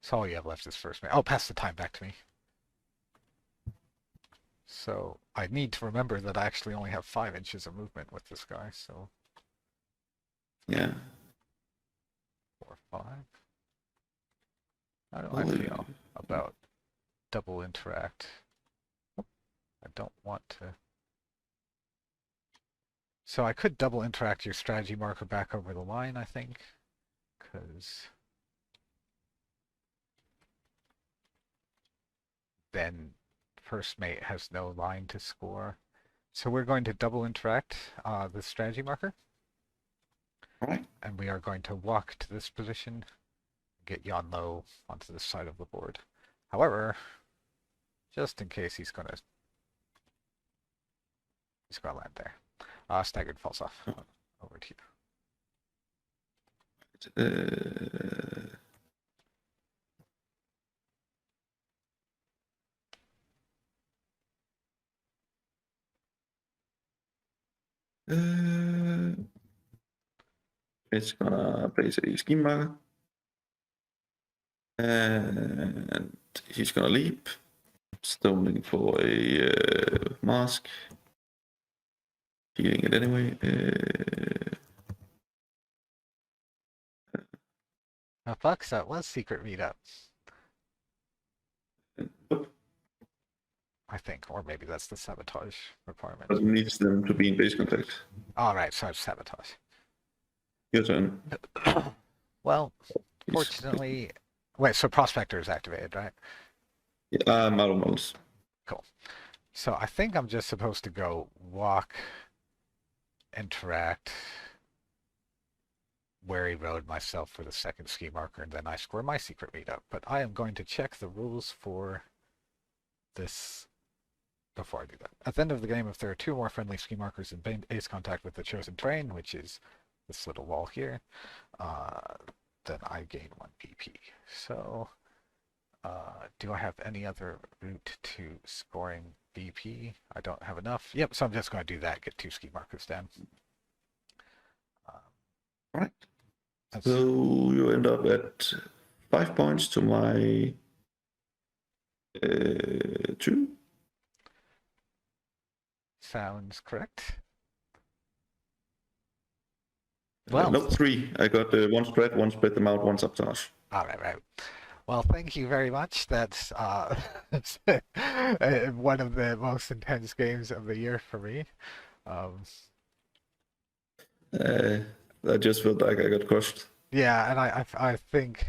so all you have left is first mate. Oh, pass the time back to me. So I need to remember that I actually only have 5 inches of movement with this guy, so Yeah. 4, 5. How do I Well, feel about double interact? I don't want to. So I could double interact your strategy marker back over the line, I think, because then first mate has no line to score. So we're going to double interact the strategy marker, right. and we are going to walk to this position, get Yan Lo onto this side of the board. However, just in case he's gonna land there. Staggered falls off. Over to you. It's gonna place a scheme marker. And he's gonna leap. Stoning for a mask. Healing it anyway. Oh, fuck, that was secret meetup. I think, or maybe that's the sabotage requirement. But it needs them to be in base contact. Alright, so it's sabotage. Your turn. Well, fortunately... Wait, so Prospector is activated, right? Yeah, models. Cool. So I think I'm just supposed to go walk, interact, Wary Road myself for the second ski marker, and then I score my secret meetup. But I am going to check the rules for this before I do that. At the end of the game, if there are 2 more friendly ski markers in base contact with the chosen terrain, which is this little wall here, then I gain 1 PP. So, do I have any other route to scoring BP? I don't have enough. Yep, so I'm just going to do that, get 2 ski markers down. All right. So you end up at 5 points to my 2. Sounds correct. Well, no, 3. I got 1 spread, 1 spread them out, 1 sabotage. All right. Well, thank you very much. That's one of the most intense games of the year for me. I just felt like I got crushed. Yeah, and I think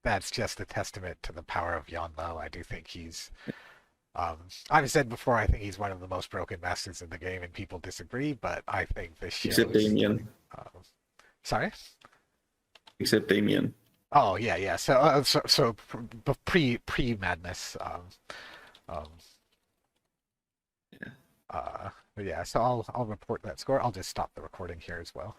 that's just a testament to the power of Yan Lo. I do think he's I've said before, I think he's one of the most broken masters in the game, and people disagree, but I think this shows... Except Damien. Sorry? Except Damien. Oh, yeah. So pre madness. Yeah. Yeah, so I'll report that score. I'll just stop the recording here as well.